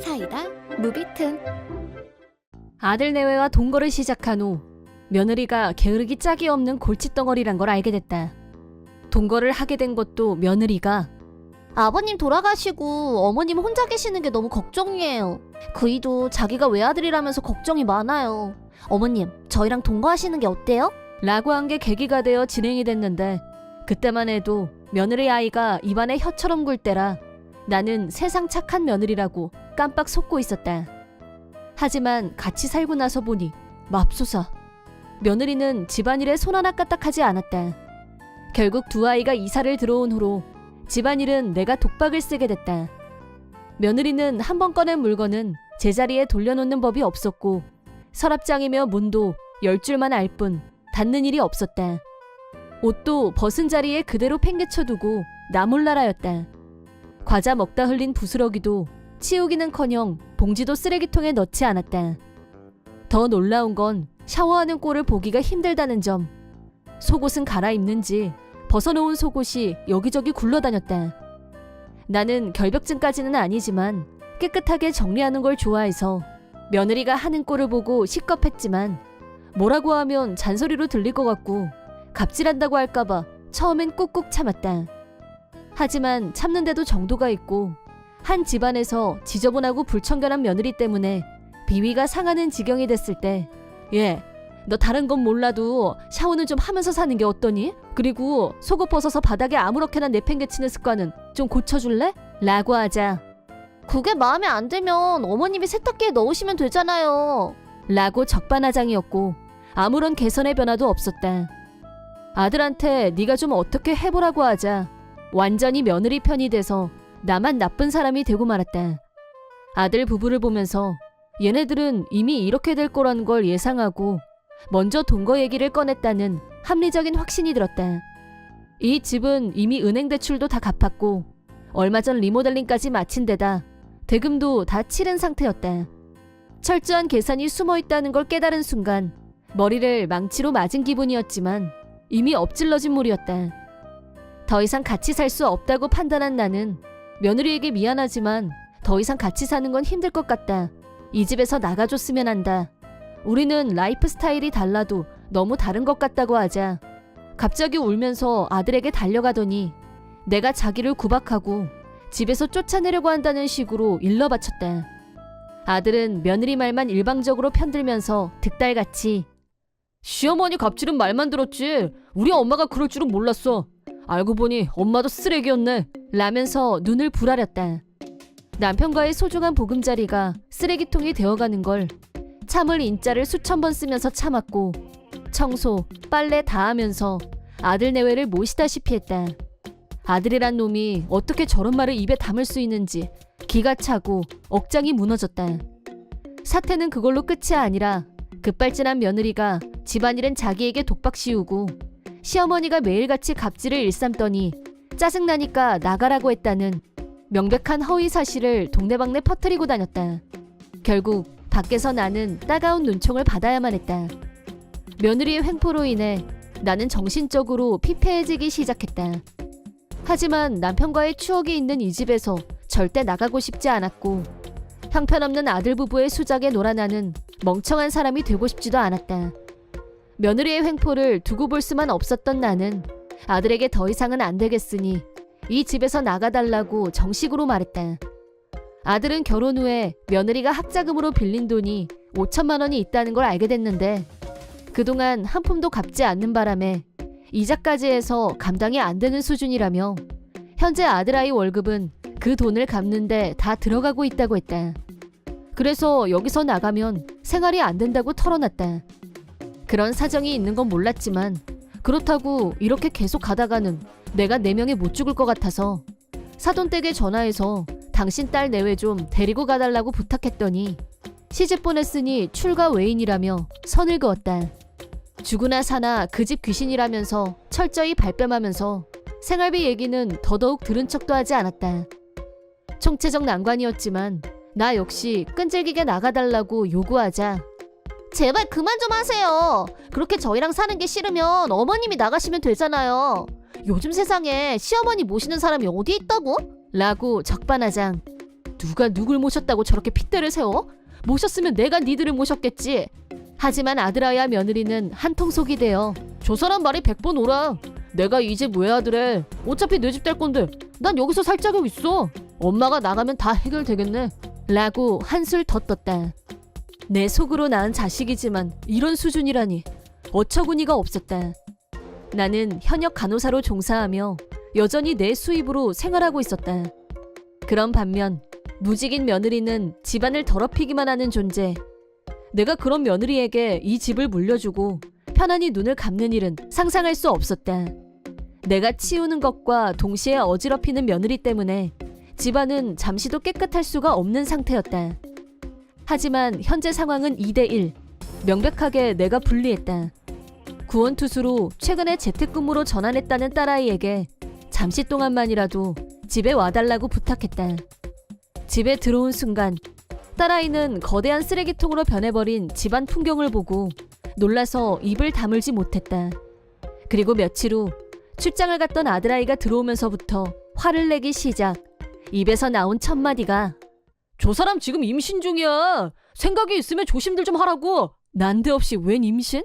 사이다 무비튼. 아들 내외와 동거를 시작한 후 며느리가 게으르기 짝이 없는 골칫덩어리란 걸 알게 됐다. 동거를 하게 된 것도 며느리가 아버님 돌아가시고 어머님 혼자 계시는 게 너무 걱정이에요. 그이도 자기가 외아들이라면서 걱정이 많아요. 어머님, 저희랑 동거하시는 게 어때요? 라고 한 게 계기가 되어 진행이 됐는데, 그때만 해도 며느리 아이가 입안에 혀처럼 굴 때라 나는 세상 착한 며느리라고 깜빡 속고 있었다. 하지만 같이 살고 나서 보니 맙소사, 며느리는 집안일에 손 하나 까딱하지 않았다. 결국 두 아이가 이사를 들어온 후로 집안일은 내가 독박을 쓰게 됐다. 며느리는 한 번 꺼낸 물건은 제자리에 돌려놓는 법이 없었고, 서랍장이며 문도 10줄만 알 뿐 닫는 일이 없었다. 옷도 벗은 자리에 그대로 팽개쳐두고 나몰라라였다. 과자 먹다 흘린 부스러기도 치우기는커녕 봉지도 쓰레기통에 넣지 않았다. 더 놀라운 건 샤워하는 꼴을 보기가 힘들다는 점. 속옷은 갈아입는지 벗어놓은 속옷이 여기저기 굴러다녔다. 나는 결벽증까지는 아니지만 깨끗하게 정리하는 걸 좋아해서 며느리가 하는 꼴을 보고 식겁했지만, 뭐라고 하면 잔소리로 들릴 것 같고 갑질한다고 할까봐 처음엔 꾹꾹 참았다. 하지만 참는데도 정도가 있고, 한 집안에서 지저분하고 불청결한 며느리 때문에 비위가 상하는 지경이 됐을 때, 너 다른 건 몰라도 샤워는 좀 하면서 사는 게 어떠니? 그리고 속옷 벗어서 바닥에 아무렇게나 내팽개치는 습관은 좀 고쳐줄래? 라고 하자, 그게 마음에 안 들면 어머님이 세탁기에 넣으시면 되잖아요. 라고 적반하장이었고 아무런 개선의 변화도 없었다. 아들한테 네가 좀 어떻게 해보라고 하자 완전히 며느리 편이 돼서 나만 나쁜 사람이 되고 말았다. 아들 부부를 보면서 얘네들은 이미 이렇게 될 거라는 걸 예상하고 먼저 동거 얘기를 꺼냈다는 합리적인 확신이 들었다. 이 집은 이미 은행 대출도 다 갚았고 얼마 전 리모델링까지 마친 데다 대금도 다 치른 상태였다. 철저한 계산이 숨어있다는 걸 깨달은 순간 머리를 망치로 맞은 기분이었지만 이미 엎질러진 물이었다. 더 이상 같이 살 수 없다고 판단한 나는 며느리에게 미안하지만 더 이상 같이 사는 건 힘들 것 같다. 이 집에서 나가줬으면 한다. 우리는 라이프 스타일이 달라도 너무 다른 것 같다고 하자 갑자기 울면서 아들에게 달려가더니 내가 자기를 구박하고 집에서 쫓아내려고 한다는 식으로 일러바쳤다. 아들은 며느리 말만 일방적으로 편들면서 득달같이 시어머니 갑질은 말만 들었지 우리 엄마가 그럴 줄은 몰랐어. 알고 보니 엄마도 쓰레기였네. 라면서 눈을 부라렸다. 남편과의 소중한 보금자리가 쓰레기통이 되어가는 걸 참을 인자를 수천 번 쓰면서 참았고 청소, 빨래 다 하면서 아들 내외를 모시다시피 했다. 아들이란 놈이 어떻게 저런 말을 입에 담을 수 있는지 기가 차고 억장이 무너졌다. 사태는 그걸로 끝이 아니라 급발진한 며느리가 집안일은 자기에게 독박 씌우고 시어머니가 매일같이 갑질을 일삼더니 짜증나니까 나가라고 했다는 명백한 허위 사실을 동네방네 퍼뜨리고 다녔다. 결국 밖에서 나는 따가운 눈총을 받아야만 했다. 며느리의 횡포로 인해 나는 정신적으로 피폐해지기 시작했다. 하지만 남편과의 추억이 있는 이 집에서 절대 나가고 싶지 않았고 형편없는 아들 부부의 수작에 놀아 나는 멍청한 사람이 되고 싶지도 않았다. 며느리의 횡포를 두고 볼 수만 없었던 나는 아들에게 더 이상은 안 되겠으니 이 집에서 나가달라고 정식으로 말했다. 아들은 결혼 후에 며느리가 학자금으로 빌린 돈이 5천만 원이 있다는 걸 알게 됐는데 그동안 한 푼도 갚지 않는 바람에 이자까지 해서 감당이 안 되는 수준이라며 현재 아들아이 월급은 그 돈을 갚는데 다 들어가고 있다고 했다. 그래서 여기서 나가면 생활이 안 된다고 털어놨다. 그런 사정이 있는 건 몰랐지만 그렇다고 이렇게 계속 가다가는 내가 내 명에 못 죽을 것 같아서 사돈댁에 전화해서 당신 딸 내외 좀 데리고 가달라고 부탁했더니 시집 보냈으니 출가 외인이라며 선을 그었다. 죽으나 사나 그 집 귀신이라면서 철저히 발뺌하면서 생활비 얘기는 더더욱 들은 척도 하지 않았다. 총체적 난관이었지만 나 역시 끈질기게 나가달라고 요구하자 제발 그만 좀 하세요. 그렇게 저희랑 사는 게 싫으면 어머님이 나가시면 되잖아요. 요즘 세상에 시어머니 모시는 사람이 어디 있다고? 라고 적반하장. 누가 누굴 모셨다고 저렇게 핏대를 세워? 모셨으면 내가 니들을 모셨겠지. 하지만 아들아이와 며느리는 한통속이 되어 저 사람 말이 100번 오라. 내가 이 집 외아들에 어차피 내 집 될 건데 난 여기서 살 자격 있어. 엄마가 나가면 다 해결되겠네. 라고 한술 더 떴다. 내 속으로 낳은 자식이지만 이런 수준이라니 어처구니가 없었다. 나는 현역 간호사로 종사하며 여전히 내 수입으로 생활하고 있었다. 그런 반면 무직인 며느리는 집안을 더럽히기만 하는 존재. 내가 그런 며느리에게 이 집을 물려주고 편안히 눈을 감는 일은 상상할 수 없었다. 내가 치우는 것과 동시에 어지럽히는 며느리 때문에 집안은 잠시도 깨끗할 수가 없는 상태였다. 하지만 현재 상황은 2대1. 명백하게 내가 불리했다. 구원투수로 최근에 재택근무로 전환했다는 딸아이에게 잠시 동안만이라도 집에 와달라고 부탁했다. 집에 들어온 순간 딸아이는 거대한 쓰레기통으로 변해버린 집안 풍경을 보고 놀라서 입을 다물지 못했다. 그리고 며칠 후 출장을 갔던 아들아이가 들어오면서부터 화를 내기 시작. 입에서 나온 첫 마디가 저 사람 지금 임신 중이야. 생각이 있으면 조심들 좀 하라고. 난데없이 웬 임신?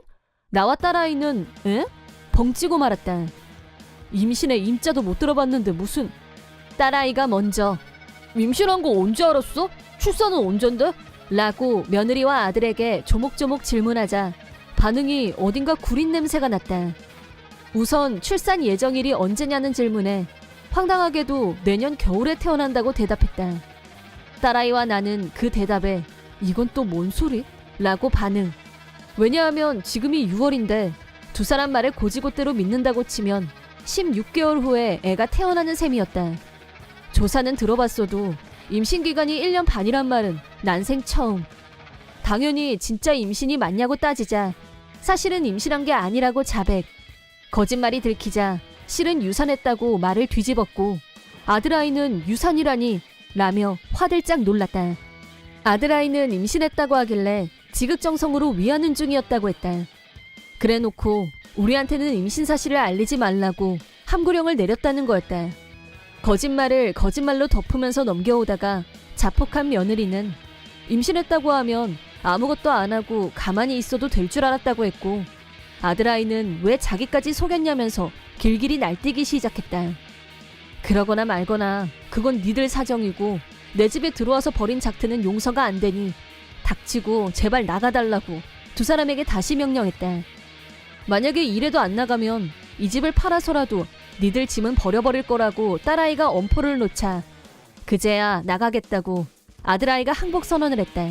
나와 딸아이는 에? 벙찌고 말았다. 임신의 임자도 못 들어봤는데 무슨. 딸아이가 먼저 임신한 거 언제 알았어? 출산은 언젠데? 라고 며느리와 아들에게 조목조목 질문하자 반응이 어딘가 구린 냄새가 났다. 우선 출산 예정일이 언제냐는 질문에 황당하게도 내년 겨울에 태어난다고 대답했다. 딸아이와 나는 그 대답에 이건 또 뭔 소리? 라고 반응. 왜냐하면 지금이 6월인데 두 사람 말을 고지고대로 믿는다고 치면 16개월 후에 애가 태어나는 셈이었다. 조사는 들어봤어도 임신기간이 1년 반이란 말은 난생 처음. 당연히 진짜 임신이 맞냐고 따지자 사실은 임신한 게 아니라고 자백. 거짓말이 들키자 실은 유산했다고 말을 뒤집었고 아들아이는 유산이라니 라며 화들짝 놀랐다. 아들아이는 임신했다고 하길래 지극정성으로 위하는 중이었다고 했다. 그래놓고 우리한테는 임신 사실을 알리지 말라고 함구령을 내렸다는 거였다. 거짓말을 거짓말로 덮으면서 넘겨오다가 자폭한 며느리는 임신했다고 하면 아무것도 안 하고 가만히 있어도 될 줄 알았다고 했고 아들아이는 왜 자기까지 속였냐면서 길길이 날뛰기 시작했다. 그러거나 말거나 그건 니들 사정이고 내 집에 들어와서 벌인 작태는 용서가 안 되니 닥치고 제발 나가달라고 두 사람에게 다시 명령했다. 만약에 이래도 안 나가면 이 집을 팔아서라도 니들 짐은 버려버릴 거라고 딸아이가 엄포를 놓자 그제야 나가겠다고 아들아이가 항복 선언을 했다.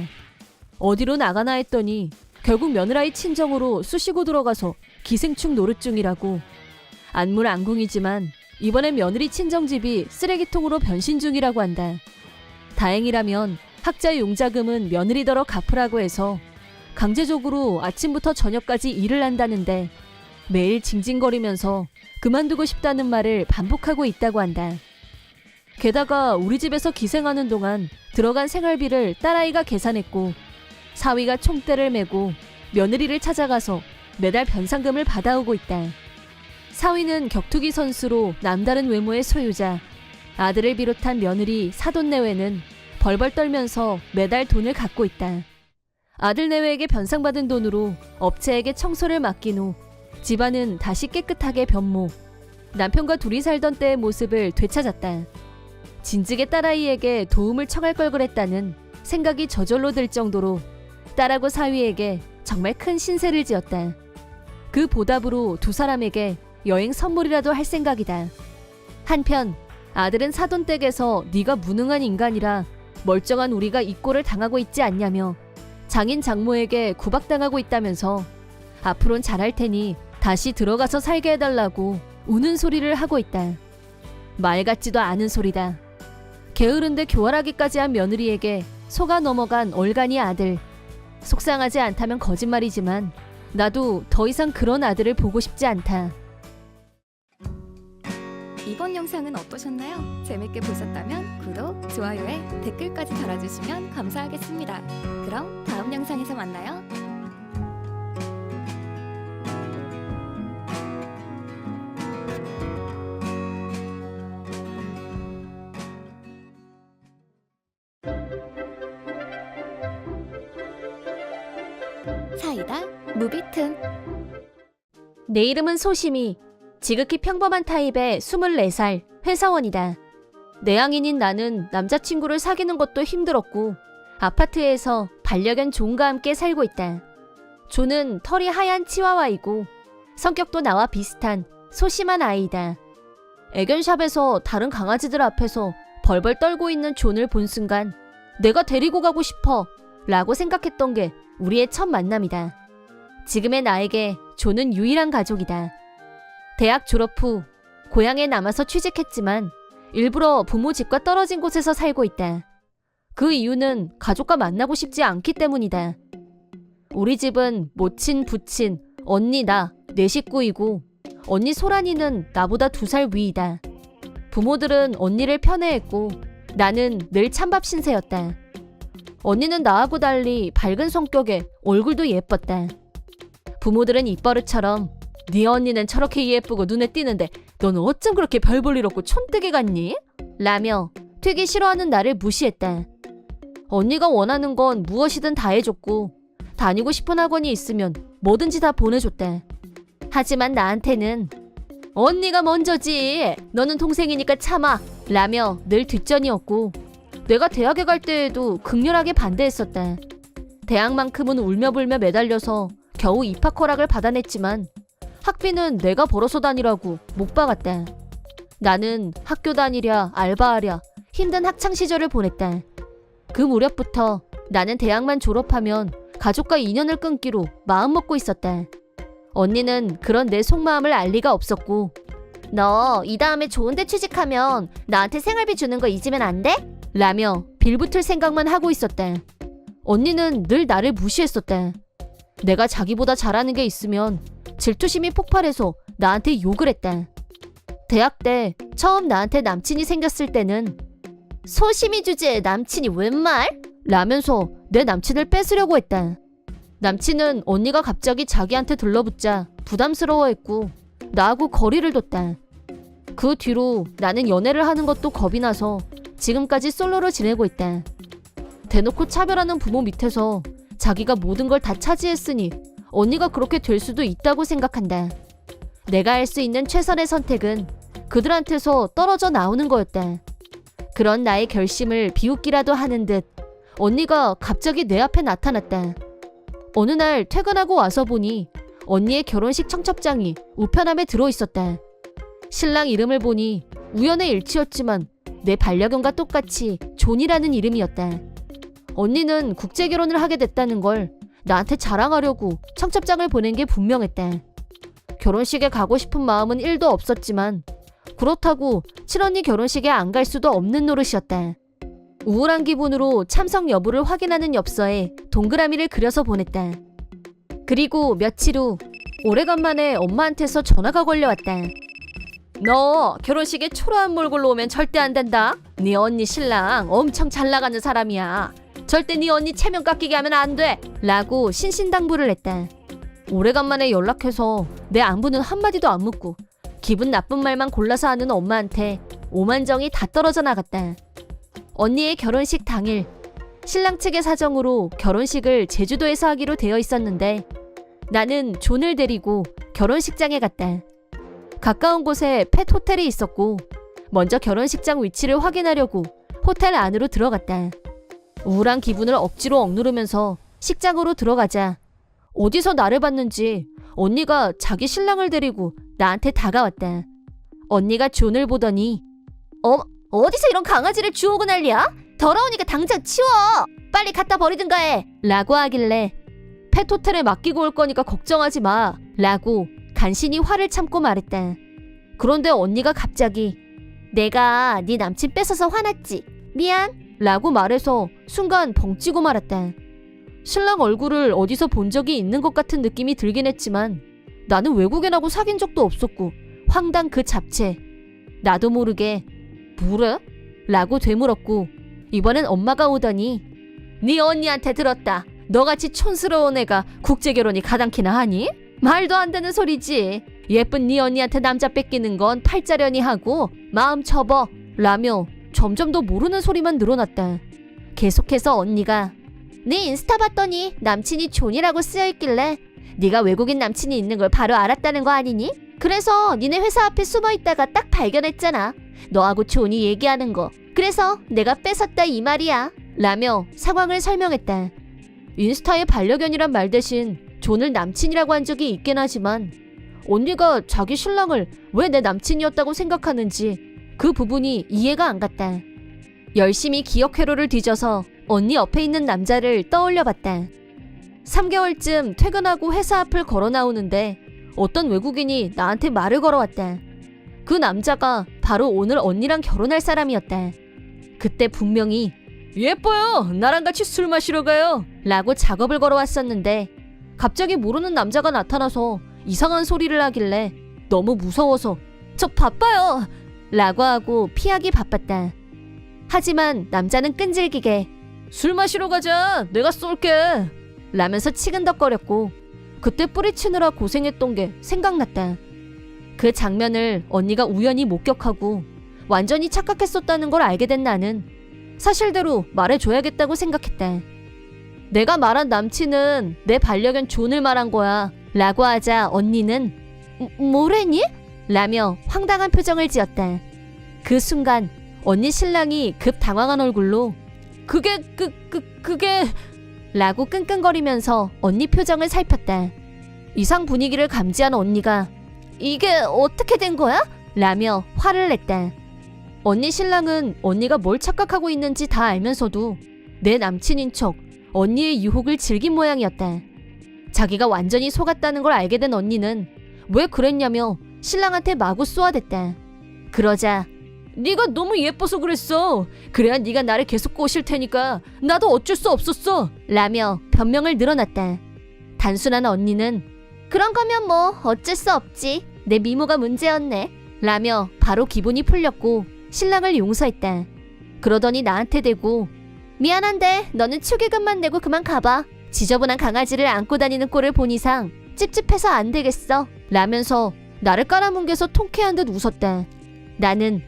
어디로 나가나 했더니 결국 며느라이 친정으로 쑤시고 들어가서 기생충 노릇 중이라고. 안물안궁이지만 이번엔 며느리 친정집이 쓰레기통으로 변신 중이라고 한다. 다행이라면 학자 용자금은 며느리더러 갚으라고 해서 강제적으로 아침부터 저녁까지 일을 한다는데 매일 징징거리면서 그만두고 싶다는 말을 반복하고 있다고 한다. 게다가 우리 집에서 기생하는 동안 들어간 생활비를 딸아이가 계산했고 사위가 총대를 메고 며느리를 찾아가서 매달 변상금을 받아오고 있다. 사위는 격투기 선수로 남다른 외모의 소유자, 아들을 비롯한 며느리 사돈 내외는 벌벌 떨면서 매달 돈을 갚고 있다. 아들 내외에게 변상받은 돈으로 업체에게 청소를 맡긴 후 집안은 다시 깨끗하게 변모. 남편과 둘이 살던 때의 모습을 되찾았다. 진즉에 딸아이에게 도움을 청할 걸 그랬다는 생각이 저절로 들 정도로 딸하고 사위에게 정말 큰 신세를 지었다. 그 보답으로 두 사람에게 여행 선물이라도 할 생각이다. 한편 아들은 사돈댁에서 네가 무능한 인간이라 멀쩡한 우리가 이 꼴을 당하고 있지 않냐며 장인 장모에게 구박당하고 있다면서 앞으론 잘할 테니 다시 들어가서 살게 해달라고 우는 소리를 하고 있다. 말 같지도 않은 소리다. 게으른데 교활하기까지 한 며느리에게 속아 넘어간 얼간이 아들. 속상하지 않다면 거짓말이지만 나도 더 이상 그런 아들을 보고 싶지 않다. 이번 영상은 어떠셨나요? 재밌게 보셨다면 구독, 좋아요에 댓글까지 달아주시면 감사하겠습니다. 그럼 다음 영상에서 만나요. 사이다 무비튼. 내 이름은 소심이. 지극히 평범한 타입의 24살 회사원이다. 내향인인 나는 남자친구를 사귀는 것도 힘들었고 아파트에서 반려견 존과 함께 살고 있다. 존은 털이 하얀 치와와이고 성격도 나와 비슷한 소심한 아이다. 애견샵에서 다른 강아지들 앞에서 벌벌 떨고 있는 존을 본 순간 내가 데리고 가고 싶어 라고 생각했던 게 우리의 첫 만남이다. 지금의 나에게 존은 유일한 가족이다. 대학 졸업 후 고향에 남아서 취직했지만 일부러 부모 집과 떨어진 곳에서 살고 있다. 그 이유는 가족과 만나고 싶지 않기 때문이다. 우리 집은 모친, 부친, 언니 나, 네 식구이고 언니 소란이는 나보다 2살 위이다. 부모들은 언니를 편애했고 나는 늘 찬밥 신세였다. 언니는 나하고 달리 밝은 성격에 얼굴도 예뻤다. 부모들은 입버릇처럼 네 언니는 저렇게 예쁘고 눈에 띄는데 너는 어쩜 그렇게 별 볼 일 없고 촌뜨기 같니? 라며 되게 싫어하는 나를 무시했다. 언니가 원하는 건 무엇이든 다 해줬고 다니고 싶은 학원이 있으면 뭐든지 다 보내줬다. 하지만 나한테는 언니가 먼저지. 너는 동생이니까 참아. 라며 늘 뒷전이었고 내가 대학에 갈 때에도 극렬하게 반대했었다. 대학만큼은 울며불며 매달려서 겨우 입학 허락을 받아냈지만 학비는 내가 벌어서 다니라고 못 박았다. 나는 학교 다니랴 알바하랴 힘든 학창시절을 보냈다. 그 무렵부터 나는 대학만 졸업하면 가족과 인연을 끊기로 마음먹고 있었다. 언니는 그런 내 속마음을 알 리가 없었고 너 이 다음에 좋은 데 취직하면 나한테 생활비 주는 거 잊으면 안 돼? 라며 빌붙을 생각만 하고 있었다. 언니는 늘 나를 무시했었다. 내가 자기보다 잘하는 게 있으면 질투심이 폭발해서 나한테 욕을 했다. 대학 때 처음 나한테 남친이 생겼을 때는 소심이 주제에 남친이 웬 말? 라면서 내 남친을 뺏으려고 했다. 남친은 언니가 갑자기 자기한테 들러붙자 부담스러워했고 나하고 거리를 뒀다. 그 뒤로 나는 연애를 하는 것도 겁이 나서 지금까지 솔로로 지내고 있다. 대놓고 차별하는 부모 밑에서 자기가 모든 걸 다 차지했으니 언니가 그렇게 될 수도 있다고 생각한다. 내가 할 수 있는 최선의 선택은 그들한테서 떨어져 나오는 거였다. 그런 나의 결심을 비웃기라도 하는 듯 언니가 갑자기 내 앞에 나타났다. 어느 날 퇴근하고 와서 보니 언니의 결혼식 청첩장이 우편함에 들어있었다. 신랑 이름을 보니 우연의 일치였지만 내 반려견과 똑같이 존이라는 이름이었다. 언니는 국제결혼을 하게 됐다는 걸 나한테 자랑하려고 청첩장을 보낸 게 분명했다. 결혼식에 가고 싶은 마음은 1도 없었지만 그렇다고 친언니 결혼식에 안 갈 수도 없는 노릇이었다. 우울한 기분으로 참석 여부를 확인하는 엽서에 동그라미를 그려서 보냈다. 그리고 며칠 후 오래간만에 엄마한테서 전화가 걸려왔다. 너 결혼식에 초라한 몰골로 오면 절대 안 된다. 네 언니 신랑 엄청 잘 나가는 사람이야. 절대 네 언니 체면 깎이게 하면 안 돼. 라고 신신당부를 했다. 오래간만에 연락해서 내 안부는 한마디도 안 묻고 기분 나쁜 말만 골라서 하는 엄마한테 오만정이 다 떨어져 나갔다. 언니의 결혼식 당일 신랑 측의 사정으로 결혼식을 제주도에서 하기로 되어 있었는데 나는 존을 데리고 결혼식장에 갔다. 가까운 곳에 펫 호텔이 있었고 먼저 결혼식장 위치를 확인하려고 호텔 안으로 들어갔다. 우울한 기분을 억지로 억누르면서 식장으로 들어가자 어디서 나를 봤는지 언니가 자기 신랑을 데리고 나한테 다가왔다. 언니가 존을 보더니 어디서 이런 강아지를 주우고 난리야? 더러우니까 당장 치워! 빨리 갖다 버리든가 해! 라고 하길래 펫호텔에 맡기고 올 거니까 걱정하지 마! 라고 간신히 화를 참고 말했다. 그런데 언니가 갑자기 내가 네 남친 뺏어서 화났지? 미안! 라고 말해서 순간 벙찌고 말았다. 신랑 얼굴을 어디서 본 적이 있는 것 같은 느낌이 들긴 했지만 나는 외국인하고 사귄 적도 없었고 황당 그 잡채. 나도 모르게 뭐래? 라고 되물었고 이번엔 엄마가 오더니 네 언니한테 들었다. 너같이 촌스러운 애가 국제결혼이 가당키나 하니? 말도 안 되는 소리지. 예쁜 네 언니한테 남자 뺏기는 건 팔자련이 하고 마음 접어. 라며 점점 더 모르는 소리만 늘어났다. 계속해서 언니가 네 인스타 봤더니 남친이 존이라고 쓰여있길래 네가 외국인 남친이 있는 걸 바로 알았다는 거 아니니? 그래서 니네 회사 앞에 숨어있다가 딱 발견했잖아. 너하고 존이 얘기하는 거. 그래서 내가 뺏었다 이 말이야. 라며 상황을 설명했다. 인스타에 반려견이란 말 대신 존을 남친이라고 한 적이 있긴 하지만 언니가 자기 신랑을 왜 내 남친이었다고 생각하는지 그 부분이 이해가 안 갔다. 열심히 기억 회로를 뒤져서 언니 옆에 있는 남자를 떠올려봤다. 3개월쯤 퇴근하고 회사 앞을 걸어 나오는데 어떤 외국인이 나한테 말을 걸어왔다. 그 남자가 바로 오늘 언니랑 결혼할 사람이었다. 그때 분명히 예뻐요. 나랑 같이 술 마시러 가요. 라고 작업을 걸어왔었는데 갑자기 모르는 남자가 나타나서 이상한 소리를 하길래 너무 무서워서 저 바빠요. 라고 하고 피하기 바빴다. 하지만 남자는 끈질기게 술 마시러 가자. 내가 쏠게. 라면서 치근덕거렸고 그때 뿌리치느라 고생했던 게 생각났다. 그 장면을 언니가 우연히 목격하고 완전히 착각했었다는 걸 알게 된 나는 사실대로 말해줘야겠다고 생각했다. 내가 말한 남친은 내 반려견 존을 말한 거야. 라고 하자 언니는 뭐래니? 라며 황당한 표정을 지었다. 그 순간 언니 신랑이 급 당황한 얼굴로 그게 라고 끙끙거리면서 언니 표정을 살폈다. 이상 분위기를 감지한 언니가 이게 어떻게 된 거야? 라며 화를 냈다. 언니 신랑은 언니가 뭘 착각하고 있는지 다 알면서도 내 남친인 척 언니의 유혹을 즐긴 모양이었다. 자기가 완전히 속았다는 걸 알게 된 언니는 왜 그랬냐며 신랑한테 마구 쏘아댔다. 그러자 네가 너무 예뻐서 그랬어. 그래야 네가 나를 계속 꼬실 테니까 나도 어쩔 수 없었어. 라며 변명을 늘어놨다. 단순한 언니는 그런 거면 뭐 어쩔 수 없지. 내 미모가 문제였네. 라며 바로 기분이 풀렸고 신랑을 용서했다. 그러더니 나한테 대고 미안한데 너는 축의금만 내고 그만 가봐. 지저분한 강아지를 안고 다니는 꼴을 본 이상 찝찝해서 안 되겠어. 라면서 나를 깔아뭉개서 통쾌한 듯 웃었다. 나는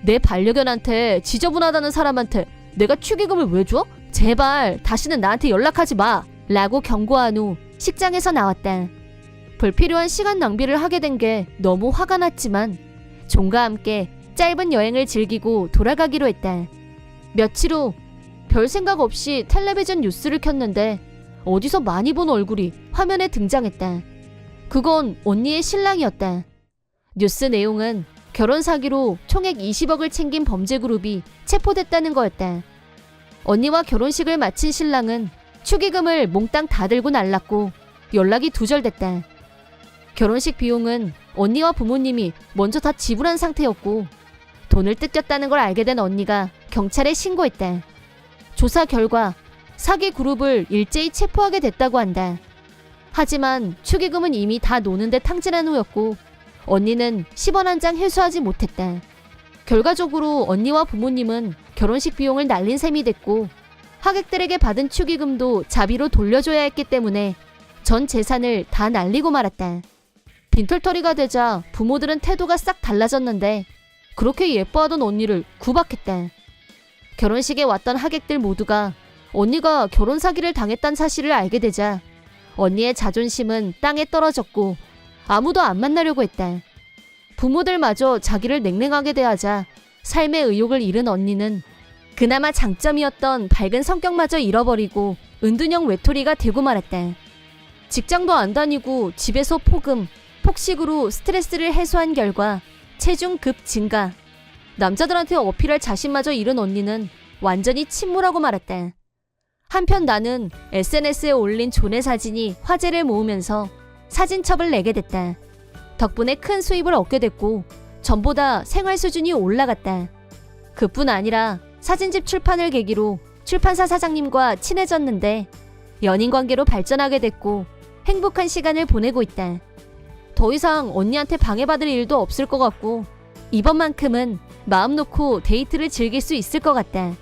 내 반려견한테 지저분하다는 사람한테 내가 축의금을 왜 줘? 제발 다시는 나한테 연락하지 마. 라고 경고한 후 식장에서 나왔다. 불필요한 시간 낭비를 하게 된 게 너무 화가 났지만 존과 함께 짧은 여행을 즐기고 돌아가기로 했다. 며칠 후 별 생각 없이 텔레비전 뉴스를 켰는데 어디서 많이 본 얼굴이 화면에 등장했다. 그건 언니의 신랑이었다. 뉴스 내용은 결혼 사기로 총액 20억을 챙긴 범죄 그룹이 체포됐다는 거였다. 언니와 결혼식을 마친 신랑은 축의금을 몽땅 다 들고 날랐고 연락이 두절됐다. 결혼식 비용은 언니와 부모님이 먼저 다 지불한 상태였고 돈을 뜯겼다는 걸 알게 된 언니가 경찰에 신고했다. 조사 결과 사기 그룹을 일제히 체포하게 됐다고 한다. 하지만 축의금은 이미 다 노는데 탕진한 후였고 언니는 10원 한 장 회수하지 못했다. 결과적으로 언니와 부모님은 결혼식 비용을 날린 셈이 됐고 하객들에게 받은 축의금도 자비로 돌려줘야 했기 때문에 전 재산을 다 날리고 말았다. 빈털터리가 되자 부모들은 태도가 싹 달라졌는데 그렇게 예뻐하던 언니를 구박했다. 결혼식에 왔던 하객들 모두가 언니가 결혼 사기를 당했다는 사실을 알게 되자 언니의 자존심은 땅에 떨어졌고 아무도 안 만나려고 했다. 부모들마저 자기를 냉랭하게 대하자 삶의 의욕을 잃은 언니는 그나마 장점이었던 밝은 성격마저 잃어버리고 은둔형 외톨이가 되고 말았다. 직장도 안 다니고 집에서 폭음, 폭식으로 스트레스를 해소한 결과 체중 급 증가. 남자들한테 어필할 자신마저 잃은 언니는 완전히 침몰하고 말았다. 한편 나는 SNS에 올린 존의 사진이 화제를 모으면서 사진첩을 내게 됐다. 덕분에 큰 수입을 얻게 됐고 전보다 생활 수준이 올라갔다. 그뿐 아니라 사진집 출판을 계기로 출판사 사장님과 친해졌는데 연인 관계로 발전하게 됐고 행복한 시간을 보내고 있다. 더 이상 언니한테 방해받을 일도 없을 것 같고 이번만큼은 마음 놓고 데이트를 즐길 수 있을 것 같다.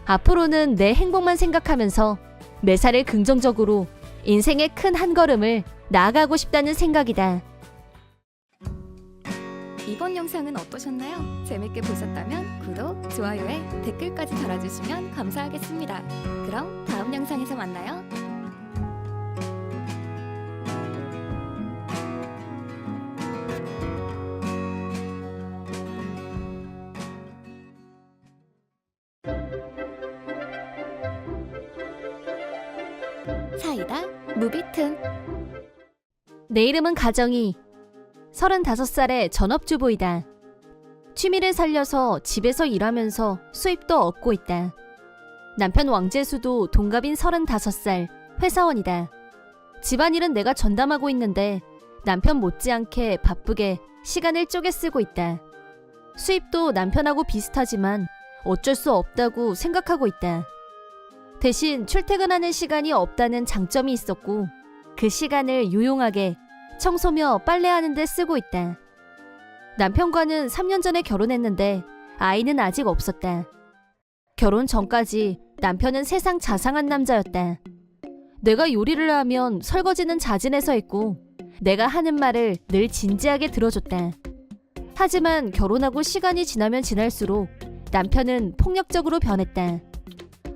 앞으로는 내 행복만 생각하면서 매사를 긍정적으로 인생의 큰 한 걸음을 나아가고 싶다는 생각이다. 이번 영상은 어떠셨나요? 재밌게 보셨다면 구독, 좋아요에 댓글까지 달아주시면 감사하겠습니다. 그럼 다음 다음 영상에서 만나요. 사이다 무비튼. 내 이름은 가정이. 35살의 전업주부이다. 취미를 살려서 집에서 일하면서 수입도 얻고 있다. 남편 왕재수도 동갑인 35살 회사원이다. 집안일은 내가 전담하고 있는데 남편 못지않게 바쁘게 시간을 쪼개 쓰고 있다. 수입도 남편하고 비슷하지만 어쩔 수 없다고 생각하고 있다. 대신 출퇴근하는 시간이 없다는 장점이 있었고 그 시간을 유용하게 청소며 빨래하는 데 쓰고 있다. 남편과는 3년 전에 결혼했는데 아이는 아직 없었다. 결혼 전까지 남편은 세상 자상한 남자였다. 내가 요리를 하면 설거지는 자진해서 했고 내가 하는 말을 늘 진지하게 들어줬다. 하지만 결혼하고 시간이 지나면 지날수록 남편은 폭력적으로 변했다.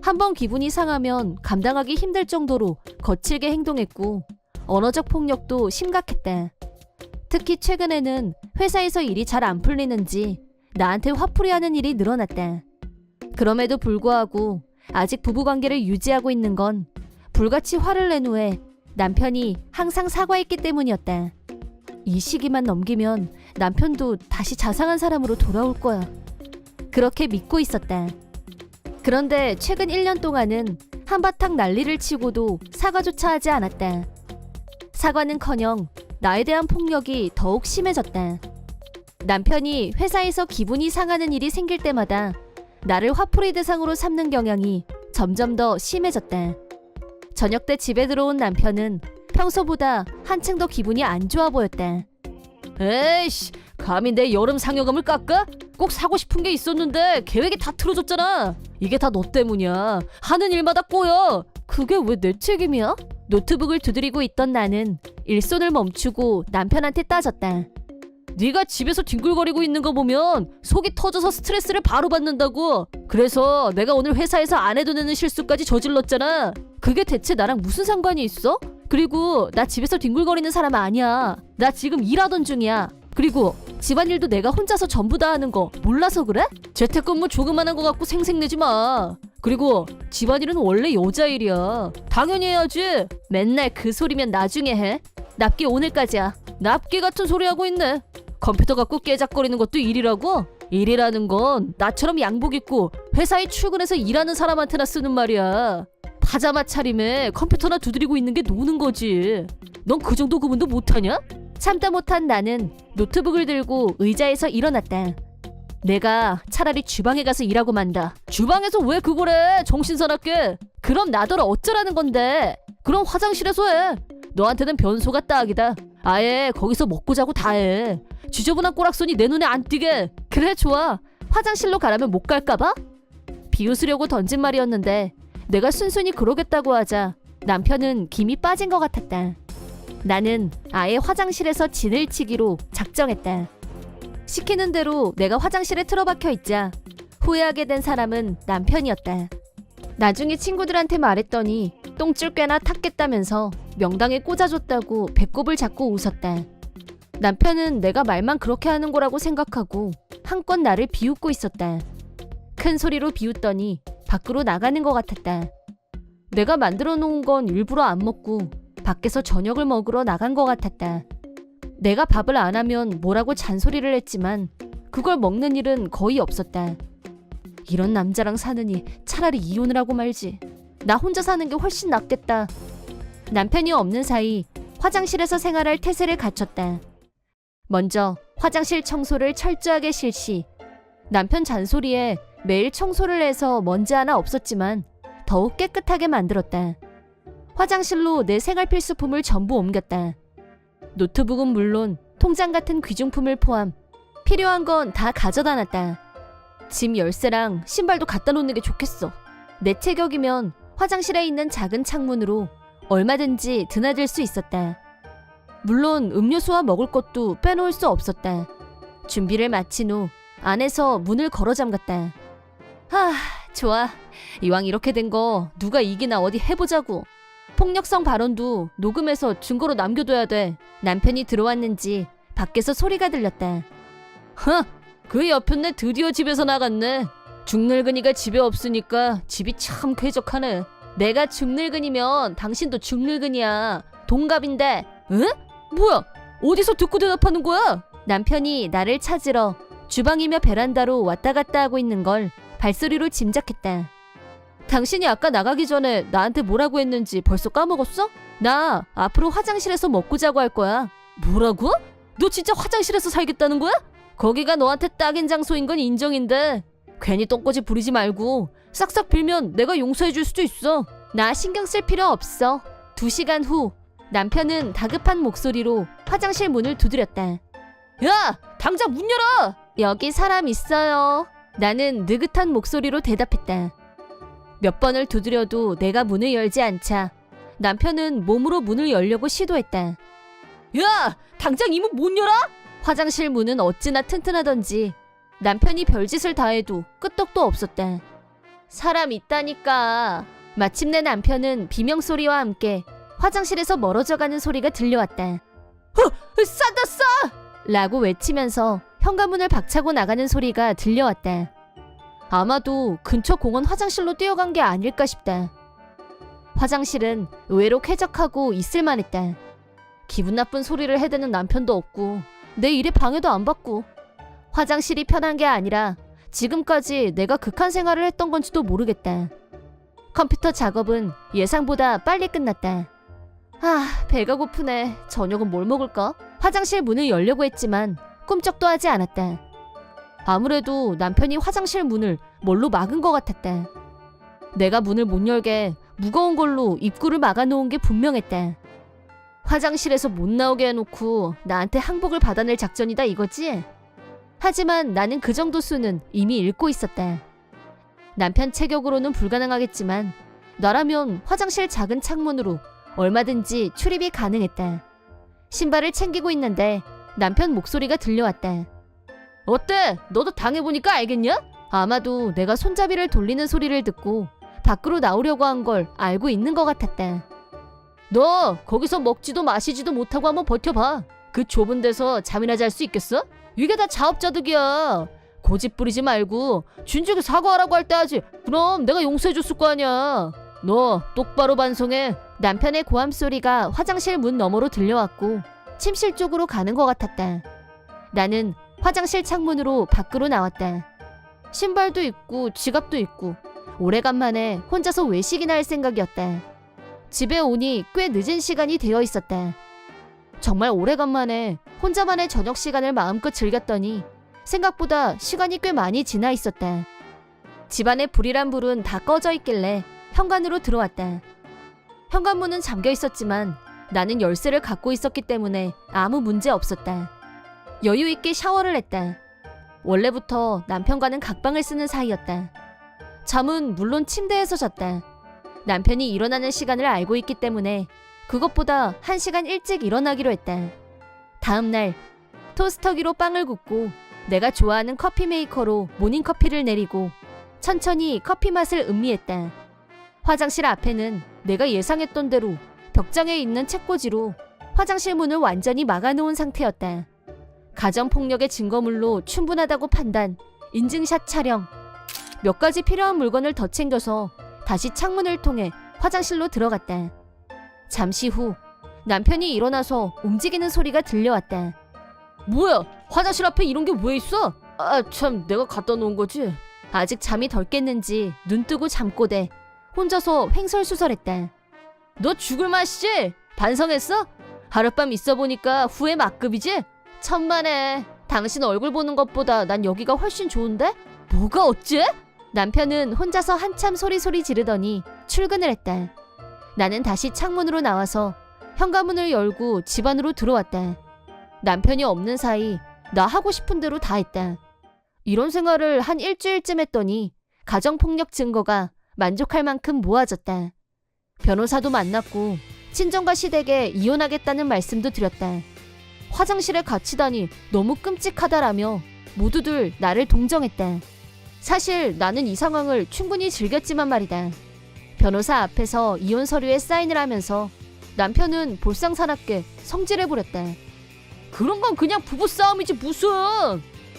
한번 기분이 상하면 감당하기 힘들 정도로 거칠게 행동했고 언어적 폭력도 심각했다. 특히 최근에는 회사에서 일이 잘 안 풀리는지 나한테 화풀이하는 일이 늘어났다. 그럼에도 불구하고 아직 부부관계를 유지하고 있는 건 불같이 화를 낸 후에 남편이 항상 사과했기 때문이었다. 이 시기만 넘기면 남편도 다시 자상한 사람으로 돌아올 거야. 그렇게 믿고 있었다. 그런데 최근 1년 동안은 한바탕 난리를 치고도 사과조차 하지 않았다. 사과는커녕 나에 대한 폭력이 더욱 심해졌다. 남편이 회사에서 기분이 상하는 일이 생길 때마다 나를 화풀이 대상으로 삼는 경향이 점점 더 심해졌다. 저녁 때 집에 들어온 남편은 평소보다 한층 더 기분이 안 좋아 보였다. 에이씨, 감히 내 여름 상여금을 깎아? 꼭 사고 싶은 게 있었는데 계획이 다 틀어졌잖아. 이게 다 너 때문이야. 하는 일마다 꼬여. 그게 왜 내 책임이야? 노트북을 두드리고 있던 나는 일손을 멈추고 남편한테 따졌다. 네가 집에서 뒹굴거리고 있는 거 보면 속이 터져서 스트레스를 바로 받는다고. 그래서 내가 오늘 회사에서 안 해도 되는 실수까지 저질렀잖아. 그게 대체 나랑 무슨 상관이 있어? 그리고 나 집에서 뒹굴거리는 사람 아니야. 나 지금 일하던 중이야. 그리고 집안일도 내가 혼자서 전부 다 하는 거 몰라서 그래? 재택근무 조그만한 거 갖고 생색내지 마. 그리고 집안일은 원래 여자 일이야. 당연히 해야지. 맨날 그 소리면 나중에 해. 납기 오늘까지야. 납기 같은 소리 하고 있네. 컴퓨터 갖고 깨작거리는 것도 일이라고? 일이라는 건 나처럼 양복 입고 회사에 출근해서 일하는 사람한테나 쓰는 말이야. 파자마 차림에 컴퓨터나 두드리고 있는 게 노는 거지. 넌 그 정도 구분도 못하냐? 참다 못한 나는 노트북을 들고 의자에서 일어났다. 내가 차라리 주방에 가서 일하고 만다. 주방에서 왜 그걸 해? 정신사납게. 그럼 나더러 어쩌라는 건데? 그럼 화장실에서 해. 너한테는 변소가 딱이다. 아예 거기서 먹고 자고 다 해. 지저분한 꼬락선이 내 눈에 안 띄게. 그래, 좋아. 화장실로 가라면 못 갈까봐? 비웃으려고 던진 말이었는데 내가 순순히 그러겠다고 하자 남편은 김이 빠진 것 같았다. 나는 아예 화장실에서 진을 치기로 작정했다. 시키는 대로 내가 화장실에 틀어박혀 있자 후회하게 된 사람은 남편이었다. 나중에 친구들한테 말했더니 똥줄 꽤나 탔겠다면서 명당에 꽂아줬다고 배꼽을 잡고 웃었다. 남편은 내가 말만 그렇게 하는 거라고 생각하고 한껏 나를 비웃고 있었다. 큰 소리로 비웃더니 밖으로 나가는 것 같았다. 내가 만들어 놓은 건 일부러 안 먹고 밖에서 저녁을 먹으러 나간 것 같았다. 내가 밥을 안 하면 뭐라고 잔소리를 했지만 그걸 먹는 일은 거의 없었다. 이런 남자랑 사느니 차라리 이혼을 하고 말지. 나 혼자 사는 게 훨씬 낫겠다. 남편이 없는 사이 화장실에서 생활할 태세를 갖췄다. 먼저 화장실 청소를 철저하게 실시. 남편 잔소리에 매일 청소를 해서 먼지 하나 없었지만 더욱 깨끗하게 만들었다. 화장실로 내 생활 필수품을 전부 옮겼다. 노트북은 물론 통장 같은 귀중품을 포함 필요한 건 다 가져다 놨다. 짐 열쇠랑 신발도 갖다 놓는 게 좋겠어. 내 체격이면 화장실에 있는 작은 창문으로 얼마든지 드나들 수 있었다. 물론 음료수와 먹을 것도 빼놓을 수 없었다. 준비를 마친 후 안에서 문을 걸어 잠갔다. 좋아. 이왕 이렇게 된 거 누가 이기나 어디 해보자고. 폭력성 발언도 녹음해서 증거로 남겨둬야 돼. 남편이 들어왔는지 밖에서 소리가 들렸다. 그 여편네 드디어 집에서 나갔네. 중늙은이가 집에 없으니까 집이 참 쾌적하네. 내가 중늙은이면 당신도 중늙은이야. 동갑인데. 응? 뭐야? 어디서 듣고 대답하는 거야? 남편이 나를 찾으러 주방이며 베란다로 왔다 갔다 하고 있는 걸 발소리로 짐작했다. 당신이 아까 나가기 전에 나한테 뭐라고 했는지 벌써 까먹었어? 나 앞으로 화장실에서 먹고 자고 할 거야. 뭐라고? 너 진짜 화장실에서 살겠다는 거야? 거기가 너한테 딱인 장소인 건 인정인데 괜히 똥꼬지 부리지 말고 싹싹 빌면 내가 용서해 줄 수도 있어. 나 신경 쓸 필요 없어. 2시간 후 남편은 다급한 목소리로 화장실 문을 두드렸다. 야! 당장 문 열어! 여기 사람 있어요. 나는 느긋한 목소리로 대답했다. 몇 번을 두드려도 내가 문을 열지 않자 남편은 몸으로 문을 열려고 시도했다. 야! 당장 이 문 못 열어? 화장실 문은 어찌나 튼튼하던지 남편이 별짓을 다해도 끄떡도 없었다. 사람 있다니까. 마침내 남편은 비명소리와 함께 화장실에서 멀어져가는 소리가 들려왔다. 싸다 싸! 라고 외치면서 현관문을 박차고 나가는 소리가 들려왔다. 아마도 근처 공원 화장실로 뛰어간 게 아닐까 싶다. 화장실은 의외로 쾌적하고 있을만했다. 기분 나쁜 소리를 해대는 남편도 없고 내 일에 방해도 안 받고 화장실이 편한 게 아니라 지금까지 내가 극한 생활을 했던 건지도 모르겠다. 컴퓨터 작업은 예상보다 빨리 끝났다. 배가 고프네. 저녁은 뭘 먹을까? 화장실 문을 열려고 했지만 꿈쩍도 하지 않았다. 아무래도 남편이 화장실 문을 뭘로 막은 것 같았다. 내가 문을 못 열게 무거운 걸로 입구를 막아놓은 게 분명했다. 화장실에서 못 나오게 해놓고 나한테 항복을 받아낼 작전이다 이거지? 하지만 나는 그 정도 수는 이미 읽고 있었다. 남편 체격으로는 불가능하겠지만 나라면 화장실 작은 창문으로 얼마든지 출입이 가능했다. 신발을 챙기고 있는데 남편 목소리가 들려왔다. 어때? 너도 당해보니까 알겠냐? 아마도 내가 손잡이를 돌리는 소리를 듣고 밖으로 나오려고 한 걸 알고 있는 것 같았다. 너 거기서 먹지도 마시지도 못하고 한번 버텨봐. 그 좁은 데서 잠이나 잘 수 있겠어? 이게 다 자업자득이야. 고집 부리지 말고 진즉에 사과하라고 할 때 하지. 그럼 내가 용서해줬을 거 아니야. 너 똑바로 반성해. 남편의 고함 소리가 화장실 문 너머로 들려왔고 침실 쪽으로 가는 것 같았다. 나는 화장실 창문으로 밖으로 나왔다. 신발도 있고 지갑도 있고 오래간만에 혼자서 외식이나 할 생각이었다. 집에 오니 꽤 늦은 시간이 되어 있었다. 정말 오래간만에 혼자만의 저녁 시간을 마음껏 즐겼더니 생각보다 시간이 꽤 많이 지나 있었다. 집안의 불이란 불은 다 꺼져 있길래 현관으로 들어왔다. 현관문은 잠겨 있었지만 나는 열쇠를 갖고 있었기 때문에 아무 문제 없었다. 여유 있게 샤워를 했다. 원래부터 남편과는 각방을 쓰는 사이였다. 잠은 물론 침대에서 잤다. 남편이 일어나는 시간을 알고 있기 때문에 그것보다 1시간 일찍 일어나기로 했다. 다음 날 토스터기로 빵을 굽고 내가 좋아하는 커피 메이커로 모닝커피를 내리고 천천히 커피 맛을 음미했다. 화장실 앞에는 내가 예상했던 대로 벽장에 있는 책꽂이로 화장실 문을 완전히 막아놓은 상태였다. 가정폭력의 증거물로 충분하다고 판단, 인증샷 촬영, 몇 가지 필요한 물건을 더 챙겨서 다시 창문을 통해 화장실로 들어갔다. 잠시 후 남편이 일어나서 움직이는 소리가 들려왔다. 뭐야? 화장실 앞에 이런 게 왜 있어? 참 내가 갖다 놓은 거지. 아직 잠이 덜 깼는지 눈 뜨고 잠꼬대 혼자서 횡설수설했다. 너 죽을 맛이지? 반성했어? 하룻밤 있어 보니까 후회 막급이지? 천만에. 당신 얼굴 보는 것보다 난 여기가 훨씬 좋은데? 뭐가 어째? 남편은 혼자서 한참 소리소리 지르더니 출근을 했다. 나는 다시 창문으로 나와서 현관문을 열고 집 안으로 들어왔다. 남편이 없는 사이 나 하고 싶은 대로 다 했다. 이런 생활을 한 일주일쯤 했더니 가정폭력 증거가 만족할 만큼 모아졌다. 변호사도 만났고 친정과 시댁에 이혼하겠다는 말씀도 드렸다. 화장실에 갇히다니 너무 끔찍하다라며 모두들 나를 동정했다. 사실 나는 이 상황을 충분히 즐겼지만 말이다. 변호사 앞에서 이혼 서류에 사인을 하면서 남편은 볼상사납게 성질을 부렸다. 그런 건 그냥 부부싸움이지 무슨.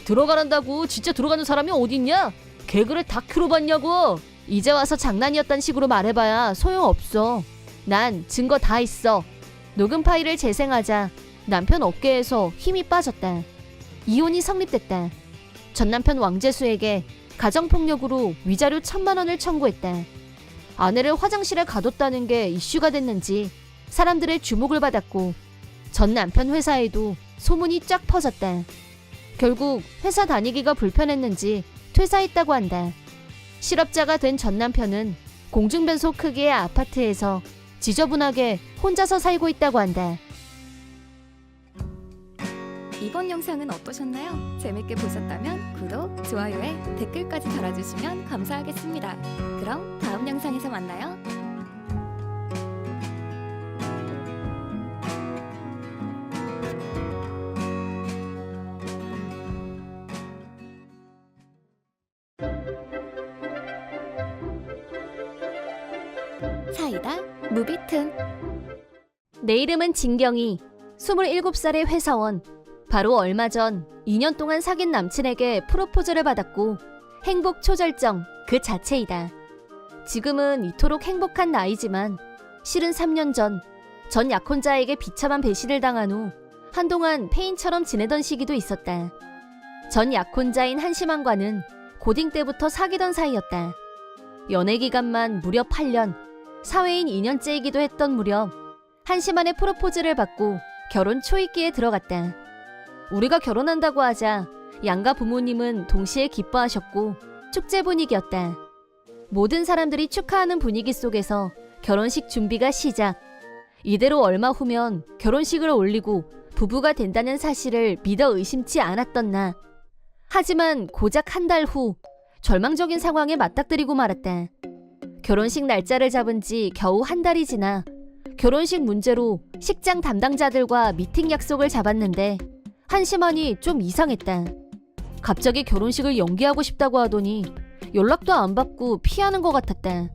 들어가란다고 진짜 들어가는 사람이 어딨냐? 개그를 다큐로 봤냐고. 이제 와서 장난이었단 식으로 말해봐야 소용없어. 난 증거 다 있어. 녹음 파일을 재생하자 남편 어깨에서 힘이 빠졌다. 이혼이 성립됐다. 전 남편 왕재수에게 가정폭력으로 위자료 1,000만 원을 청구했다. 아내를 화장실에 가뒀다는 게 이슈가 됐는지 사람들의 주목을 받았고 전 남편 회사에도 소문이 쫙 퍼졌다. 결국 회사 다니기가 불편했는지 퇴사했다고 한다. 실업자가 된 전 남편은 공중변소 크기의 아파트에서 지저분하게 혼자서 살고 있다고 한다. 이번 영상은 어떠셨나요? 재밌게 보셨다면 구독, 좋아요에 댓글까지 달아주시면 감사하겠습니다. 그럼 다음 영상에서 만나요. 사이다 무비튼. 내 이름은 진경이. 27살의 회사원. 바로 얼마 전 2년 동안 사귄 남친에게 프로포즈를 받았고 행복 초절정 그 자체이다. 지금은 이토록 행복한 나이지만 실은 3년 전 약혼자에게 비참한 배신을 당한 후 한동안 페인처럼 지내던 시기도 있었다. 전 약혼자인 한심한과는 고딩 때부터 사귀던 사이였다. 연애 기간만 무려 8년, 사회인 2년째이기도 했던 무렵 한심한의 프로포즈를 받고 결혼 초입기에 들어갔다. 우리가 결혼한다고 하자 양가 부모님은 동시에 기뻐하셨고 축제 분위기였다. 모든 사람들이 축하하는 분위기 속에서 결혼식 준비가 시작. 이대로 얼마 후면 결혼식을 올리고 부부가 된다는 사실을 믿어 의심치 않았던 나. 하지만 고작 한 달 후 절망적인 상황에 맞닥뜨리고 말았다. 결혼식 날짜를 잡은 지 겨우 한 달이 지나 결혼식 문제로 식장 담당자들과 미팅 약속을 잡았는데 한심한이 좀 이상했다. 갑자기 결혼식을 연기하고 싶다고 하더니 연락도 안 받고 피하는 것 같았다.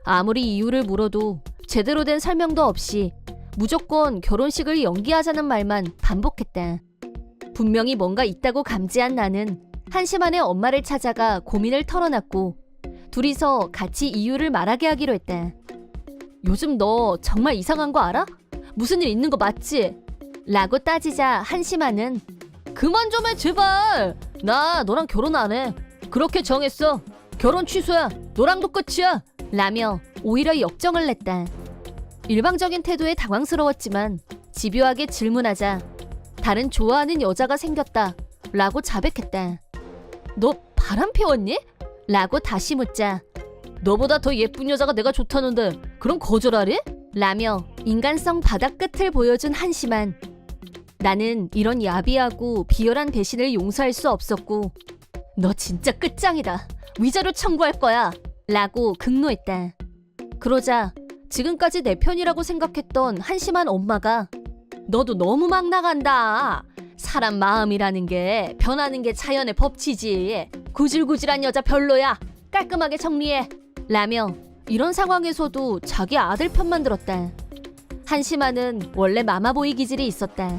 아무리 이유를 물어도 제대로 된 설명도 없이 무조건 결혼식을 연기하자는 말만 반복했다. 분명히 뭔가 있다고 감지한 나는 한심한의 엄마를 찾아가 고민을 털어놨고 둘이서 같이 이유를 말하게 하기로 했다. 요즘 너 정말 이상한 거 알아? 무슨 일 있는 거 맞지? 라고 따지자 한심한은 그만 좀 해 제발. 나 너랑 결혼 안 해. 그렇게 정했어. 결혼 취소야. 너랑도 끝이야. 라며 오히려 역정을 냈다. 일방적인 태도에 당황스러웠지만 집요하게 질문하자 다른 좋아하는 여자가 생겼다 라고 자백했다. 너 바람 피웠니? 라고 다시 묻자 너보다 더 예쁜 여자가 내가 좋다는데 그럼 거절하래? 라며 인간성 바닥 끝을 보여준 한심한. 나는 이런 야비하고 비열한 배신을 용서할 수 없었고 너 진짜 끝장이다. 위자료 청구할 거야. 라고 극노했다. 그러자 지금까지 내 편이라고 생각했던 한심한 엄마가 너도 너무 막 나간다. 사람 마음이라는 게 변하는 게 자연의 법칙이지. 구질구질한 여자 별로야. 깔끔하게 정리해. 라며 이런 상황에서도 자기 아들 편만 들었다. 한심한은 원래 마마보이 기질이 있었다.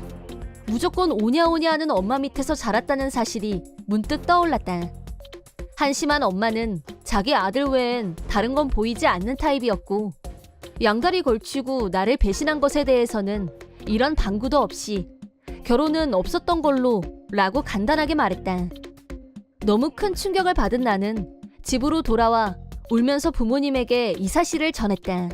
무조건 오냐오냐 하는 엄마 밑에서 자랐다는 사실이 문득 떠올랐다. 한심한 엄마는 자기 아들 외엔 다른 건 보이지 않는 타입이었고 양다리 걸치고 나를 배신한 것에 대해서는 이런 방구도 없이 결혼은 없었던 걸로 라고 간단하게 말했다. 너무 큰 충격을 받은 나는 집으로 돌아와 울면서 부모님에게 이 사실을 전했다.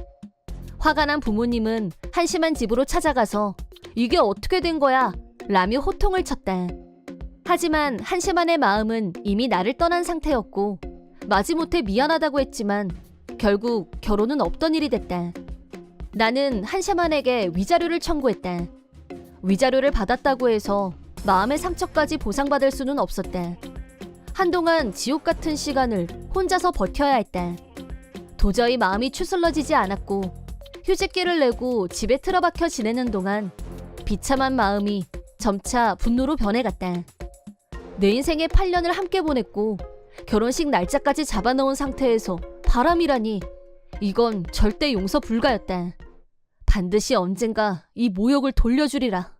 화가 난 부모님은 한심한 집으로 찾아가서 이게 어떻게 된 거야? 라며 호통을 쳤다. 하지만 한심한의 마음은 이미 나를 떠난 상태였고 마지못해 미안하다고 했지만 결국 결혼은 없던 일이 됐다. 나는 한심한에게 위자료를 청구했다. 위자료를 받았다고 해서 마음의 상처까지 보상받을 수는 없었다. 한동안 지옥 같은 시간을 혼자서 버텨야 했다. 도저히 마음이 추슬러지지 않았고 휴직기를 내고 집에 틀어박혀 지내는 동안 비참한 마음이 점차 분노로 변해갔다. 내 인생의 8년을 함께 보냈고 결혼식 날짜까지 잡아놓은 상태에서 바람이라니. 이건 절대 용서 불가였다. 반드시 언젠가 이 모욕을 돌려주리라.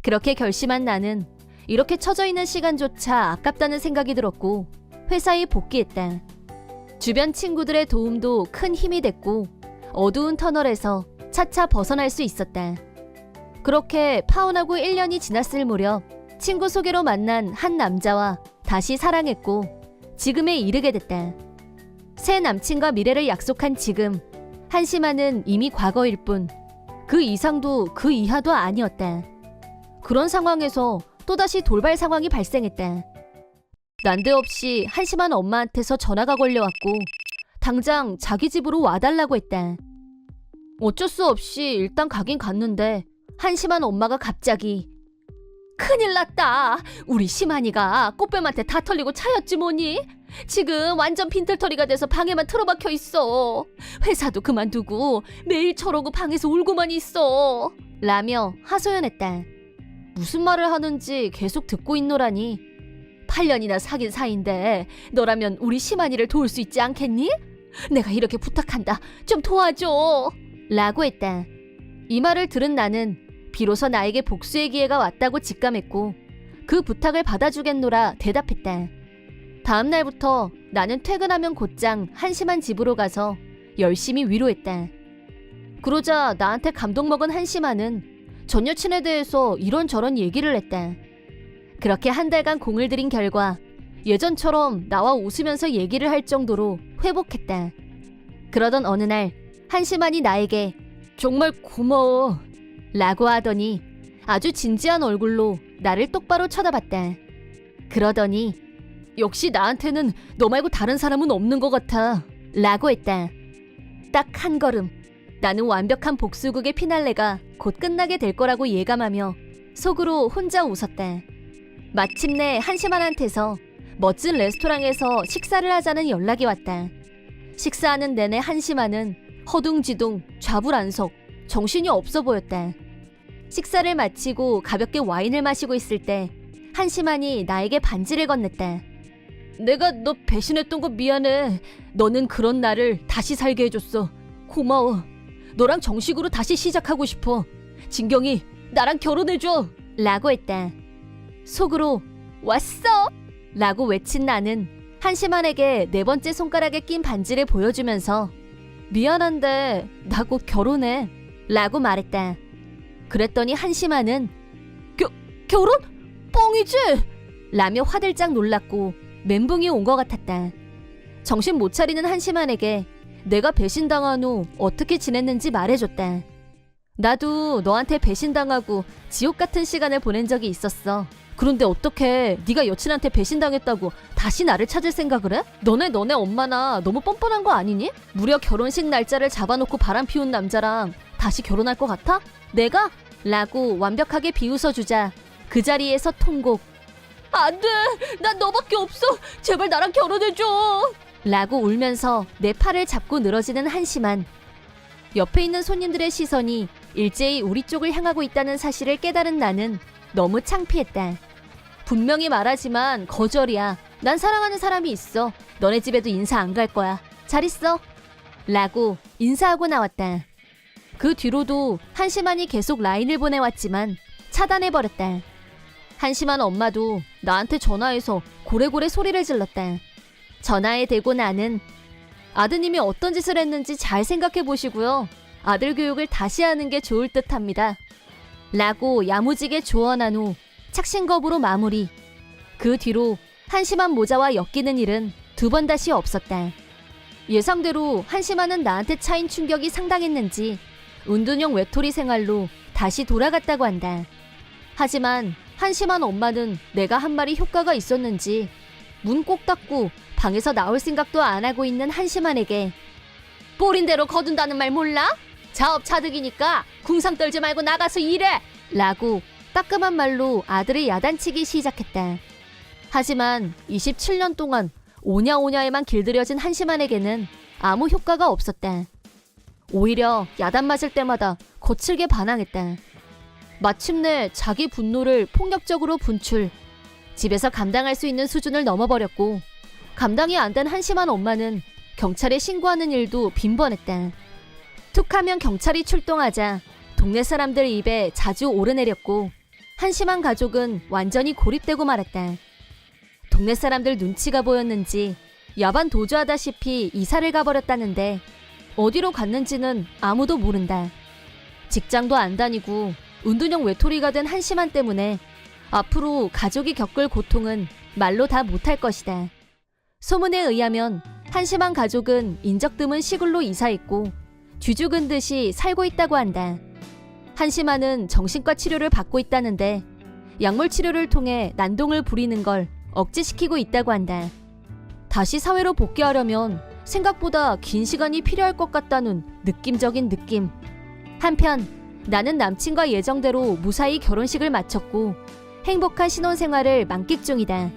그렇게 결심한 나는 이렇게 처져 있는 시간조차 아깝다는 생각이 들었고 회사에 복귀했다. 주변 친구들의 도움도 큰 힘이 됐고 어두운 터널에서 차차 벗어날 수 있었다. 그렇게 파혼하고 1년이 지났을 무렵 친구 소개로 만난 한 남자와 다시 사랑했고 지금에 이르게 됐다. 새 남친과 미래를 약속한 지금, 한심한은 이미 과거일 뿐 그 이상도 그 이하도 아니었다. 그런 상황에서 또다시 돌발 상황이 발생했다. 난데없이 한심한 엄마한테서 전화가 걸려왔고 당장 자기 집으로 와달라고 했다. 어쩔 수 없이 일단 가긴 갔는데 한심한 엄마가 갑자기 큰일 났다. 우리 심한이가 꽃뱀한테 다 털리고 차였지 뭐니? 지금 완전 빈털터리가 돼서 방에만 틀어박혀 있어. 회사도 그만두고 매일 저러고 방에서 울고만 있어. 라며 하소연했다. 무슨 말을 하는지 계속 듣고 있노라니. 8년이나 사귄 사이인데 너라면 우리 심한이를 도울 수 있지 않겠니? 내가 이렇게 부탁한다. 좀 도와줘. 라고 했다. 이 말을 들은 나는 비로소 나에게 복수의 기회가 왔다고 직감했고 그 부탁을 받아주겠노라 대답했다. 다음 날부터 나는 퇴근하면 곧장 한심한 집으로 가서 열심히 위로했다. 그러자 나한테 감동 먹은 한심한은 전 여친에 대해서 이런저런 얘기를 했다. 그렇게 한 달간 공을 들인 결과 예전처럼 나와 웃으면서 얘기를 할 정도로 회복했다. 그러던 어느 날 한심한이 나에게 정말 고마워 라고 하더니 아주 진지한 얼굴로 나를 똑바로 쳐다봤다. 그러더니 역시 나한테는 너 말고 다른 사람은 없는 것 같아 라고 했다. 딱 한 걸음 나는 완벽한 복수극의 피날레가 곧 끝나게 될 거라고 예감하며 속으로 혼자 웃었다. 마침내 한심한한테서 멋진 레스토랑에서 식사를 하자는 연락이 왔다. 식사하는 내내 한심한은 허둥지둥 좌불안석 정신이 없어 보였다. 식사를 마치고 가볍게 와인을 마시고 있을 때 한심한이 나에게 반지를 건넸다. 내가 너 배신했던 거 미안해. 너는 그런 나를 다시 살게 해줬어. 고마워. 너랑 정식으로 다시 시작하고 싶어. 진경이 나랑 결혼해줘 라고 했다. 속으로 왔어 라고 외친 나는 한심한에게 네 번째 손가락에 낀 반지를 보여주면서 미안한데 나 곧 결혼해 라고 말했다. 그랬더니 한심한은 결혼? 뻥이지? 라며 화들짝 놀랐고 멘붕이 온 것 같았다. 정신 못 차리는 한심한에게 내가 배신당한 후 어떻게 지냈는지 말해줬다. 나도 너한테 배신당하고 지옥 같은 시간을 보낸 적이 있었어. 그런데 어떻게 네가 여친한테 배신당했다고 다시 나를 찾을 생각을 해? 너네 엄마나 너무 뻔뻔한 거 아니니? 무려 결혼식 날짜를 잡아놓고 바람 피운 남자랑 다시 결혼할 것 같아? 내가? 라고 완벽하게 비웃어주자 그 자리에서 통곡. 안 돼! 난 너밖에 없어! 제발 나랑 결혼해줘! 라고 울면서 내 팔을 잡고 늘어지는 한심한. 옆에 있는 손님들의 시선이 일제히 우리 쪽을 향하고 있다는 사실을 깨달은 나는 너무 창피했다. 분명히 말하지만 거절이야. 난 사랑하는 사람이 있어. 너네 집에도 인사 안 갈 거야. 잘 있어. 라고 인사하고 나왔다. 그 뒤로도 한심한이 계속 라인을 보내왔지만 차단해버렸다. 한심한 엄마도 나한테 전화해서 고래고래 소리를 질렀다. 전화에 대고 나는 아드님이 어떤 짓을 했는지 잘 생각해 보시고요. 아들 교육을 다시 하는 게 좋을 듯 합니다. 라고 야무지게 조언한 후 착신겁으로 마무리. 그 뒤로 한심한 모자와 엮이는 일은 두 번 다시 없었다. 예상대로 한심한은 나한테 차인 충격이 상당했는지 은둔형 외톨이 생활로 다시 돌아갔다고 한다. 하지만 한심한 엄마는 내가 한 말이 효과가 있었는지 문 꼭 닫고 방에서 나올 생각도 안 하고 있는 한심한에게 뿌린 대로 거둔다는 말 몰라? 자업자득이니까 궁상 떨지 말고 나가서 일해! 라고 따끔한 말로 아들을 야단치기 시작했다. 하지만 27년 동안 오냐오냐에만 길들여진 한심한에게는 아무 효과가 없었다. 오히려 야단 맞을 때마다 거칠게 반항했다. 마침내 자기 분노를 폭력적으로 분출. 집에서 감당할 수 있는 수준을 넘어버렸고 감당이 안 된 한심한 엄마는 경찰에 신고하는 일도 빈번했다. 툭하면 경찰이 출동하자 동네 사람들 입에 자주 오르내렸고 한심한 가족은 완전히 고립되고 말았다. 동네 사람들 눈치가 보였는지 야반 도주하다시피 이사를 가버렸다는데 어디로 갔는지는 아무도 모른다. 직장도 안 다니고 은둔형 외톨이가 된 한심한 때문에 앞으로 가족이 겪을 고통은 말로 다 못할 것이다. 소문에 의하면 한심한 가족은 인적 드문 시골로 이사했고 쥐죽은 듯이 살고 있다고 한다. 한심한은 정신과 치료를 받고 있다는데 약물 치료를 통해 난동을 부리는 걸 억제시키고 있다고 한다. 다시 사회로 복귀하려면 생각보다 긴 시간이 필요할 것 같다는 느낌적인 느낌. 한편 나는 남친과 예정대로 무사히 결혼식을 마쳤고 행복한 신혼생활을 만끽 중이다.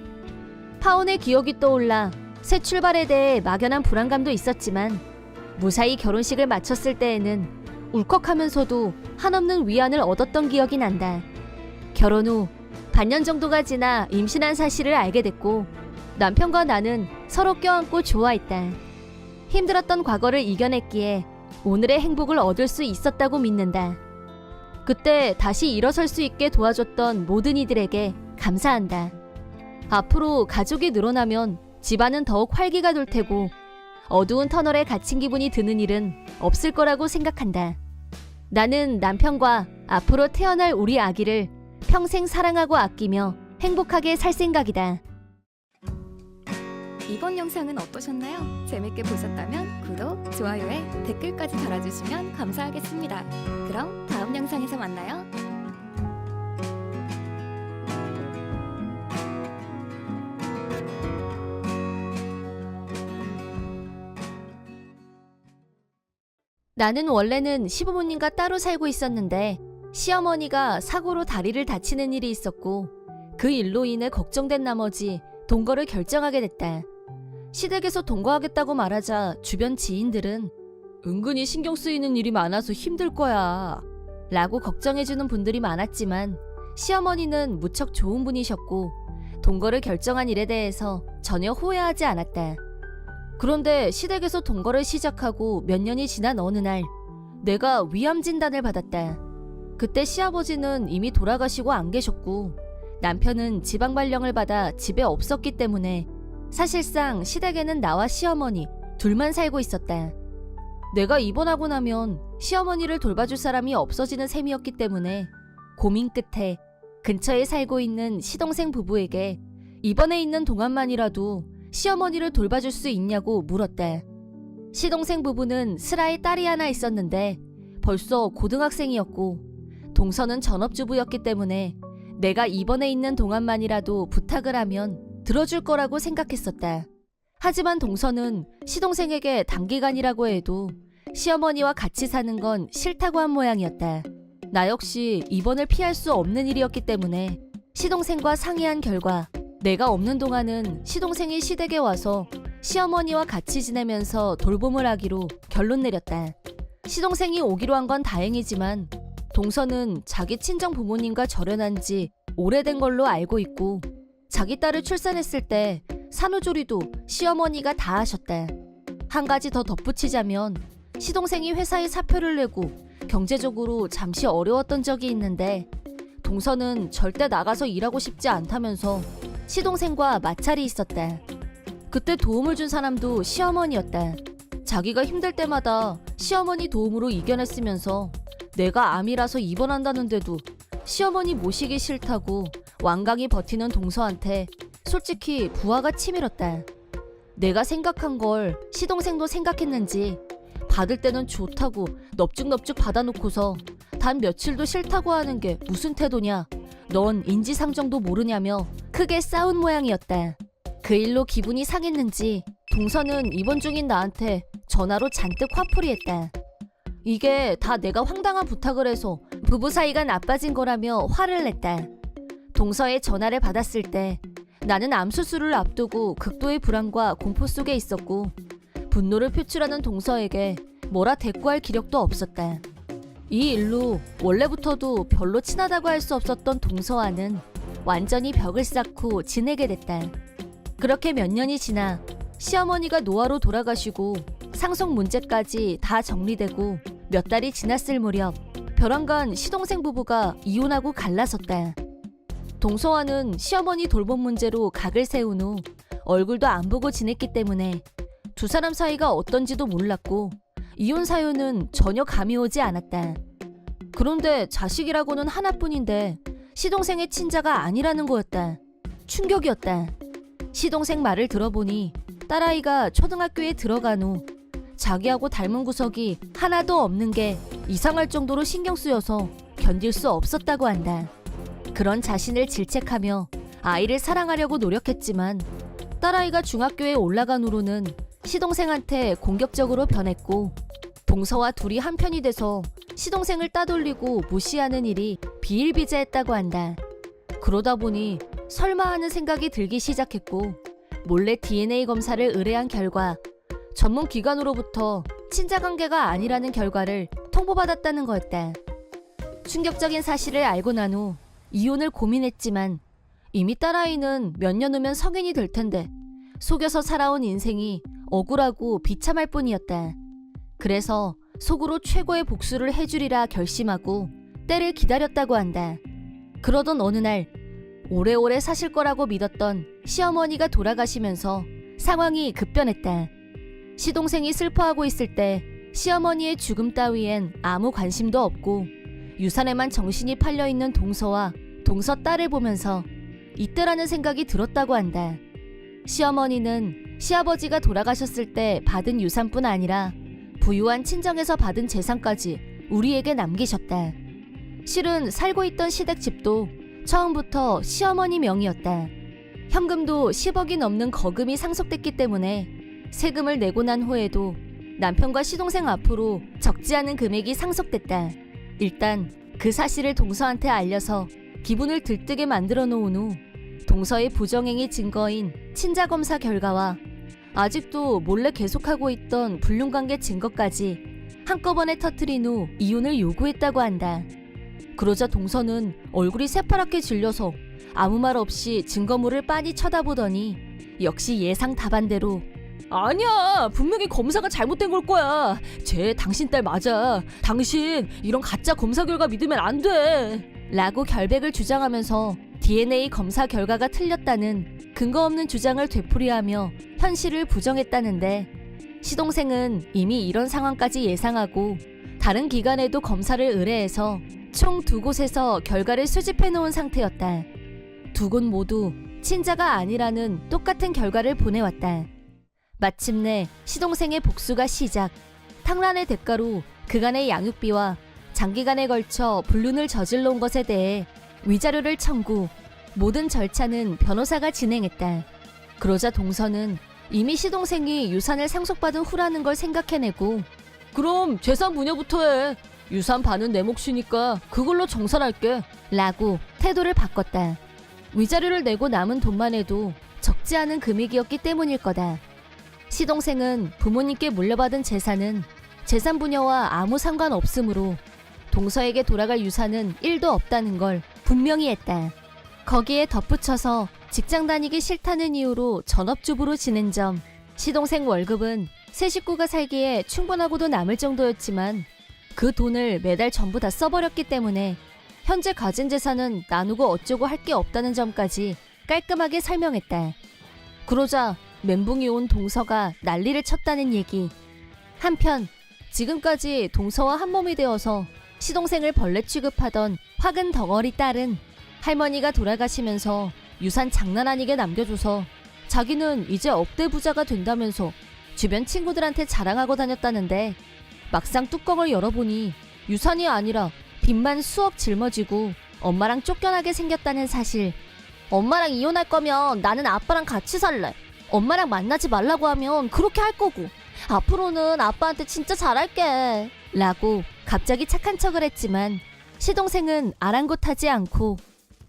파혼의 기억이 떠올라 새 출발에 대해 막연한 불안감도 있었지만 무사히 결혼식을 마쳤을 때에는 울컥하면서도 한없는 위안을 얻었던 기억이 난다. 결혼 후 반년 정도가 지나 임신한 사실을 알게 됐고 남편과 나는 서로 껴안고 좋아했다. 힘들었던 과거를 이겨냈기에 오늘의 행복을 얻을 수 있었다고 믿는다. 그때 다시 일어설 수 있게 도와줬던 모든 이들에게 감사한다. 앞으로 가족이 늘어나면 집안은 더욱 활기가 돌 테고 어두운 터널에 갇힌 기분이 드는 일은 없을 거라고 생각한다. 나는 남편과 앞으로 태어날 우리 아기를 평생 사랑하고 아끼며 행복하게 살 생각이다. 이번 영상은 어떠셨나요? 재밌게 보셨다면 구독, 좋아요에 댓글까지 달아주시면 감사하겠습니다. 그럼 다음 영상에서 만나요. 나는 원래는 시부모님과 따로 살고 있었는데 시어머니가 사고로 다리를 다치는 일이 있었고 그 일로 인해 걱정된 나머지 동거를 결정하게 됐다. 시댁에서 동거하겠다고 말하자 주변 지인들은 은근히 신경 쓰이는 일이 많아서 힘들 거야 라고 걱정해주는 분들이 많았지만 시어머니는 무척 좋은 분이셨고 동거를 결정한 일에 대해서 전혀 후회하지 않았다. 그런데 시댁에서 동거를 시작하고 몇 년이 지난 어느 날 내가 위암 진단을 받았다. 그때 시아버지는 이미 돌아가시고 안 계셨고 남편은 지방 발령을 받아 집에 없었기 때문에 사실상 시댁에는 나와 시어머니 둘만 살고 있었다. 내가 입원하고 나면 시어머니를 돌봐줄 사람이 없어지는 셈이었기 때문에 고민 끝에 근처에 살고 있는 시동생 부부에게 입원해 있는 동안만이라도 시어머니를 돌봐줄 수 있냐고 물었다. 시동생 부부는 슬아의 딸이 하나 있었는데 벌써 고등학생이었고 동서는 전업주부였기 때문에 내가 입원해 있는 동안만이라도 부탁을 하면 들어줄 거라고 생각했었다. 하지만 동서는 시동생에게 단기간이라고 해도 시어머니와 같이 사는 건 싫다고 한 모양이었다. 나 역시 입원을 피할 수 없는 일이었기 때문에 시동생과 상의한 결과 내가 없는 동안은 시동생이 시댁에 와서 시어머니와 같이 지내면서 돌봄을 하기로 결론 내렸다. 시동생이 오기로 한 건 다행이지만 동서는 자기 친정 부모님과 절연한 지 오래된 걸로 알고 있고 자기 딸을 출산했을 때 산후조리도 시어머니가 다 하셨다. 한 가지 더 덧붙이자면 시동생이 회사에 사표를 내고 경제적으로 잠시 어려웠던 적이 있는데 동서는 절대 나가서 일하고 싶지 않다면서 시동생과 마찰이 있었다. 그때 도움을 준 사람도 시어머니였다. 자기가 힘들 때마다 시어머니 도움으로 이겨냈으면서 내가 암이라서 입원한다는데도 시어머니 모시기 싫다고 완강히 버티는 동서한테 솔직히 부하가 치밀었다. 내가 생각한 걸 시동생도 생각했는지 받을 때는 좋다고 넙죽넙죽 받아놓고서 단 며칠도 싫다고 하는 게 무슨 태도냐, 넌 인지상정도 모르냐며 크게 싸운 모양이었다. 그 일로 기분이 상했는지 동서는 입원 중인 나한테 전화로 잔뜩 화풀이했다. 이게 다 내가 황당한 부탁을 해서 부부 사이가 나빠진 거라며 화를 냈다. 동서의 전화를 받았을 때 나는 암 수술을 앞두고 극도의 불안과 공포 속에 있었고 분노를 표출하는 동서에게 뭐라 대꾸할 기력도 없었다. 이 일로 원래부터도 별로 친하다고 할 수 없었던 동서와는 완전히 벽을 쌓고 지내게 됐다. 그렇게 몇 년이 지나 시어머니가 노화로 돌아가시고 상속 문제까지 다 정리되고 몇 달이 지났을 무렵 벼랑간 시동생 부부가 이혼하고 갈라섰다. 동서와는 시어머니 돌봄 문제로 각을 세운 후 얼굴도 안 보고 지냈기 때문에 두 사람 사이가 어떤지도 몰랐고 이혼 사유는 전혀 감이 오지 않았다. 그런데 자식이라고는 하나뿐인데 시동생의 친자가 아니라는 거였다. 충격이었다. 시동생 말을 들어보니 딸아이가 초등학교에 들어간 후 자기하고 닮은 구석이 하나도 없는 게 이상할 정도로 신경 쓰여서 견딜 수 없었다고 한다. 그런 자신을 질책하며 아이를 사랑하려고 노력했지만 딸아이가 중학교에 올라간 후로는 시동생한테 공격적으로 변했고 동서와 둘이 한편이 돼서 시동생을 따돌리고 무시하는 일이 비일비재했다고 한다. 그러다 보니 설마 하는 생각이 들기 시작했고 몰래 DNA 검사를 의뢰한 결과 전문 기관으로부터 친자관계가 아니라는 결과를 통보받았다는 거였다. 충격적인 사실을 알고 난 후 이혼을 고민했지만 이미 딸아이는 몇 년 후면 성인이 될 텐데 속여서 살아온 인생이 억울하고 비참할 뿐이었다. 그래서 속으로 최고의 복수를 해주리라 결심하고 때를 기다렸다고 한다. 그러던 어느 날 오래오래 사실 거라고 믿었던 시어머니가 돌아가시면서 상황이 급변했다. 시동생이 슬퍼하고 있을 때 시어머니의 죽음 따위엔 아무 관심도 없고 유산에만 정신이 팔려있는 동서와 동서 딸을 보면서 이때라는 생각이 들었다고 한다. 시어머니는 시아버지가 돌아가셨을 때 받은 유산뿐 아니라 부유한 친정에서 받은 재산까지 우리에게 남기셨다. 실은 살고 있던 시댁집도 처음부터 시어머니 명의였다. 현금도 10억이 넘는 거금이 상속됐기 때문에 세금을 내고 난 후에도 남편과 시동생 앞으로 적지 않은 금액이 상속됐다. 일단 그 사실을 동서한테 알려서 기분을 들뜨게 만들어 놓은 후 동서의 부정행위 증거인 친자검사 결과와 아직도 몰래 계속하고 있던 불륜관계 증거까지 한꺼번에 터뜨린 후 이혼을 요구했다고 한다. 그러자 동서는 얼굴이 새파랗게 질려서 아무 말 없이 증거물을 빤히 쳐다보더니 역시 예상 답안대로 아니야, 분명히 검사가 잘못된 걸 거야. 쟤 당신 딸 맞아. 당신 이런 가짜 검사 결과 믿으면 안 돼. 라고 결백을 주장하면서 DNA 검사 결과가 틀렸다는 근거 없는 주장을 되풀이하며 현실을 부정했다는데 시동생은 이미 이런 상황까지 예상하고 다른 기관에도 검사를 의뢰해서 총 2곳에서 결과를 수집해 놓은 상태였다. 2곳 모두 친자가 아니라는 똑같은 결과를 보내왔다. 마침내 시동생의 복수가 시작. 탕란의 대가로 그간의 양육비와 장기간에 걸쳐 불륜을 저질러 온 것에 대해 위자료를 청구, 모든 절차는 변호사가 진행했다. 그러자 동서는 이미 시동생이 유산을 상속받은 후라는 걸 생각해내고 그럼 재산 분여부터 해. 유산 반은 내 몫이니까 그걸로 정산할게. 라고 태도를 바꿨다. 위자료를 내고 남은 돈만 해도 적지 않은 금액이었기 때문일 거다. 시동생은 부모님께 물려받은 재산은 재산 분여와 아무 상관없으므로 동서에게 돌아갈 유산은 1도 없다는 걸 분명히 했다. 거기에 덧붙여서 직장 다니기 싫다는 이유로 전업주부로 지낸 점, 시동생 월급은 세 식구가 살기에 충분하고도 남을 정도였지만 그 돈을 매달 전부 다 써버렸기 때문에 현재 가진 재산은 나누고 어쩌고 할 게 없다는 점까지 깔끔하게 설명했다. 그러자 멘붕이 온 동서가 난리를 쳤다는 얘기. 한편 지금까지 동서와 한몸이 되어서 시동생을 벌레 취급하던 화근 덩어리 딸은 할머니가 돌아가시면서 유산 장난 아니게 남겨줘서 자기는 이제 억대 부자가 된다면서 주변 친구들한테 자랑하고 다녔다는데 막상 뚜껑을 열어보니 유산이 아니라 빚만 수억 짊어지고 엄마랑 쫓겨나게 생겼다는 사실. 엄마랑 이혼할 거면 나는 아빠랑 같이 살래. 엄마랑 만나지 말라고 하면 그렇게 할 거고 앞으로는 아빠한테 진짜 잘할게. 라고 갑자기 착한 척을 했지만 시동생은 아랑곳하지 않고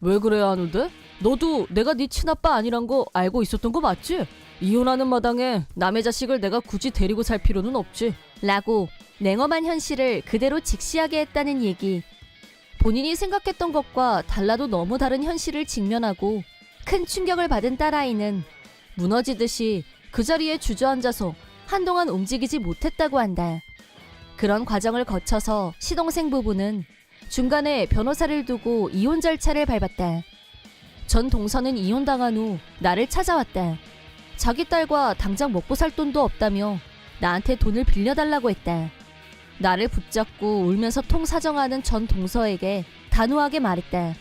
왜 그래야 하는데? 너도 내가 네 친아빠 아니란 거 알고 있었던 거 맞지? 이혼하는 마당에 남의 자식을 내가 굳이 데리고 살 필요는 없지. 라고 냉엄한 현실을 그대로 직시하게 했다는 얘기. 본인이 생각했던 것과 달라도 너무 다른 현실을 직면하고 큰 충격을 받은 딸아이는 무너지듯이 그 자리에 주저앉아서 한동안 움직이지 못했다고 한다. 그런 과정을 거쳐서 시동생 부부는 중간에 변호사를 두고 이혼 절차를 밟았다. 전 동서는 이혼당한 후 나를 찾아왔다. 자기 딸과 당장 먹고 살 돈도 없다며 나한테 돈을 빌려달라고 했다. 나를 붙잡고 울면서 통사정하는 전 동서에게 단호하게 말했다.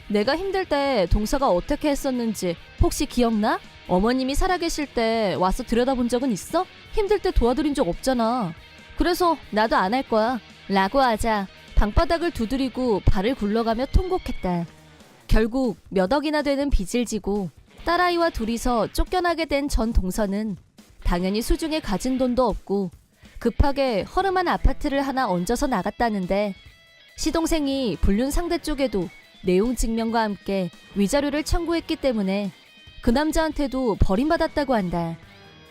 내가 힘들 때 동서가 어떻게 했었는지 혹시 기억나? 어머님이 살아계실 때 와서 들여다본 적은 있어? 힘들 때 도와드린 적 없잖아. 그래서 나도 안 할 거야. 라고 하자 방바닥을 두드리고 발을 굴러가며 통곡했다. 결국 몇 억이나 되는 빚을 지고 딸아이와 둘이서 쫓겨나게 된 전 동서는 당연히 수중에 가진 돈도 없고 급하게 허름한 아파트를 하나 얹어서 나갔다는데 시동생이 불륜 상대 쪽에도 내용 증명과 함께 위자료를 청구했기 때문에 그 남자한테도 버림받았다고 한다.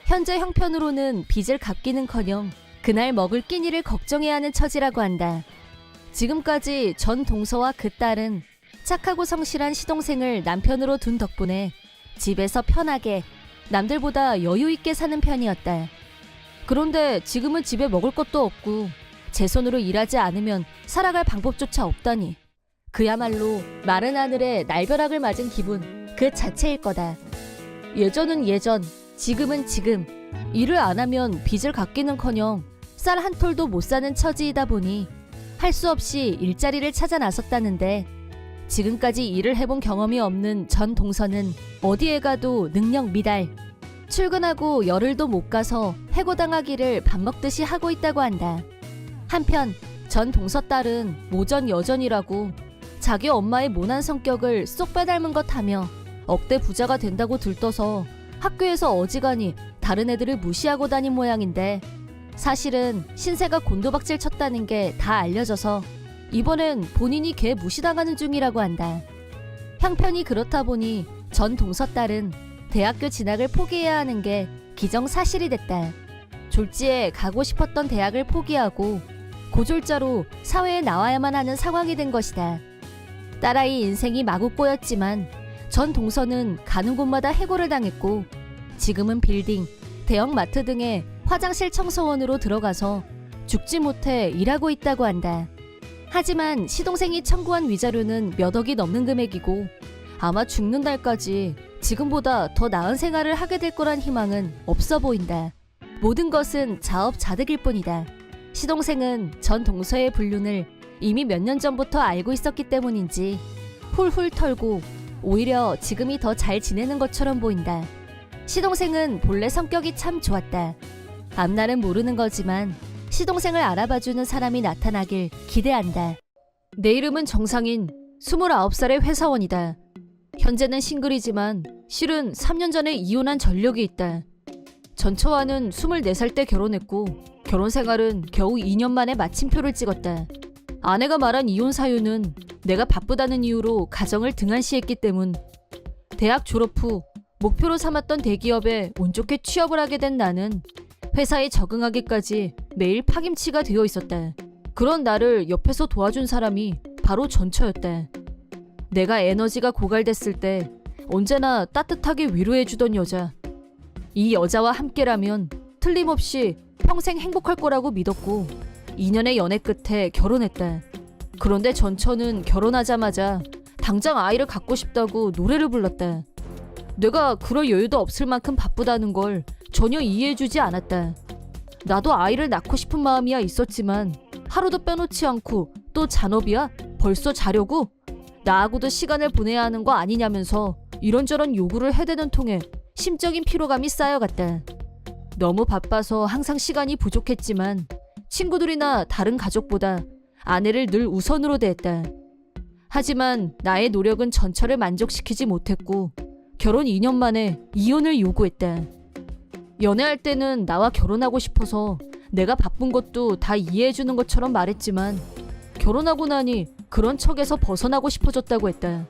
현재 형편으로는 빚을 갚기는커녕 그날 먹을 끼니를 걱정해야 하는 처지라고 한다. 지금까지 전 동서와 그 딸은 착하고 성실한 시동생을 남편으로 둔 덕분에 집에서 편하게 남들보다 여유 있게 사는 편이었다. 그런데 지금은 집에 먹을 것도 없고 제 손으로 일하지 않으면 살아갈 방법조차 없다니. 그야말로 마른 하늘에 날벼락을 맞은 기분 그 자체일 거다. 예전은 예전, 지금은 지금. 일을 안 하면 빚을 갚기는커녕 쌀 한 톨도 못 사는 처지이다 보니 할 수 없이 일자리를 찾아 나섰다는데 지금까지 일을 해본 경험이 없는 전 동서는 어디에 가도 능력 미달. 출근하고 열흘도 못 가서 해고당하기를 밥 먹듯이 하고 있다고 한다. 한편 전 동서 딸은 모전 여전이라고 자기 엄마의 모난 성격을 쏙 빼닮은 것 하며 억대 부자가 된다고 들떠서 학교에서 어지간히 다른 애들을 무시하고 다닌 모양인데 사실은 신세가 곤두박질 쳤다는 게 다 알려져서 이번엔 본인이 걔 무시당하는 중이라고 한다. 형편이 그렇다 보니 전 동서 딸은 대학교 진학을 포기해야 하는 게 기정사실이 됐다. 졸지에 가고 싶었던 대학을 포기하고 고졸자로 사회에 나와야만 하는 상황이 된 것이다. 딸아이 인생이 마구 꼬였지만 전 동서는 가는 곳마다 해고를 당했고 지금은 빌딩, 대형 마트 등의 화장실 청소원으로 들어가서 죽지 못해 일하고 있다고 한다. 하지만 시동생이 청구한 위자료는 몇 억이 넘는 금액이고 아마 죽는 날까지 지금보다 더 나은 생활을 하게 될 거란 희망은 없어 보인다. 모든 것은 자업자득일 뿐이다. 시동생은 전 동서의 불륜을 이미 몇 년 전부터 알고 있었기 때문인지 훌훌 털고 오히려 지금이 더 잘 지내는 것처럼 보인다. 시동생은 본래 성격이 참 좋았다. 앞날은 모르는 거지만 시동생을 알아봐주는 사람이 나타나길 기대한다. 내 이름은 정상인 29살의 회사원이다. 현재는 싱글이지만 실은 3년 전에 이혼한 전력이 있다. 전처와는 24살 때 결혼했고 결혼 생활은 겨우 2년 만에 마침표를 찍었다. 아내가 말한 이혼 사유는 내가 바쁘다는 이유로 가정을 등한시했기 때문. 대학 졸업 후 목표로 삼았던 대기업에 운 좋게 취업을 하게 된 나는 회사에 적응하기까지 매일 파김치가 되어 있었다. 그런 나를 옆에서 도와준 사람이 바로 전처였다. 내가 에너지가 고갈됐을 때 언제나 따뜻하게 위로해주던 여자. 이 여자와 함께라면 틀림없이 평생 행복할 거라고 믿었고 2년의 연애 끝에 결혼했다. 그런데 전처는 결혼하자마자 당장 아이를 갖고 싶다고 노래를 불렀다. 내가 그럴 여유도 없을 만큼 바쁘다는 걸 전혀 이해해주지 않았다. 나도 아이를 낳고 싶은 마음이야 있었지만 하루도 빼놓지 않고 또 잔업이야? 벌써 자려고? 나하고도 시간을 보내야 하는 거 아니냐면서 이런저런 요구를 해대는 통에 심적인 피로감이 쌓여갔다. 너무 바빠서 항상 시간이 부족했지만 친구들이나 다른 가족보다 아내를 늘 우선으로 대했다. 하지만 나의 노력은 전처를 만족시키지 못했고 결혼 2년 만에 이혼을 요구했다. 연애할 때는 나와 결혼하고 싶어서 내가 바쁜 것도 다 이해해주는 것처럼 말했지만 결혼하고 나니 그런 척에서 벗어나고 싶어졌다고 했다.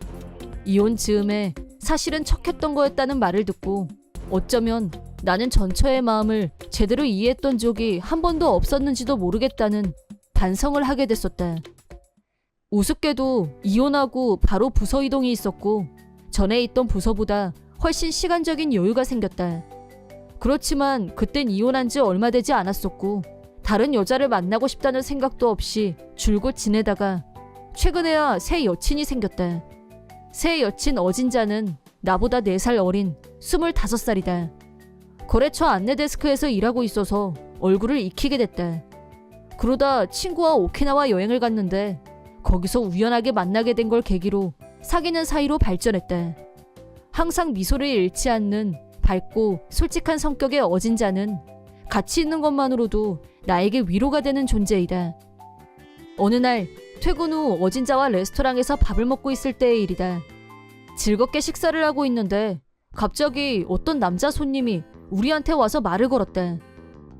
이혼 즈음에 사실은 척했던 거였다는 말을 듣고 어쩌면 나는 전처의 마음을 제대로 이해했던 적이 한 번도 없었는지도 모르겠다는 반성을 하게 됐었다. 우습게도 이혼하고 바로 부서 이동이 있었고 전에 있던 부서보다 훨씬 시간적인 여유가 생겼다. 그렇지만 그땐 이혼한 지 얼마 되지 않았었고 다른 여자를 만나고 싶다는 생각도 없이 줄곧 지내다가 최근에야 새 여친이 생겼다. 새 여친 어진자는 나보다 4살 어린 25살이다. 거래처 안내데스크에서 일하고 있어서 얼굴을 익히게 됐다. 그러다 친구와 오키나와 여행을 갔는데 거기서 우연하게 만나게 된 걸 계기로 사귀는 사이로 발전했다. 항상 미소를 잃지 않는 밝고 솔직한 성격의 어진자는 같이 있는 것만으로도 나에게 위로가 되는 존재이다. 어느 날 퇴근 후 어진자와 레스토랑에서 밥을 먹고 있을 때의 일이다. 즐겁게 식사를 하고 있는데 갑자기 어떤 남자 손님이 우리한테 와서 말을 걸었다.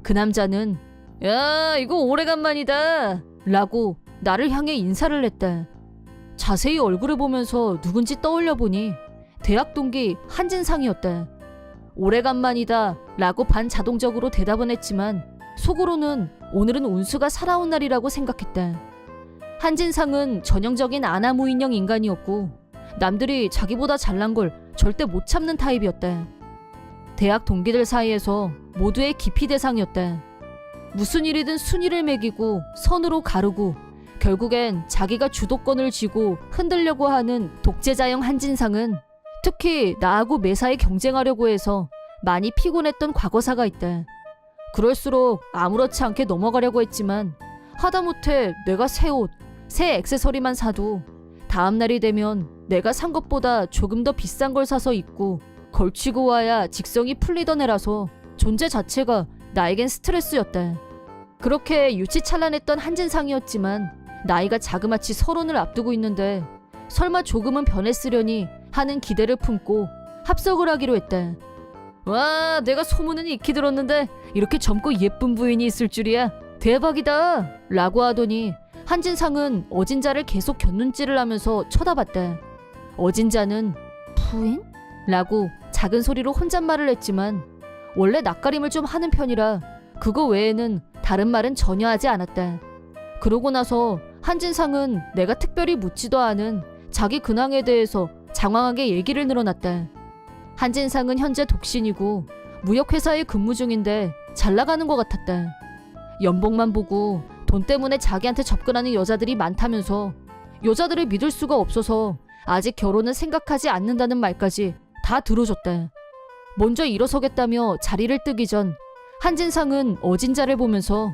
그 남자는 야, 이거 오래간만이다 라고 나를 향해 인사를 했다. 자세히 얼굴을 보면서 누군지 떠올려 보니 대학 동기 한진상이었다. 오래간만이다 라고 반자동적으로 대답은 했지만 속으로는 오늘은 운수가 살아온 날이라고 생각했다. 한진상은 전형적인 아나무인형 인간이었고 남들이 자기보다 잘난 걸 절대 못 참는 타입이었다. 대학 동기들 사이에서 모두의 기피 대상이었다. 무슨 일이든 순위를 매기고 선으로 가르고 결국엔 자기가 주도권을 쥐고 흔들려고 하는 독재자형 한진상은 특히 나하고 매사에 경쟁하려고 해서 많이 피곤했던 과거사가 있다. 그럴수록 아무렇지 않게 넘어가려고 했지만 하다못해 내가 새 옷, 새 액세서리만 사도 다음 날이 되면 내가 산 것보다 조금 더 비싼 걸 사서 입고 걸치고 와야 직성이 풀리던 애라서 존재 자체가 나에겐 스트레스였다. 그렇게 유치찬란했던 한진상이었지만 나이가 자그마치 30을 앞두고 있는데 설마 조금은 변했으려니 하는 기대를 품고 합석을 하기로 했다. 와, 내가 소문은 익히 들었는데 이렇게 젊고 예쁜 부인이 있을 줄이야. 대박이다 라고 하더니 한진상은 어진자를 계속 곁눈질을 하면서 쳐다봤다. 어진자는 부인? 라고 작은 소리로 혼잣말을 했지만 원래 낯가림을 좀 하는 편이라 그거 외에는 다른 말은 전혀 하지 않았다. 그러고 나서 한진상은 내가 특별히 묻지도 않은 자기 근황에 대해서 장황하게 얘기를 늘어놨다. 한진상은 현재 독신이고 무역회사에 근무 중인데 잘 나가는 것 같았다. 연봉만 보고 돈 때문에 자기한테 접근하는 여자들이 많다면서 여자들을 믿을 수가 없어서 아직 결혼은 생각하지 않는다는 말까지 다 들어줬다. 먼저 일어서겠다며 자리를 뜨기 전 한진상은 어진자를 보면서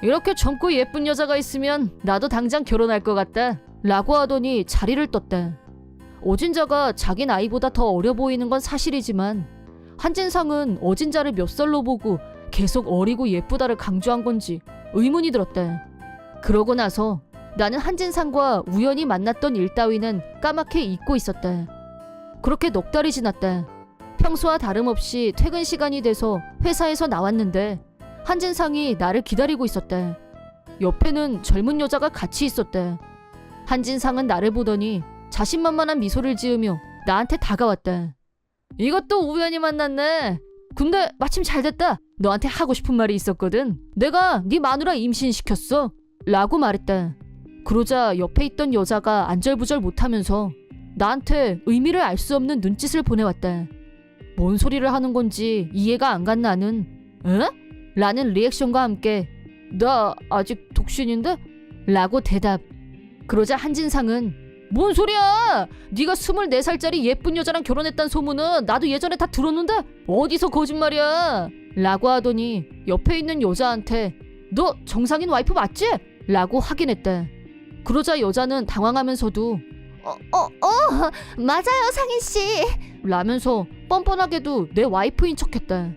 이렇게 젊고 예쁜 여자가 있으면 나도 당장 결혼할 것 같다 라고 하더니 자리를 떴다. 어진자가 자기 나이보다 더 어려 보이는 건 사실이지만 한진상은 어진자를 몇 살로 보고 계속 어리고 예쁘다를 강조한 건지 의문이 들었다. 그러고 나서 나는 한진상과 우연히 만났던 일 따위는 까맣게 잊고 있었다. 그렇게 넉 달이 지났다. 평소와 다름없이 퇴근 시간이 돼서 회사에서 나왔는데 한진상이 나를 기다리고 있었다. 옆에는 젊은 여자가 같이 있었다. 한진상은 나를 보더니 자신만만한 미소를 지으며 나한테 다가왔다. 이것도 우연히 만났네. 근데 마침 잘 됐다. 너한테 하고 싶은 말이 있었거든. 내가 네 마누라 임신시켰어 라고 말했다. 그러자 옆에 있던 여자가 안절부절 못하면서 나한테 의미를 알 수 없는 눈짓을 보내왔다. 뭔 소리를 하는 건지 이해가 안 간 나는 에? 라는 리액션과 함께 나 아직 독신인데? 라고 대답. 그러자 한진상은 뭔 소리야! 네가 24살짜리 예쁜 여자랑 결혼했단 소문은 나도 예전에 다 들었는데 어디서 거짓말이야! 라고 하더니 옆에 있는 여자한테 너 정상인 와이프 맞지? 라고 확인했다. 그러자 여자는 당황하면서도 맞아요, 상인씨. 라면서 뻔뻔하게도 내 와이프인 척했다.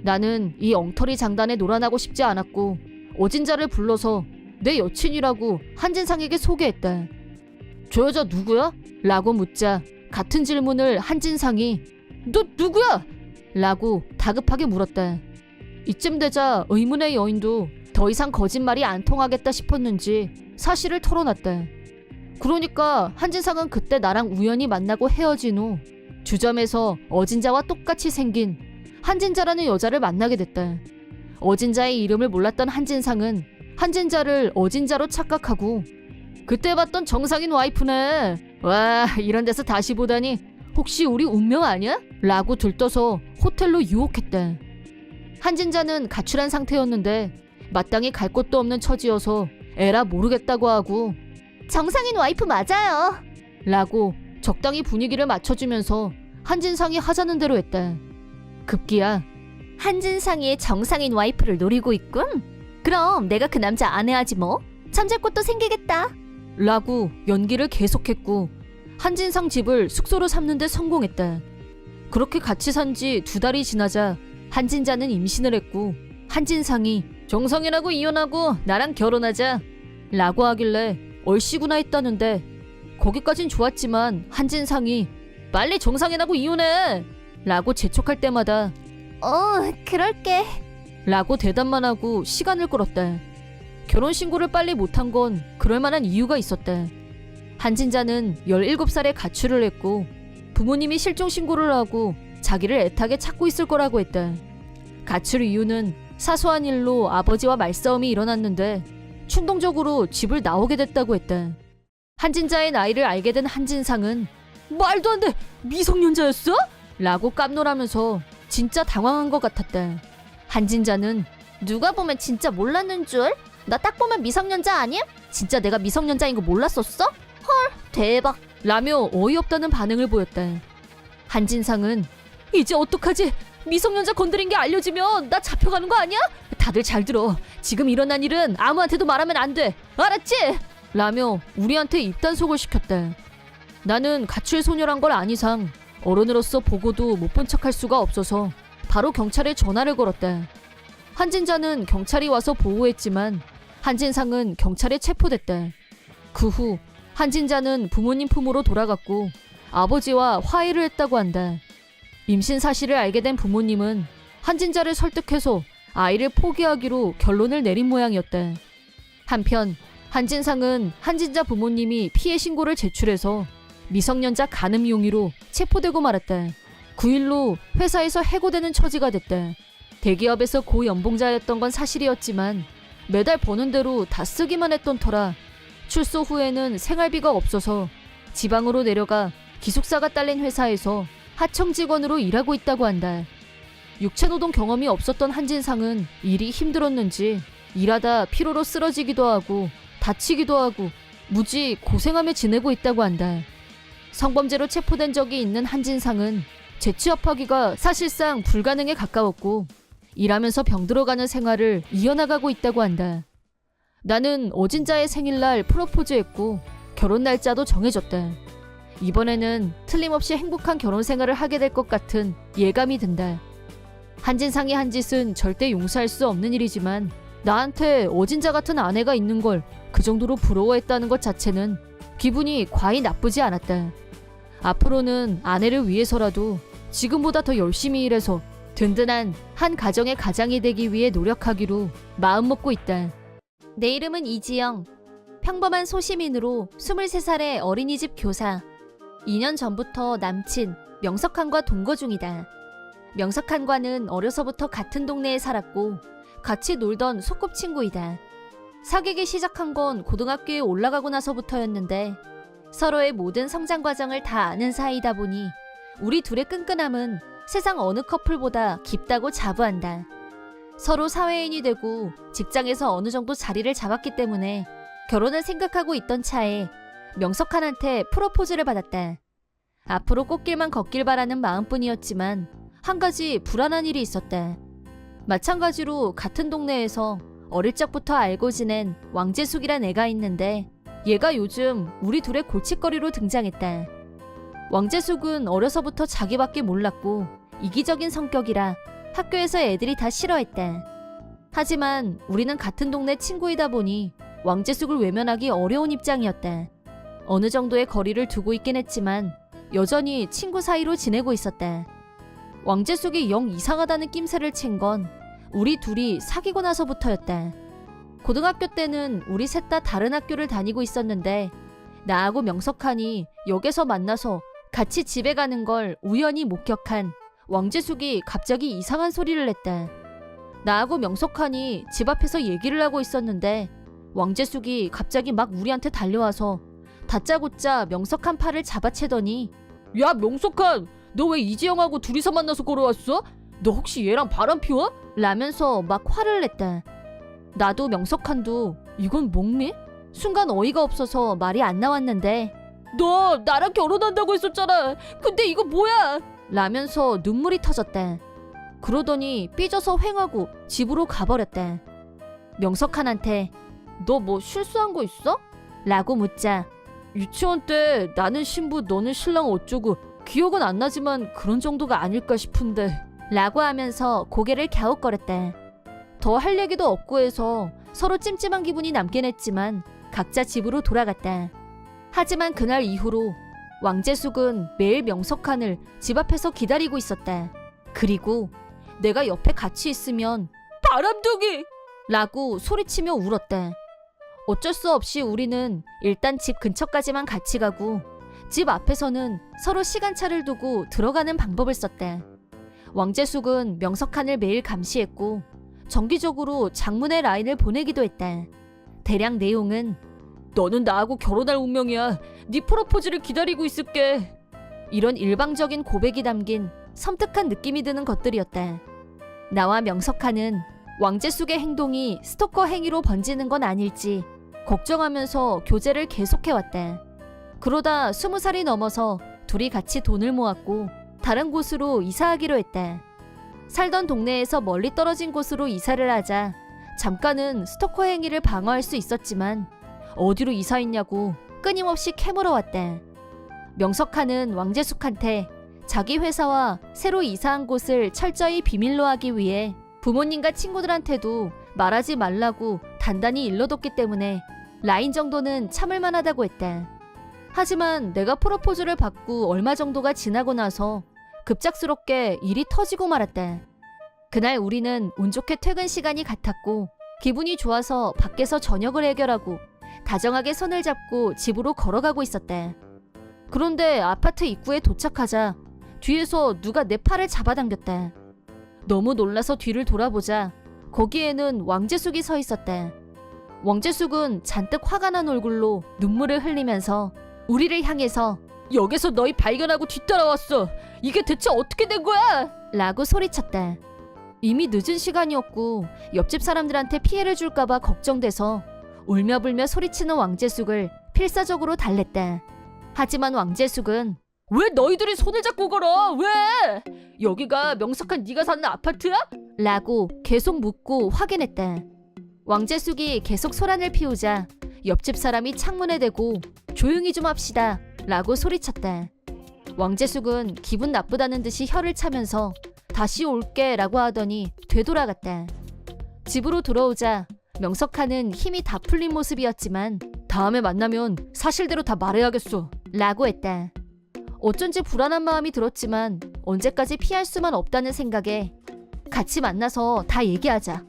나는 이 엉터리 장단에 놀아나고 싶지 않았고 어진자를 불러서 내 여친이라고 한진상에게 소개했다. 저 여자 누구야? 라고 묻자 같은 질문을 한진상이 너 누구야? 라고 다급하게 물었다. 이쯤 되자 의문의 여인도 더 이상 거짓말이 안 통하겠다 싶었는지 사실을 털어놨다. 그러니까 한진상은 그때 나랑 우연히 만나고 헤어진 후 주점에서 어진자와 똑같이 생긴 한진자라는 여자를 만나게 됐다. 어진자의 이름을 몰랐던 한진상은 한진자를 어진자로 착각하고 그때 봤던 정상인 와이프네. 와, 이런 데서 다시 보다니 혹시 우리 운명 아니야? 라고 들떠서 호텔로 유혹했대. 한진자는 가출한 상태였는데 마땅히 갈 곳도 없는 처지여서 에라 모르겠다고 하고 정상인 와이프 맞아요. 라고 적당히 분위기를 맞춰주면서 한진상이 하자는 대로 했대. 급기야 한진상이 정상인 와이프를 노리고 있군. 그럼 내가 그 남자 아내하지 뭐. 잠잘꽃도 생기겠다. 라고 연기를 계속했고 한진상 집을 숙소로 삼는 데 성공했대. 그렇게 같이 산 지 2달이 지나자 한진자는 임신을 했고 한진상이 정상인하고 이혼하고 나랑 결혼하자 라고 하길래 얼씨구나 했다는데 거기까진 좋았지만 한진상이 빨리 정상인하고 이혼해 라고 재촉할 때마다 그럴게. 라고 대답만 하고 시간을 끌었대. 결혼신고를 빨리 못한 건 그럴 만한 이유가 있었대. 한진자는 17살에 가출을 했고 부모님이 실종신고를 하고 자기를 애타게 찾고 있을 거라고 했대. 가출 이유는 사소한 일로 아버지와 말싸움이 일어났는데 충동적으로 집을 나오게 됐다고 했대. 한진자의 나이를 알게 된 한진상은 말도 안 돼! 미성년자였어? 라고 깜놀하면서 진짜 당황한 것 같았대. 한진자는 누가 보면 진짜 몰랐는 줄? 나 딱 보면 미성년자 아님? 진짜 내가 미성년자인 거 몰랐었어? 헐, 대박. 라며 어이없다는 반응을 보였대. 한진상은 이제 어떡하지? 미성년자 건드린 게 알려지면 나 잡혀가는 거 아니야? 다들 잘 들어. 지금 일어난 일은 아무한테도 말하면 안 돼. 알았지? 라며 우리한테 입단속을 시켰대. 나는 가출 소녀란 걸 안 이상 어른으로서 보고도 못 본 척할 수가 없어서 바로 경찰에 전화를 걸었대. 한진자는 경찰이 와서 보호했지만 한진상은 경찰에 체포됐대. 그 후 한진자는 부모님 품으로 돌아갔고 아버지와 화해를 했다고 한다. 임신 사실을 알게 된 부모님은 한진자를 설득해서 아이를 포기하기로 결론을 내린 모양이었대. 한편 한진상은 한진자 부모님이 피해 신고를 제출해서 미성년자 간음 용의로 체포되고 말았대. 9일로 회사에서 해고되는 처지가 됐대. 대기업에서 고연봉자였던 건 사실이었지만 매달 버는 대로 다 쓰기만 했던 터라 출소 후에는 생활비가 없어서 지방으로 내려가 기숙사가 딸린 회사에서 하청 직원으로 일하고 있다고 한다. 육체노동 경험이 없었던 한진상은 일이 힘들었는지 일하다 피로로 쓰러지기도 하고 다치기도 하고 무지 고생하며 지내고 있다고 한다. 성범죄로 체포된 적이 있는 한진상은 재취업하기가 사실상 불가능에 가까웠고 일하면서 병들어가는 생활을 이어나가고 있다고 한다. 나는 어진자의 생일날 프로포즈했고 결혼 날짜도 정해졌다. 이번에는 틀림없이 행복한 결혼 생활을 하게 될 것 같은 예감이 든다. 한진상이 한 짓은 절대 용서할 수 없는 일이지만 나한테 어진자 같은 아내가 있는 걸 그 정도로 부러워했다는 것 자체는 기분이 과히 나쁘지 않았다. 앞으로는 아내를 위해서라도 지금보다 더 열심히 일해서 든든한 한 가정의 가장이 되기 위해 노력하기로 마음먹고 있다. 내 이름은 이지영. 평범한 소시민으로 23살의 어린이집 교사. 2년 전부터 남친 명석한과 동거 중이다. 명석한과는 어려서부터 같은 동네에 살았고 같이 놀던 소꿉친구이다. 사귀기 시작한 건 고등학교에 올라가고 나서부터였는데 서로의 모든 성장 과정을 다 아는 사이다 보니 우리 둘의 끈끈함은 세상 어느 커플보다 깊다고 자부한다. 서로 사회인이 되고 직장에서 어느 정도 자리를 잡았기 때문에 결혼을 생각하고 있던 차에 명석한한테 프로포즈를 받았다. 앞으로 꽃길만 걷길 바라는 마음뿐이었지만 한 가지 불안한 일이 있었다. 마찬가지로 같은 동네에서 어릴 적부터 알고 지낸 왕재숙이란 애가 있는데 얘가 요즘 우리 둘의 골칫거리로 등장했다. 왕재숙은 어려서부터 자기밖에 몰랐고 이기적인 성격이라 학교에서 애들이 다 싫어했다. 하지만 우리는 같은 동네 친구이다 보니 왕재숙을 외면하기 어려운 입장이었다. 어느 정도의 거리를 두고 있긴 했지만 여전히 친구 사이로 지내고 있었다. 왕재숙이 영 이상하다는 낌새를 챈 건 우리 둘이 사귀고 나서부터였다. 고등학교 때는 우리 셋 다 다른 학교를 다니고 있었는데 나하고 명석한이 역에서 만나서 같이 집에 가는 걸 우연히 목격한 왕재숙이 갑자기 이상한 소리를 냈다. 나하고 명석한이 집 앞에서 얘기를 하고 있었는데 왕재숙이 갑자기 막 우리한테 달려와서 다짜고짜 명석한 팔을 잡아채더니 야 명석한, 너 왜 이지영하고 둘이서 만나서 걸어왔어? 너 혹시 얘랑 바람 피워? 라면서 막 화를 냈다. 나도 명석한도 이건 목미? 순간 어이가 없어서 말이 안 나왔는데 너 나랑 결혼한다고 했었잖아. 근데 이거 뭐야? 라면서 눈물이 터졌다. 그러더니 삐져서 횡하고 집으로 가버렸다. 명석한한테 너 뭐 실수한 거 있어? 라고 묻자 유치원 때 나는 신부 너는 신랑 어쩌고 기억은 안 나지만 그런 정도가 아닐까 싶은데. 라고 하면서 고개를 갸웃거렸다. 더 할 얘기도 없고 해서 서로 찜찜한 기분이 남긴 했지만 각자 집으로 돌아갔다. 하지만 그날 이후로 왕재숙은 매일 명석한을 집 앞에서 기다리고 있었다. 그리고 내가 옆에 같이 있으면 바람둥이! 라고 소리치며 울었다. 어쩔 수 없이 우리는 일단 집 근처까지만 같이 가고 집 앞에서는 서로 시간차를 두고 들어가는 방법을 썼다. 왕재숙은 명석한을 매일 감시했고 정기적으로 장문의 라인을 보내기도 했다. 대략 내용은 너는 나하고 결혼할 운명이야. 네 프로포즈를 기다리고 있을게. 이런 일방적인 고백이 담긴 섬뜩한 느낌이 드는 것들이었다. 나와 명석한은 왕재숙의 행동이 스토커 행위로 번지는 건 아닐지 걱정하면서 교제를 계속해왔다. 그러다 20살이 넘어서 둘이 같이 돈을 모았고 다른 곳으로 이사하기로 했다. 살던 동네에서 멀리 떨어진 곳으로 이사를 하자 잠깐은 스토커 행위를 방어할 수 있었지만 어디로 이사했냐고 끊임없이 캐물어왔다. 명석한은 왕재숙한테 자기 회사와 새로 이사한 곳을 철저히 비밀로 하기 위해 부모님과 친구들한테도 말하지 말라고 단단히 일러뒀기 때문에 라인 정도는 참을 만하다고 했다. 하지만 내가 프로포즈를 받고 얼마 정도가 지나고 나서 급작스럽게 일이 터지고 말았다. 그날 우리는 운 좋게 퇴근 시간이 같았고 기분이 좋아서 밖에서 저녁을 해결하고 다정하게 손을 잡고 집으로 걸어가고 있었다. 그런데 아파트 입구에 도착하자 뒤에서 누가 내 팔을 잡아당겼다. 너무 놀라서 뒤를 돌아보자 거기에는 왕재숙이 서 있었다. 왕재숙은 잔뜩 화가 난 얼굴로 눈물을 흘리면서 우리를 향해서 여기서 너희 발견하고 뒤따라왔어. 이게 대체 어떻게 된 거야? 라고 소리쳤다. 이미 늦은 시간이었고 옆집 사람들한테 피해를 줄까봐 걱정돼서 울며불며 소리치는 왕재숙을 필사적으로 달랬다. 하지만 왕재숙은 왜 너희들이 손을 잡고 걸어? 왜? 여기가 명석한 네가 사는 아파트야? 라고 계속 묻고 확인했다. 왕재숙이 계속 소란을 피우자 옆집 사람이 창문에 대고 조용히 좀 합시다 라고 소리쳤다. 왕재숙은 기분 나쁘다는 듯이 혀를 차면서 다시 올게 라고 하더니 되돌아갔다. 집으로 돌아오자 명석한은 힘이 다 풀린 모습이었지만 다음에 만나면 사실대로 다 말해야겠어 라고 했다. 어쩐지 불안한 마음이 들었지만 언제까지 피할 수만 없다는 생각에 같이 만나서 다 얘기하자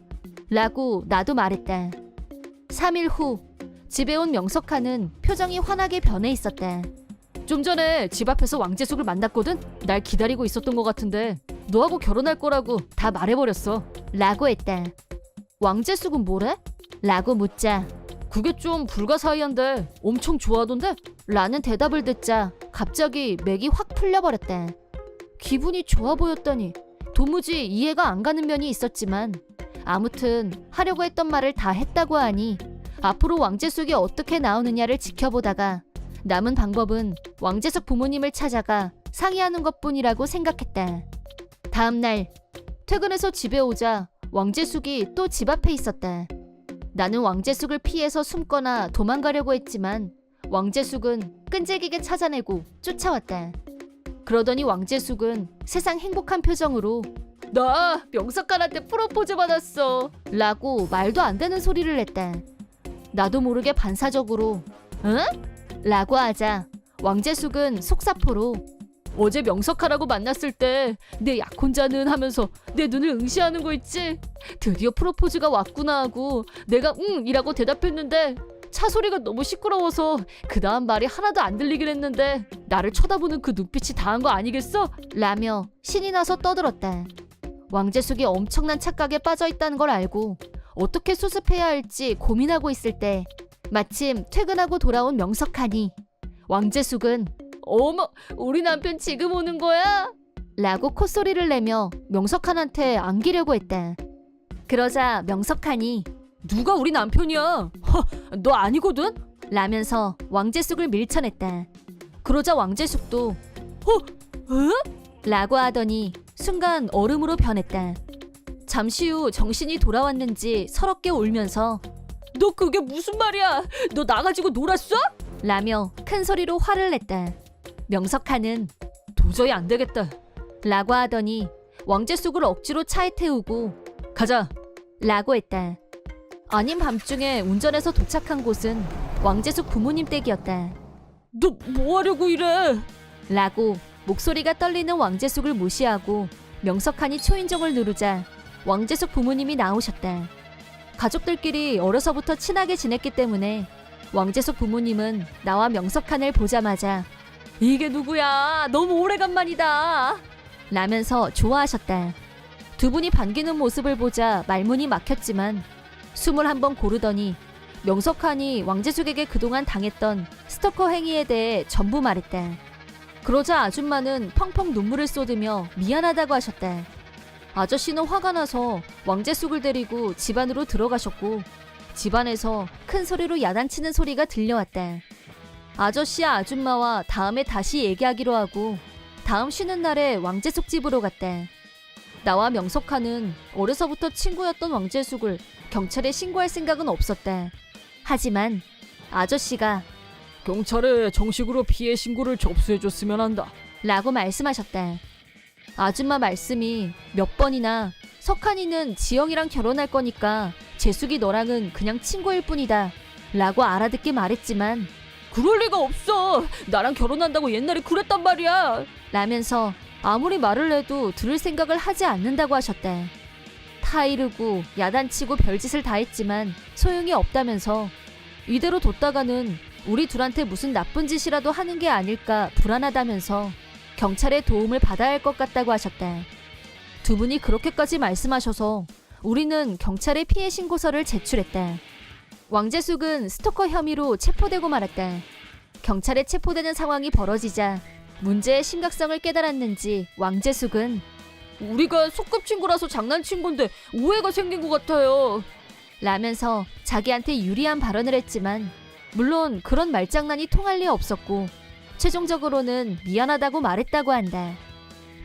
라고 나도 말했다. 3일 후 집에 온 명석한은 표정이 환하게 변해 있었다. 좀 전에 집 앞에서 왕재숙을 만났거든? 날 기다리고 있었던 것 같은데 너하고 결혼할 거라고 다 말해버렸어 라고 했다. 왕재숙은 뭐래? 라고 묻자 그게 좀 불가사의한데 엄청 좋아하던데? 라는 대답을 듣자 갑자기 맥이 확 풀려버렸다. 기분이 좋아 보였더니 도무지 이해가 안 가는 면이 있었지만 아무튼 하려고 했던 말을 다 했다고 하니 앞으로 왕재숙이 어떻게 나오느냐를 지켜보다가 남은 방법은 왕재숙 부모님을 찾아가 상의하는 것뿐이라고 생각했다. 다음 날 퇴근해서 집에 오자 왕재숙이 또 집 앞에 있었다. 나는 왕재숙을 피해서 숨거나 도망가려고 했지만 왕재숙은 끈질기게 찾아내고 쫓아왔다. 그러더니 왕재숙은 세상 행복한 표정으로 나 명석한한테 프로포즈 받았어 라고 말도 안 되는 소리를 냈다. 나도 모르게 반사적으로 응? 라고 하자 왕재숙은 속사포로 어제 명석한하고 만났을 때 내 약혼자는 하면서 내 눈을 응시하는 거 있지? 드디어 프로포즈가 왔구나 하고 내가 응 이라고 대답했는데 차 소리가 너무 시끄러워서 그 다음 말이 하나도 안 들리긴 했는데 나를 쳐다보는 그 눈빛이 다한 거 아니겠어? 라며 신이 나서 떠들었다. 왕재숙이 엄청난 착각에 빠져있다는 걸 알고 어떻게 수습해야 할지 고민하고 있을 때 마침 퇴근하고 돌아온 명석한이 왕재숙은 어머, 우리 남편 지금 오는 거야? 라고 콧소리를 내며 명석한한테 안기려고 했다. 그러자 명석한이 누가 우리 남편이야? 너 아니거든? 라면서 왕재숙을 밀쳐냈다. 그러자 왕재숙도 라고 하더니 순간 얼음으로 변했다. 잠시 후 정신이 돌아왔는지 서럽게 울면서 너 그게 무슨 말이야? 너 나가지고 놀았어? 라며 큰 소리로 화를 냈다. 명석한은 도저히 안 되겠다. 라고 하더니 왕재숙을 억지로 차에 태우고 가자. 라고 했다. 아닌 밤중에 운전해서 도착한 곳은 왕재숙 부모님 댁이었다. 너 뭐 하려고 이래? 라고 목소리가 떨리는 왕재숙을 무시하고 명석한이 초인종을 누르자 왕재숙 부모님이 나오셨다. 가족들끼리 어려서부터 친하게 지냈기 때문에 왕재숙 부모님은 나와 명석한을 보자마자 이게 누구야? 너무 오래간만이다. 라면서 좋아하셨다. 두 분이 반기는 모습을 보자 말문이 막혔지만 숨을 한번 고르더니 명석한이 왕재숙에게 그동안 당했던 스토커 행위에 대해 전부 말했다. 그러자 아줌마는 펑펑 눈물을 쏟으며 미안하다고 하셨다. 아저씨는 화가 나서 왕재숙을 데리고 집 안으로 들어가셨고 집안에서 큰 소리로 야단치는 소리가 들려왔다. 아저씨와 아줌마와 다음에 다시 얘기하기로 하고 다음 쉬는 날에 왕재숙 집으로 갔다. 나와 명석한은 어려서부터 친구였던 왕재숙을 경찰에 신고할 생각은 없었다. 하지만 아저씨가 경찰에 정식으로 피해 신고를 접수해줬으면 한다. 라고 말씀하셨다. 아줌마 말씀이 몇 번이나 석한이는 지영이랑 결혼할 거니까 재숙이 너랑은 그냥 친구일 뿐이다 라고 알아듣게 말했지만 그럴 리가 없어. 나랑 결혼한다고 옛날에 그랬단 말이야. 라면서 아무리 말을 해도 들을 생각을 하지 않는다고 하셨다. 타이르고 야단치고 별짓을 다 했지만 소용이 없다면서 이대로 뒀다가는 우리 둘한테 무슨 나쁜 짓이라도 하는 게 아닐까 불안하다면서 경찰의 도움을 받아야 할 것 같다고 하셨다. 두 분이 그렇게까지 말씀하셔서 우리는 경찰에 피해 신고서를 제출했다. 왕재숙은 스토커 혐의로 체포되고 말았다. 경찰에 체포되는 상황이 벌어지자 문제의 심각성을 깨달았는지 왕재숙은 우리가 소꿉친구라서 장난친 건데 오해가 생긴 것 같아요. 라면서 자기한테 유리한 발언을 했지만 물론 그런 말장난이 통할 리 없었고 최종적으로는 미안하다고 말했다고 한다.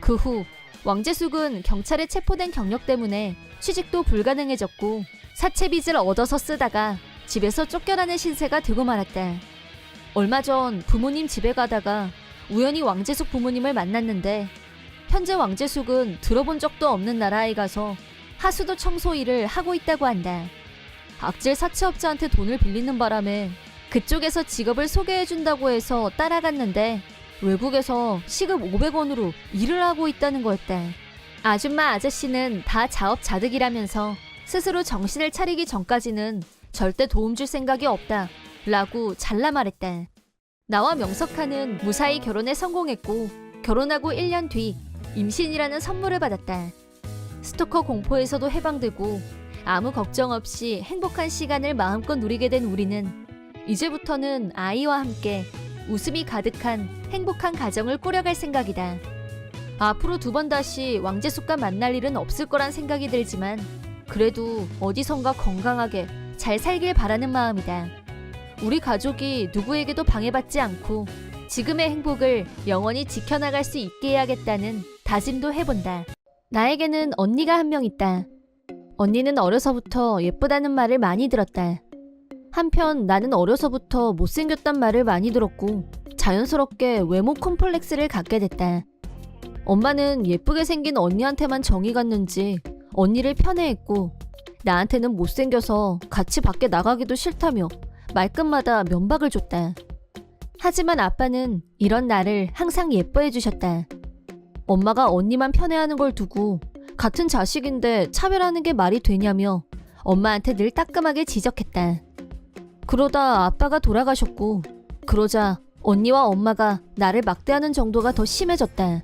그 후 왕재숙은 경찰에 체포된 경력 때문에 취직도 불가능해졌고 사채빚을 얻어서 쓰다가 집에서 쫓겨나는 신세가 되고 말았다. 얼마 전 부모님 집에 가다가 우연히 왕재숙 부모님을 만났는데 현재 왕재숙은 들어본 적도 없는 나라에 가서 하수도 청소 일을 하고 있다고 한다. 악질 사채업자한테 돈을 빌리는 바람에 그쪽에서 직업을 소개해준다고 해서 따라갔는데 외국에서 시급 500원으로 일을 하고 있다는 거였다. 아줌마 아저씨는 다 자업자득이라면서 스스로 정신을 차리기 전까지는 절대 도움 줄 생각이 없다 라고 잘라 말했다. 나와 명석한은 무사히 결혼에 성공했고 결혼하고 1년 뒤 임신이라는 선물을 받았다. 스토커 공포에서도 해방되고 아무 걱정 없이 행복한 시간을 마음껏 누리게 된 우리는 이제부터는 아이와 함께 웃음이 가득한 행복한 가정을 꾸려갈 생각이다. 앞으로 두 번 다시 왕재숙과 만날 일은 없을 거란 생각이 들지만 그래도 어디선가 건강하게 잘 살길 바라는 마음이다. 우리 가족이 누구에게도 방해받지 않고 지금의 행복을 영원히 지켜나갈 수 있게 해야겠다는 다짐도 해본다. 나에게는 언니가 한 명 있다. 언니는 어려서부터 예쁘다는 말을 많이 들었다. 한편 나는 어려서부터 못생겼단 말을 많이 들었고 자연스럽게 외모 콤플렉스를 갖게 됐다. 엄마는 예쁘게 생긴 언니한테만 정이 갔는지 언니를 편애했고 나한테는 못생겨서 같이 밖에 나가기도 싫다며 말끝마다 면박을 줬다. 하지만 아빠는 이런 나를 항상 예뻐해 주셨다. 엄마가 언니만 편애하는 걸 두고 같은 자식인데 차별하는 게 말이 되냐며 엄마한테 늘 따끔하게 지적했다. 그러다 아빠가 돌아가셨고 그러자 언니와 엄마가 나를 막대하는 정도가 더 심해졌다.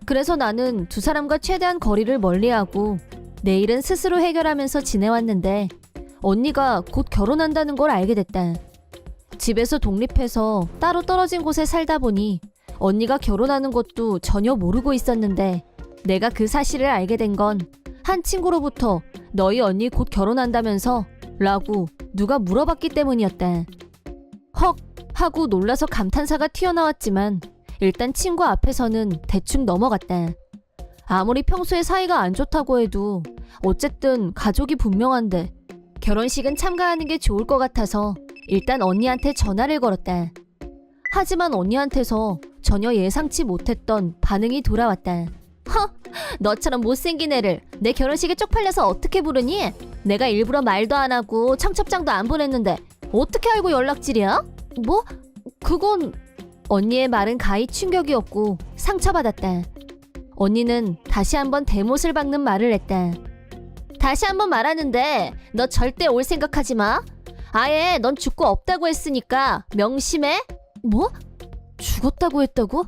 그래서 나는 두 사람과 최대한 거리를 멀리하고 내 일은 스스로 해결하면서 지내왔는데 언니가 곧 결혼한다는 걸 알게 됐다. 집에서 독립해서 따로 떨어진 곳에 살다 보니 언니가 결혼하는 것도 전혀 모르고 있었는데 내가 그 사실을 알게 된 건 한 친구로부터 너희 언니 곧 결혼한다면서 라고 누가 물어봤기 때문이었다. 헉 하고 놀라서 감탄사가 튀어나왔지만 일단 친구 앞에서는 대충 넘어갔다. 아무리 평소에 사이가 안 좋다고 해도 어쨌든 가족이 분명한데 결혼식은 참가하는 게 좋을 것 같아서 일단 언니한테 전화를 걸었다. 하지만 언니한테서 전혀 예상치 못했던 반응이 돌아왔다. 허! 너처럼 못생긴 애를 내 결혼식에 쪽팔려서 어떻게 부르니? 내가 일부러 말도 안 하고 청첩장도 안 보냈는데 어떻게 알고 연락질이야? 뭐? 그건... 언니의 말은 가히 충격이었고 상처받았다. 언니는 다시 한번 대못을 박는 말을 했다. 다시 한번 말하는데 너 절대 올 생각하지 마. 아예 넌 죽고 없다고 했으니까 명심해. 뭐? 죽었다고 했다고?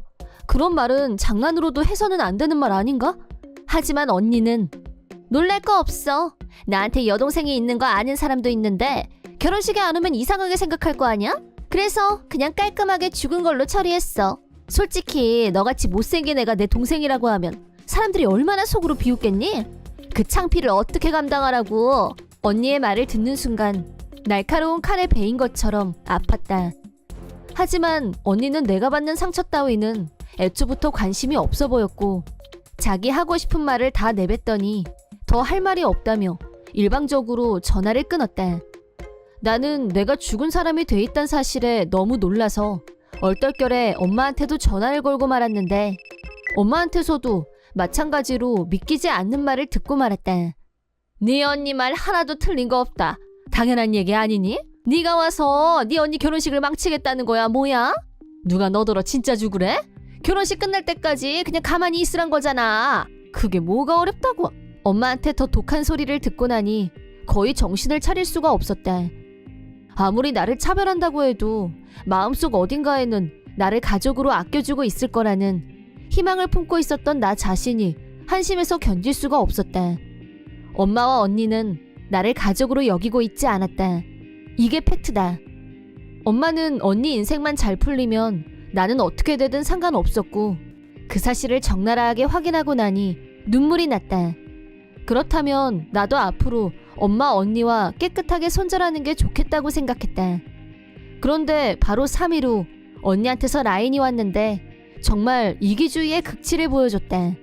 그런 말은 장난으로도 해서는 안 되는 말 아닌가? 하지만 언니는 놀랄 거 없어. 나한테 여동생이 있는 거 아는 사람도 있는데 결혼식에 안 오면 이상하게 생각할 거 아니야? 그래서 그냥 깔끔하게 죽은 걸로 처리했어. 솔직히 너같이 못생긴 애가 내 동생이라고 하면 사람들이 얼마나 속으로 비웃겠니? 그 창피를 어떻게 감당하라고. 언니의 말을 듣는 순간 날카로운 칼에 베인 것처럼 아팠다. 하지만 언니는 내가 받는 상처 따위는 애초부터 관심이 없어 보였고 자기 하고 싶은 말을 다 내뱉더니 더 할 말이 없다며 일방적으로 전화를 끊었다. 나는 내가 죽은 사람이 돼 있단 사실에 너무 놀라서 얼떨결에 엄마한테도 전화를 걸고 말았는데 엄마한테서도 마찬가지로 믿기지 않는 말을 듣고 말았다. 네 언니 말 하나도 틀린 거 없다. 당연한 얘기 아니니? 네가 와서 네 언니 결혼식을 망치겠다는 거야 뭐야? 누가 너더러 진짜 죽으래? 결혼식 끝날 때까지 그냥 가만히 있으란 거잖아. 그게 뭐가 어렵다고. 엄마한테 더 독한 소리를 듣고 나니 거의 정신을 차릴 수가 없었다. 아무리 나를 차별한다고 해도 마음속 어딘가에는 나를 가족으로 아껴주고 있을 거라는 희망을 품고 있었던 나 자신이 한심해서 견딜 수가 없었다. 엄마와 언니는 나를 가족으로 여기고 있지 않았다. 이게 팩트다. 엄마는 언니 인생만 잘 풀리면 나는 어떻게 되든 상관없었고 그 사실을 적나라하게 확인하고 나니 눈물이 났다. 그렇다면 나도 앞으로 엄마 언니와 깨끗하게 손절하는 게 좋겠다고 생각했다. 그런데 바로 3일 후 언니한테서 라인이 왔는데 정말 이기주의의 극치를 보여줬다.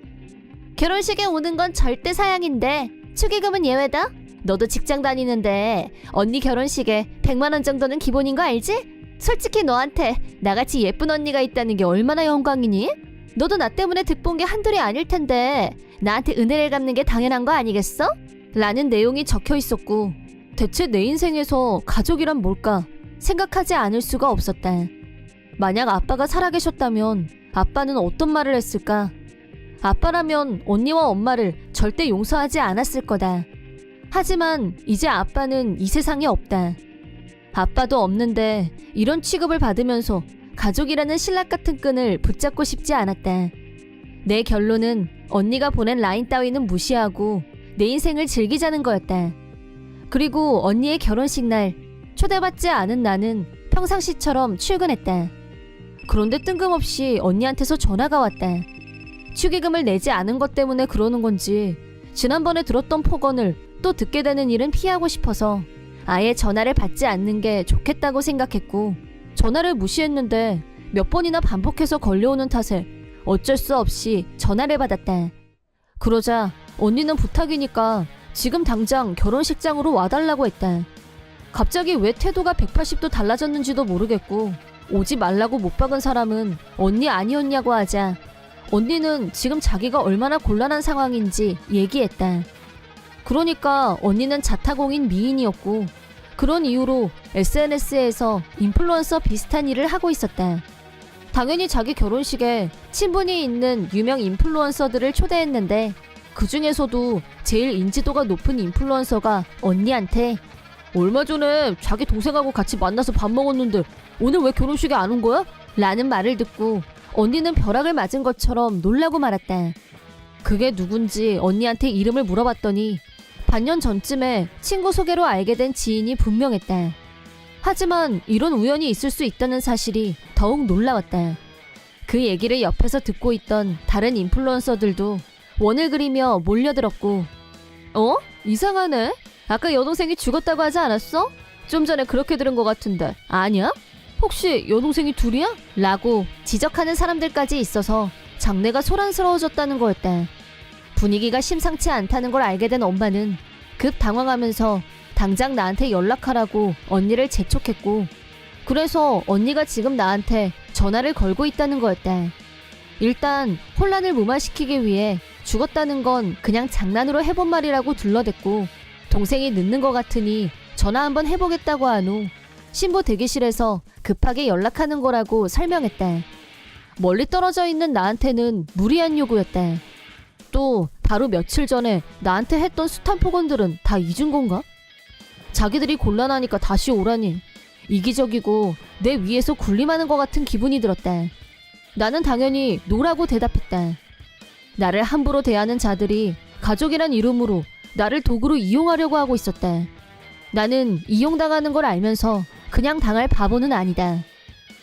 결혼식에 오는 건 절대 사양인데 축의금은 예외다. 너도 직장 다니는데 언니 결혼식에 100만 원 정도는 기본인 거 알지? 솔직히 너한테 나같이 예쁜 언니가 있다는 게 얼마나 영광이니? 너도 나 때문에 득본 게 한둘이 아닐 텐데 나한테 은혜를 갚는 게 당연한 거 아니겠어? 라는 내용이 적혀 있었고 대체 내 인생에서 가족이란 뭘까 생각하지 않을 수가 없었다. 만약 아빠가 살아계셨다면 아빠는 어떤 말을 했을까? 아빠라면 언니와 엄마를 절대 용서하지 않았을 거다. 하지만 이제 아빠는 이 세상에 없다. 아빠도 없는데 이런 취급을 받으면서 가족이라는 신락 같은 끈을 붙잡고 싶지 않았다. 내 결론은 언니가 보낸 라인 따위는 무시하고 내 인생을 즐기자는 거였다. 그리고 언니의 결혼식 날 초대받지 않은 나는 평상시처럼 출근했다. 그런데 뜬금없이 언니한테서 전화가 왔다. 축의금을 내지 않은 것 때문에 그러는 건지 지난번에 들었던 폭언을 또 듣게 되는 일은 피하고 싶어서 아예 전화를 받지 않는 게 좋겠다고 생각했고 전화를 무시했는데 몇 번이나 반복해서 걸려오는 탓에 어쩔 수 없이 전화를 받았다. 그러자 언니는 부탁이니까 지금 당장 결혼식장으로 와달라고 했다. 갑자기 왜 태도가 180도 달라졌는지도 모르겠고 오지 말라고 못 박은 사람은 언니 아니었냐고 하자 언니는 지금 자기가 얼마나 곤란한 상황인지 얘기했다. 그러니까 언니는 자타공인 미인이었고 그런 이유로 SNS에서 인플루언서 비슷한 일을 하고 있었다. 당연히 자기 결혼식에 친분이 있는 유명 인플루언서들을 초대했는데 그 중에서도 제일 인지도가 높은 인플루언서가 언니한테 얼마 전에 자기 동생하고 같이 만나서 밥 먹었는데 오늘 왜 결혼식에 안 온 거야? 라는 말을 듣고 언니는 벼락을 맞은 것처럼 놀라고 말았다. 그게 누군지 언니한테 이름을 물어봤더니 반년 전쯤에 친구 소개로 알게 된 지인이 분명했다. 하지만 이런 우연이 있을 수 있다는 사실이 더욱 놀라웠다. 그 얘기를 옆에서 듣고 있던 다른 인플루언서들도 원을 그리며 몰려들었고, 이상하네. 아까 여동생이 죽었다고 하지 않았어? 좀 전에 그렇게 들은 것 같은데. 아니야? 혹시 여동생이 둘이야? 라고 지적하는 사람들까지 있어서 장내가 소란스러워졌다는 거였다. 분위기가 심상치 않다는 걸 알게 된 엄마는 급 당황하면서 당장 나한테 연락하라고 언니를 재촉했고, 그래서 언니가 지금 나한테 전화를 걸고 있다는 거였다. 일단 혼란을 무마시키기 위해 죽었다는 건 그냥 장난으로 해본 말이라고 둘러댔고, 동생이 늦는 것 같으니 전화 한번 해보겠다고 한 후 신부 대기실에서 급하게 연락하는 거라고 설명했다. 멀리 떨어져 있는 나한테는 무리한 요구였다. 또 바로 며칠 전에 나한테 했던 숱한 폭언들은 다 잊은 건가? 자기들이 곤란하니까 다시 오라니. 이기적이고 내 위에서 군림하는 것 같은 기분이 들었다. 나는 당연히 노라고 대답했다. 나를 함부로 대하는 자들이 가족이란 이름으로 나를 도구로 이용하려고 하고 있었다. 나는 이용당하는 걸 알면서 그냥 당할 바보는 아니다.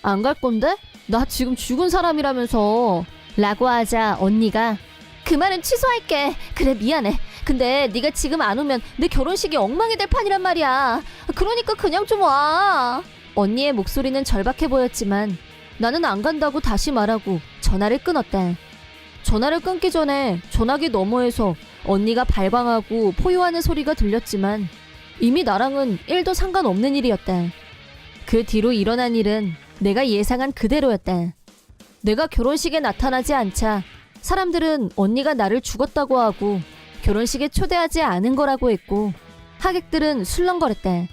안 갈 건데? 나 지금 죽은 사람이라면서. 라고 하자 언니가 그 말은 취소할게. 그래 미안해. 근데 네가 지금 안 오면 내 결혼식이 엉망이 될 판이란 말이야. 그러니까 그냥 좀 와. 언니의 목소리는 절박해 보였지만 나는 안 간다고 다시 말하고 전화를 끊었다. 전화를 끊기 전에 전화기 너머에서 언니가 발광하고 포효하는 소리가 들렸지만 이미 나랑은 1도 상관없는 일이었다. 그 뒤로 일어난 일은 내가 예상한 그대로였다. 내가 결혼식에 나타나지 않자 사람들은 언니가 나를 죽었다고 하고 결혼식에 초대하지 않은 거라고 했고, 하객들은 술렁거렸다.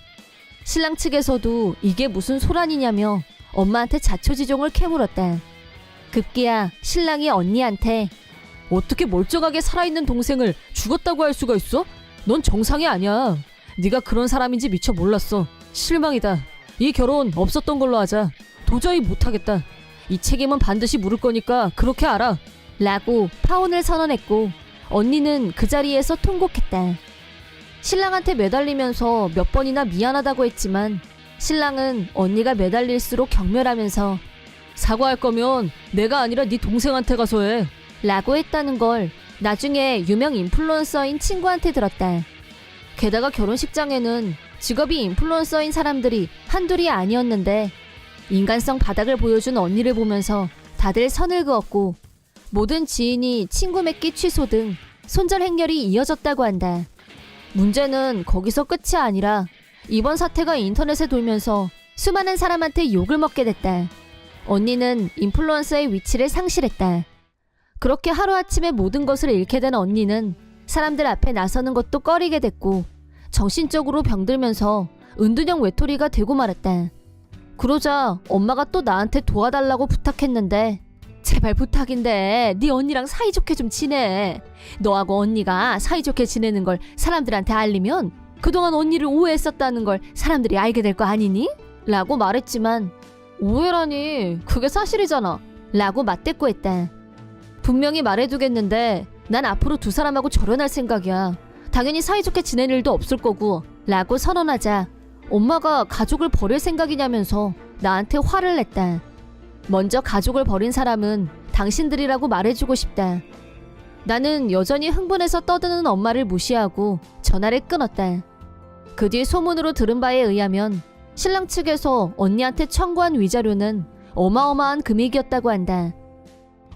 신랑 측에서도 이게 무슨 소란이냐며 엄마한테 자초지종을 캐물었다. 급기야 신랑이 언니한테 어떻게 멀쩡하게 살아있는 동생을 죽었다고 할 수가 있어? 넌 정상이 아니야. 네가 그런 사람인지 미처 몰랐어. 실망이다. 이 결혼 없었던 걸로 하자. 도저히 못하겠다. 이 책임은 반드시 물을 거니까 그렇게 알아. 라고 파혼을 선언했고, 언니는 그 자리에서 통곡했다. 신랑한테 매달리면서 몇 번이나 미안하다고 했지만 신랑은 언니가 매달릴수록 경멸하면서 사과할 거면 내가 아니라 네 동생한테 가서 해. 라고 했다는 걸 나중에 유명 인플루언서인 친구한테 들었다. 게다가 결혼식장에는 직업이 인플루언서인 사람들이 한둘이 아니었는데 인간성 바닥을 보여준 언니를 보면서 다들 선을 그었고, 모든 지인이 친구 맺기 취소 등 손절 행렬이 이어졌다고 한다. 문제는 거기서 끝이 아니라 이번 사태가 인터넷에 돌면서 수많은 사람한테 욕을 먹게 됐다. 언니는 인플루언서의 위치를 상실했다. 그렇게 하루아침에 모든 것을 잃게 된 언니는 사람들 앞에 나서는 것도 꺼리게 됐고, 정신적으로 병들면서 은둔형 외톨이가 되고 말았다. 그러자 엄마가 또 나한테 도와달라고 부탁했는데, 제발 부탁인데 네 언니랑 사이좋게 좀 지내. 너하고 언니가 사이좋게 지내는 걸 사람들한테 알리면 그동안 언니를 오해했었다는 걸 사람들이 알게 될 거 아니니? 라고 말했지만, 오해라니 그게 사실이잖아. 라고 맞대꾸했다. 분명히 말해두겠는데 난 앞으로 두 사람하고 절연할 생각이야. 당연히 사이좋게 지낼 일도 없을 거고. 라고 선언하자 엄마가 가족을 버릴 생각이냐면서 나한테 화를 냈다. 먼저 가족을 버린 사람은 당신들이라고 말해주고 싶다. 나는 여전히 흥분해서 떠드는 엄마를 무시하고 전화를 끊었다. 그 뒤 소문으로 들은 바에 의하면 신랑 측에서 언니한테 청구한 위자료는 어마어마한 금액이었다고 한다.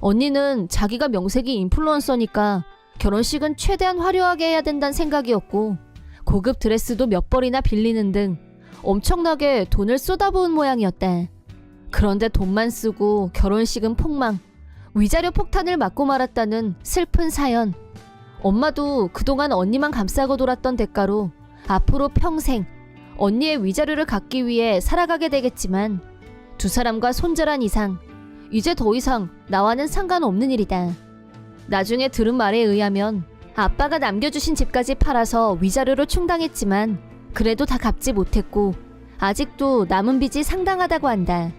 언니는 자기가 명색이 인플루언서니까 결혼식은 최대한 화려하게 해야 된다는 생각이었고, 고급 드레스도 몇 벌이나 빌리는 등 엄청나게 돈을 쏟아부은 모양이었다. 그런데 돈만 쓰고 결혼식은 폭망, 위자료 폭탄을 맞고 말았다는 슬픈 사연. 엄마도 그동안 언니만 감싸고 돌았던 대가로 앞으로 평생 언니의 위자료를 갚기 위해 살아가게 되겠지만, 두 사람과 손절한 이상 이제 더 이상 나와는 상관없는 일이다. 나중에 들은 말에 의하면 아빠가 남겨주신 집까지 팔아서 위자료로 충당했지만 그래도 다 갚지 못했고 아직도 남은 빚이 상당하다고 한다.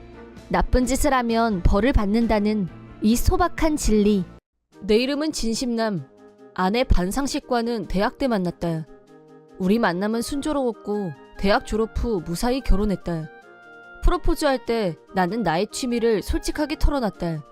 나쁜 짓을 하면 벌을 받는다는 이 소박한 진리. 내 이름은 진심남. 아내 반상식과는 대학 때 만났다. 우리 만남은 순조로웠고 대학 졸업 후 무사히 결혼했다. 프로포즈할 때 나는 나의 취미를 솔직하게 털어놨다.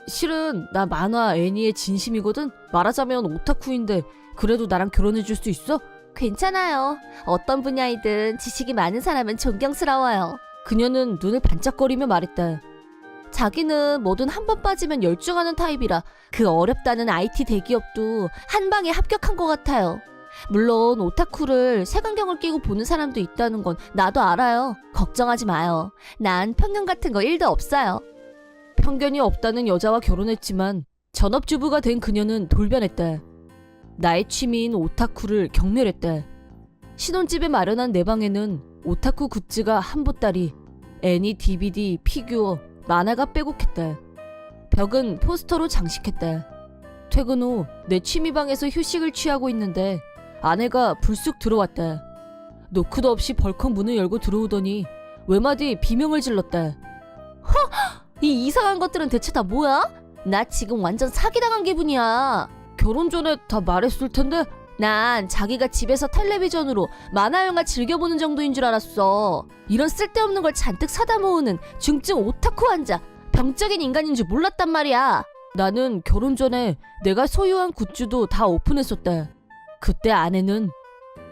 실은 나 만화 애니의 진심이거든. 말하자면 오타쿠인데 그래도 나랑 결혼해줄 수 있어? 괜찮아요. 어떤 분야이든 지식이 많은 사람은 존경스러워요. 그녀는 눈을 반짝거리며 말했다. 자기는 뭐든 한 번 빠지면 열중하는 타입이라 그 어렵다는 IT 대기업도 한 방에 합격한 것 같아요. 물론 오타쿠를 색안경을 끼고 보는 사람도 있다는 건 나도 알아요. 걱정하지 마요. 난 편견 같은 거 1도 없어요. 편견이 없다는 여자와 결혼했지만 전업주부가 된 그녀는 돌변했다. 나의 취미인 오타쿠를 경멸했다. 신혼집에 마련한 내 방에는 오타쿠 굿즈가 한 보따리, 애니, DVD, 피규어, 만화가 빼곡했다. 벽은 포스터로 장식했다. 퇴근 후 내 취미방에서 휴식을 취하고 있는데 아내가 불쑥 들어왔다. 노크도 없이 벌컥 문을 열고 들어오더니 외마디 비명을 질렀다. 이 이상한 것들은 대체 다 뭐야? 나 지금 완전 사기당한 기분이야. 결혼 전에 다 말했을 텐데. 난 자기가 집에서 텔레비전으로 만화 영화 즐겨보는 정도인 줄 알았어. 이런 쓸데없는 걸 잔뜩 사다 모으는 중증 오타쿠 환자, 병적인 인간인 줄 몰랐단 말이야. 나는 결혼 전에 내가 소유한 굿즈도 다 오픈했었다. 그때 아내는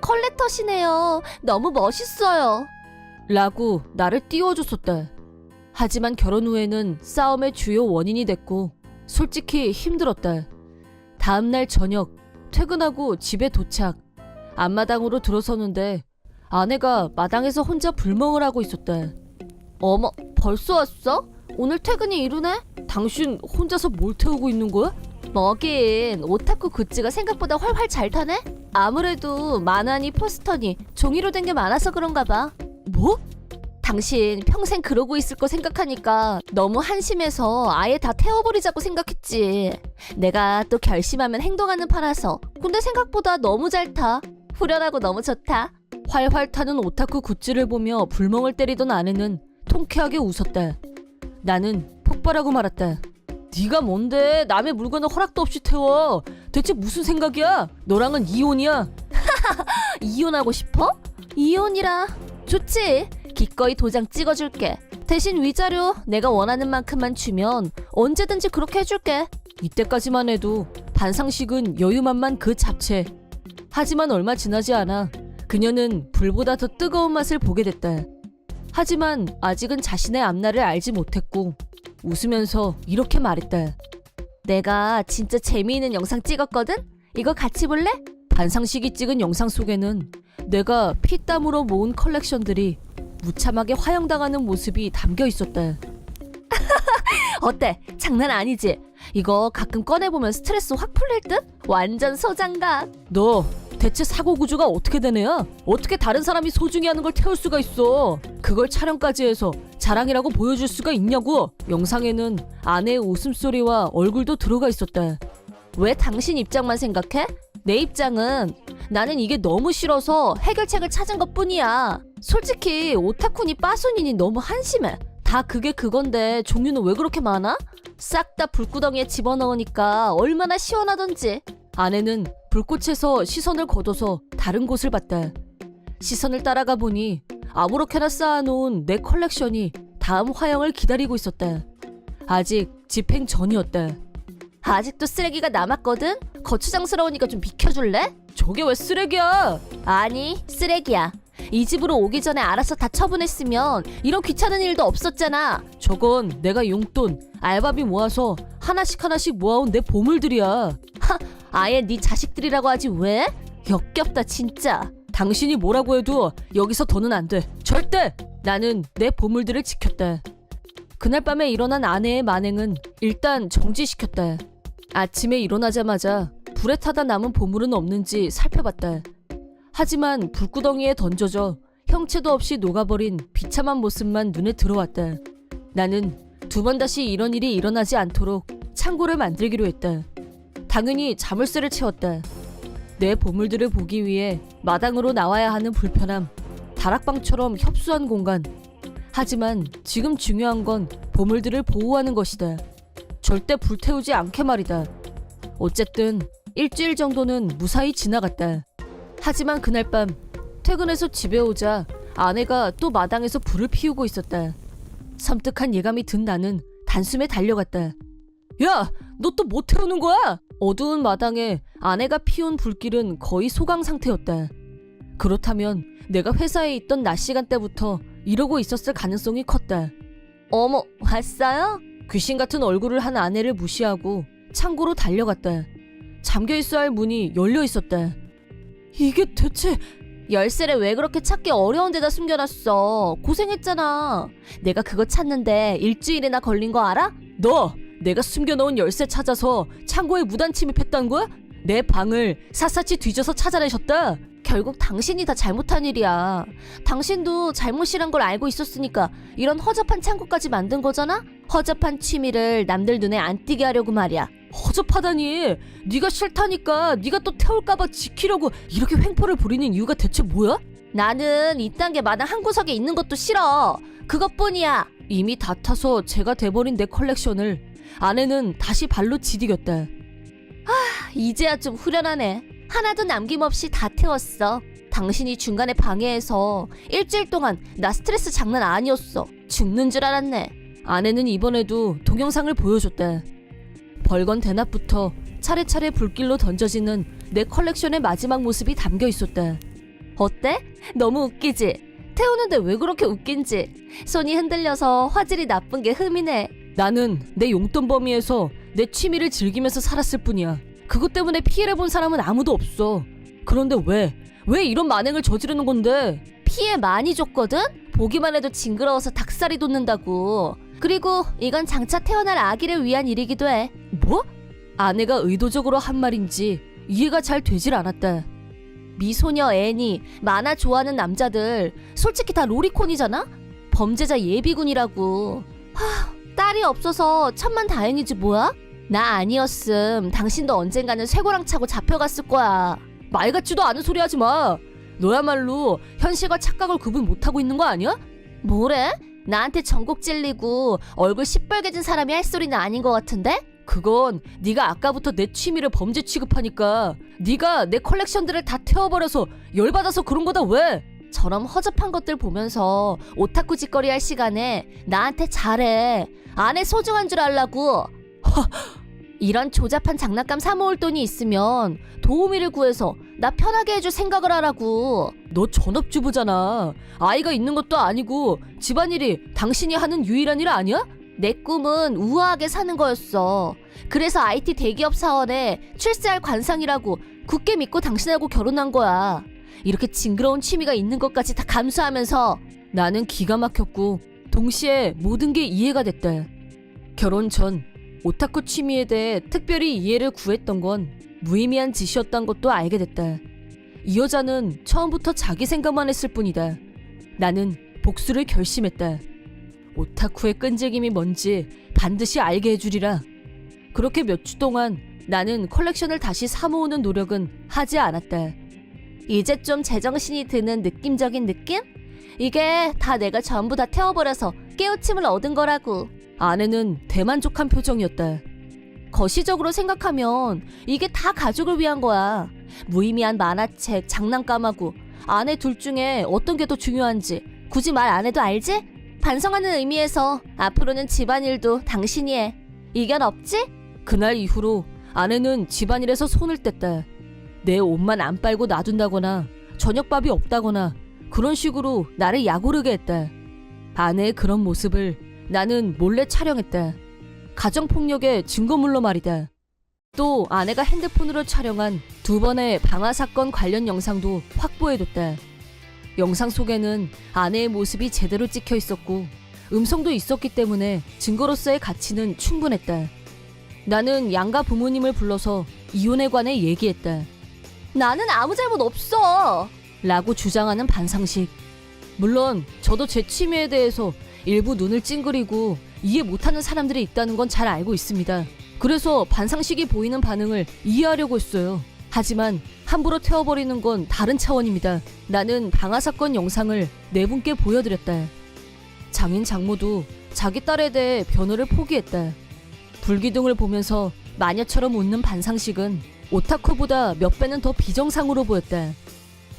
컬렉터시네요. 너무 멋있어요. 라고 나를 띄워줬었다. 하지만 결혼 후에는 싸움의 주요 원인이 됐고 솔직히 힘들었다. 다음날 저녁 퇴근하고 집에 도착. 앞마당으로 들어서는데 아내가 마당에서 혼자 불멍을 하고 있었다. 어머, 벌써 왔어? 오늘 퇴근이 이르네? 당신 혼자서 뭘 태우고 있는 거야? 뭐긴 오타쿠 굿즈가 생각보다 활활 잘 타네? 아무래도 만화니 포스터니 종이로 된 게 많아서 그런가 봐. 뭐? 당신 평생 그러고 있을 거 생각하니까 너무 한심해서 아예 다 태워버리자고 생각했지. 내가 또 결심하면 행동하는 파라서. 근데 생각보다 너무 잘 타. 후련하고 너무 좋다. 활활 타는 오타쿠 굿즈를 보며 불멍을 때리던 아내는 통쾌하게 웃었다. 나는 폭발하고 말았다. 네가 뭔데 남의 물건을 허락도 없이 태워. 대체 무슨 생각이야? 너랑은 이혼이야. 이혼하고 싶어? 이혼이라. 좋지. 기꺼이 도장 찍어줄게. 대신 위자료 내가 원하는 만큼만 주면 언제든지 그렇게 해줄게. 이때까지만 해도 반상식은 여유만만 그 잡채. 하지만 얼마 지나지 않아 그녀는 불보다 더 뜨거운 맛을 보게 됐다. 하지만 아직은 자신의 앞날을 알지 못했고 웃으면서 이렇게 말했다. 내가 진짜 재미있는 영상 찍었거든? 이거 같이 볼래? 반상식이 찍은 영상 속에는 내가 피땀으로 모은 컬렉션들이 무참하게 화형당하는 모습이 담겨 있었다. 어때? 장난 아니지? 이거 가끔 꺼내보면 스트레스 확 풀릴 듯? 완전 소장각. 너 대체 사고 구조가 어떻게 된 애야? 어떻게 다른 사람이 소중히 하는 걸 태울 수가 있어? 그걸 촬영까지 해서 자랑이라고 보여줄 수가 있냐고? 영상에는 아내의 웃음소리와 얼굴도 들어가 있었다. 왜 당신 입장만 생각해? 내 입장은 나는 이게 너무 싫어서 해결책을 찾은 것뿐이야. 솔직히 오타쿠니 빠순이니 너무 한심해. 다 그게 그건데 종류는 왜 그렇게 많아? 싹 다 불구덩이에 집어넣으니까 얼마나 시원하던지. 아내는 불꽃에서 시선을 걷어서 다른 곳을 봤다. 시선을 따라가 보니 아무렇게나 쌓아놓은 내 컬렉션이 다음 화형을 기다리고 있었다. 아직 집행 전이었다. 아직도 쓰레기가 남았거든? 거추장스러우니까 좀 비켜줄래? 저게 왜 쓰레기야? 아니, 쓰레기야. 이 집으로 오기 전에 알아서 다 처분했으면 이런 귀찮은 일도 없었잖아. 저건 내가 용돈, 알바비 모아서 하나씩 모아온 내 보물들이야. 아예 네 자식들이라고 하지 왜? 역겹다 진짜. 당신이 뭐라고 해도 여기서 더는 안 돼. 절대! 나는 내 보물들을 지켰다. 그날 밤에 일어난 아내의 만행은 일단 정지시켰다. 아침에 일어나자마자 불에 타다 남은 보물은 없는지 살펴봤다. 하지만 불구덩이에 던져져 형체도 없이 녹아버린 비참한 모습만 눈에 들어왔다. 나는 두 번 다시 이런 일이 일어나지 않도록 창고를 만들기로 했다. 당연히 자물쇠를 채웠다. 내 보물들을 보기 위해 마당으로 나와야 하는 불편함, 다락방처럼 협소한 공간. 하지만 지금 중요한 건 보물들을 보호하는 것이다. 절대 불태우지 않게 말이다. 어쨌든 일주일 정도는 무사히 지나갔다. 하지만 그날 밤 퇴근해서 집에 오자 아내가 또 마당에서 불을 피우고 있었다. 섬뜩한 예감이 든 나는 단숨에 달려갔다. 야, 너 또 뭐 태우는 거야? 어두운 마당에 아내가 피운 불길은 거의 소강 상태였다. 그렇다면 내가 회사에 있던 낮 시간대부터 이러고 있었을 가능성이 컸다. 어머, 왔어요? 귀신 같은 얼굴을 한 아내를 무시하고 창고로 달려갔다. 잠겨있어야 할 문이 열려 있었다. 이게 대체... 열쇠를 왜 그렇게 찾기 어려운 데다 숨겨놨어? 고생했잖아. 내가 그거 찾는데 일주일이나 걸린 거 알아? 너! 내가 숨겨놓은 열쇠 찾아서 창고에 무단 침입했단 거야? 내 방을 샅샅이 뒤져서 찾아내셨다. 결국 당신이 다 잘못한 일이야. 당신도 잘못이란 걸 알고 있었으니까 이런 허접한 창고까지 만든 거잖아? 허접한 취미를 남들 눈에 안 띄게 하려고 말이야. 허접하다니. 네가 싫다니까 네가 또 태울까봐 지키려고 이렇게 횡포를 부리는 이유가 대체 뭐야? 나는 이딴 게 마당 한 구석에 있는 것도 싫어. 그것뿐이야. 이미 다 타서 제가 돼버린 내 컬렉션을 아내는 다시 발로 디디겼다. 이제야 좀 후련하네. 하나도 남김없이 다 태웠어. 당신이 중간에 방해해서 일주일 동안 나 스트레스 장난 아니었어. 죽는 줄 알았네. 아내는 이번에도 동영상을 보여줬다. 벌건 대낮부터 차례차례 불길로 던져지는 내 컬렉션의 마지막 모습이 담겨 있었다. 어때? 너무 웃기지? 태우는데 왜 그렇게 웃긴지. 손이 흔들려서 화질이 나쁜 게 흠이네. 나는 내 용돈 범위에서 내 취미를 즐기면서 살았을 뿐이야. 그것 때문에 피해를 본 사람은 아무도 없어. 그런데 왜 이런 만행을 저지르는 건데? 피해 많이 줬거든? 보기만 해도 징그러워서 닭살이 돋는다고. 그리고 이건 장차 태어날 아기를 위한 일이기도 해. 뭐? 아내가 의도적으로 한 말인지 이해가 잘 되질 않았다. 미소녀 애니, 만화 좋아하는 남자들 솔직히 다 로리콘이잖아? 범죄자 예비군이라고. 딸이 없어서 천만 다행이지 뭐야? 나 아니었음 당신도 언젠가는 쇠고랑 차고 잡혀갔을 거야. 말 같지도 않은 소리 하지 마. 너야말로 현실과 착각을 구분 못하고 있는 거 아니야? 뭐래? 나한테 전곡 찔리고 얼굴 시뻘개진 사람이 할 소리는 아닌 것 같은데? 그건 네가 아까부터 내 취미를 범죄 취급하니까 네가 내 컬렉션들을 다 태워버려서 열받아서 그런 거다. 왜? 저런 허접한 것들 보면서 오타쿠 짓거리 할 시간에 나한테 잘해. 아내 소중한 줄 알라고. 이런 조잡한 장난감 사 모을 돈이 있으면 도우미를 구해서 나 편하게 해줄 생각을 하라고. 너 전업주부잖아. 아이가 있는 것도 아니고 집안일이 당신이 하는 유일한 일 아니야? 내 꿈은 우아하게 사는 거였어. 그래서 IT 대기업 사원에 출세할 관상이라고 굳게 믿고 당신하고 결혼한 거야. 이렇게 징그러운 취미가 있는 것까지 다 감수하면서. 나는 기가 막혔고 동시에 모든 게 이해가 됐다. 결혼 전 오타쿠 취미에 대해 특별히 이해를 구했던 건 무의미한 짓이었던 것도 알게 됐다. 이 여자는 처음부터 자기 생각만 했을 뿐이다. 나는 복수를 결심했다. 오타쿠의 끈질김이 뭔지 반드시 알게 해주리라. 그렇게 몇 주 동안 나는 컬렉션을 다시 사모으는 노력은 하지 않았다. 이제 좀 제정신이 드는 느낌적인 느낌? 이게 다 내가 전부 다 태워버려서 깨우침을 얻은 거라고. 아내는 대만족한 표정이었다. 거시적으로 생각하면 이게 다 가족을 위한 거야. 무의미한 만화책, 장난감하고 아내 둘 중에 어떤 게 더 중요한지 굳이 말 안 해도 알지? 반성하는 의미에서 앞으로는 집안일도 당신이 해. 이견 없지? 그날 이후로 아내는 집안일에서 손을 뗐다. 내 옷만 안 빨고 놔둔다거나 저녁밥이 없다거나 그런 식으로 나를 약오르게 했다. 아내의 그런 모습을 나는 몰래 촬영했다. 가정폭력의 증거물로 말이다. 또 아내가 핸드폰으로 촬영한 2번의 방화 사건 관련 영상도 확보해뒀다. 영상 속에는 아내의 모습이 제대로 찍혀 있었고 음성도 있었기 때문에 증거로서의 가치는 충분했다. 나는 양가 부모님을 불러서 이혼에 관해 얘기했다. 나는 아무 잘못 없어 라고 주장하는 반상식. 물론 저도 제 취미에 대해서 일부 눈을 찡그리고 이해 못하는 사람들이 있다는 건 잘 알고 있습니다. 그래서 반상식이 보이는 반응을 이해하려고 했어요. 하지만 함부로 태워버리는 건 다른 차원입니다. 나는 방화 사건 영상을 네 분께 보여드렸다. 장인 장모도 자기 딸에 대해 변호를 포기했다. 불기둥을 보면서 마녀처럼 웃는 반상식은 오타쿠보다 몇 배는 더 비정상으로 보였다.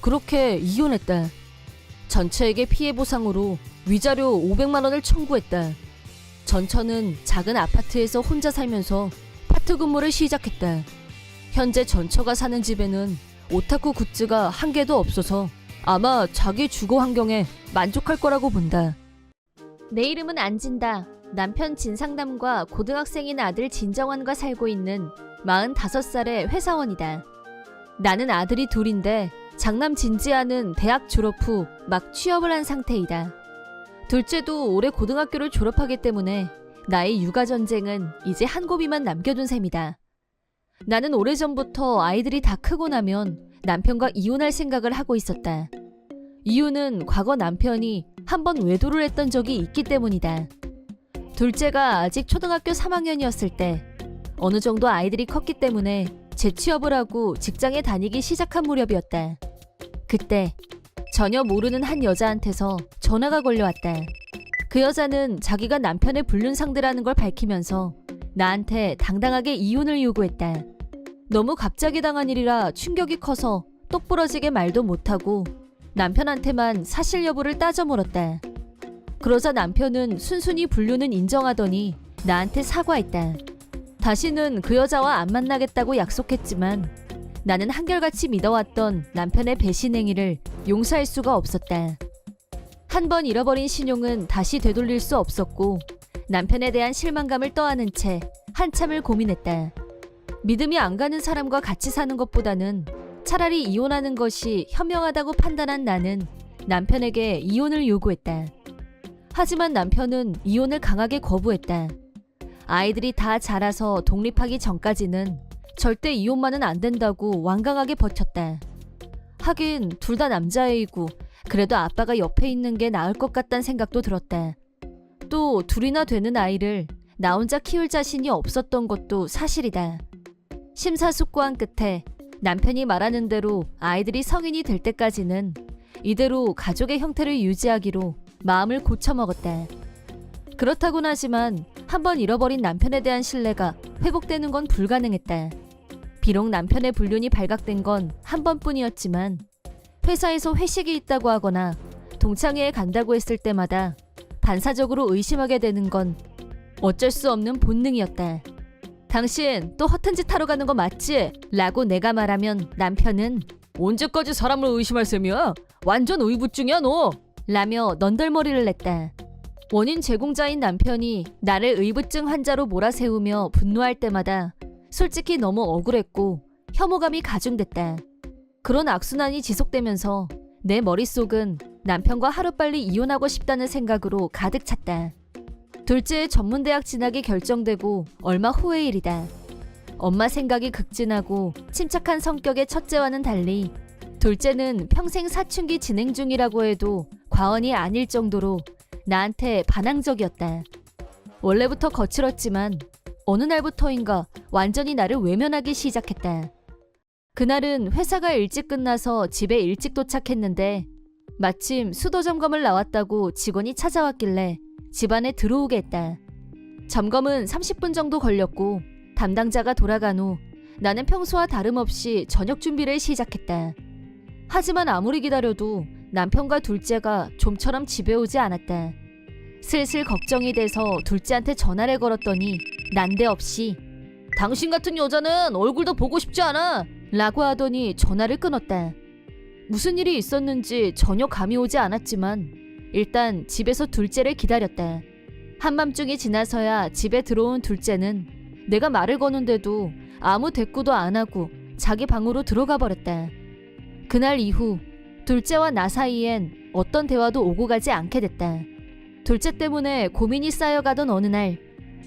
그렇게 이혼했다. 전처에게 피해 보상으로 위자료 500만 원을 청구했다. 전처는 작은 아파트에서 혼자 살면서 파트 근무를 시작했다. 현재 전처가 사는 집에는 오타쿠 굿즈가 한 개도 없어서 아마 자기 주거 환경에 만족할 거라고 본다. 내 이름은 안진다. 남편 진상남과 고등학생인 아들 진정환과 살고 있는 45살의 회사원이다. 나는 아들이 둘인데 장남 진지아는 대학 졸업 후 막 취업을 한 상태이다. 둘째도 올해 고등학교를 졸업하기 때문에 나의 육아 전쟁은 이제 한 고비만 남겨둔 셈이다. 나는 오래전부터 아이들이 다 크고 나면 남편과 이혼할 생각을 하고 있었다. 이유는 과거 남편이 한번 외도를 했던 적이 있기 때문이다. 둘째가 아직 초등학교 3학년이었을 때 어느 정도 아이들이 컸기 때문에 재취업을 하고 직장에 다니기 시작한 무렵이었다. 그때 전혀 모르는 한 여자한테서 전화가 걸려왔다. 그 여자는 자기가 남편의 불륜 상대라는 걸 밝히면서 나한테 당당하게 이혼을 요구했다. 너무 갑자기 당한 일이라 충격이 커서 똑부러지게 말도 못하고 남편한테만 사실 여부를 따져 물었다. 그러자 남편은 순순히 불륜은 인정하더니 나한테 사과했다. 다시는 그 여자와 안 만나겠다고 약속했지만 나는 한결같이 믿어왔던 남편의 배신 행위를 용서할 수가 없었다. 한 번 잃어버린 신용은 다시 되돌릴 수 없었고 남편에 대한 실망감을 떠안은 채 한참을 고민했다. 믿음이 안 가는 사람과 같이 사는 것보다는 차라리 이혼하는 것이 현명하다고 판단한 나는 남편에게 이혼을 요구했다. 하지만 남편은 이혼을 강하게 거부했다. 아이들이 다 자라서 독립하기 전까지는 절대 이혼만은 안 된다고 완강하게 버텼다. 하긴 둘 다 남자애이고 그래도 아빠가 옆에 있는 게 나을 것 같다는 생각도 들었다. 또 둘이나 되는 아이를 나 혼자 키울 자신이 없었던 것도 사실이다. 심사숙고한 끝에 남편이 말하는 대로 아이들이 성인이 될 때까지는 이대로 가족의 형태를 유지하기로 마음을 고쳐먹었다. 그렇다곤 하지만 한번 잃어버린 남편에 대한 신뢰가 회복되는 건 불가능했다. 비록 남편의 불륜이 발각된 건 한 번뿐이었지만 회사에서 회식이 있다고 하거나 동창회에 간다고 했을 때마다 반사적으로 의심하게 되는 건 어쩔 수 없는 본능이었다. 당신 또 허튼 짓 하러 가는 거 맞지? 라고 내가 말하면 남편은 언제까지 사람을 의심할 셈이야? 완전 의부증이야 너! 라며 넌덜머리를 냈다. 원인 제공자인 남편이 나를 의부증 환자로 몰아세우며 분노할 때마다 솔직히 너무 억울했고 혐오감이 가중됐다. 그런 악순환이 지속되면서 내 머릿속은 남편과 하루빨리 이혼하고 싶다는 생각으로 가득 찼다. 둘째의 전문대학 진학이 결정되고 얼마 후의 일이다. 엄마 생각이 극진하고 침착한 성격의 첫째와는 달리 둘째는 평생 사춘기 진행 중이라고 해도 과언이 아닐 정도로 나한테 반항적이었다. 원래부터 거칠었지만 어느 날부터인가 완전히 나를 외면하기 시작했다. 그날은 회사가 일찍 끝나서 집에 일찍 도착했는데 마침 수도 점검을 나왔다고 직원이 찾아왔길래 집 안에 들어오게 했다. 점검은 30분 정도 걸렸고 담당자가 돌아간 후 나는 평소와 다름없이 저녁 준비를 시작했다. 하지만 아무리 기다려도 남편과 둘째가 좀처럼 집에 오지 않았다. 슬슬 걱정이 돼서 둘째한테 전화를 걸었더니 난데없이 당신 같은 여자는 얼굴도 보고 싶지 않아! 라고 하더니 전화를 끊었다. 무슨 일이 있었는지 전혀 감이 오지 않았지만 일단 집에서 둘째를 기다렸다. 한밤중이 지나서야 집에 들어온 둘째는 내가 말을 거는데도 아무 대꾸도 안 하고 자기 방으로 들어가 버렸다. 그날 이후 둘째와 나 사이엔 어떤 대화도 오고 가지 않게 됐다. 둘째 때문에 고민이 쌓여가던 어느 날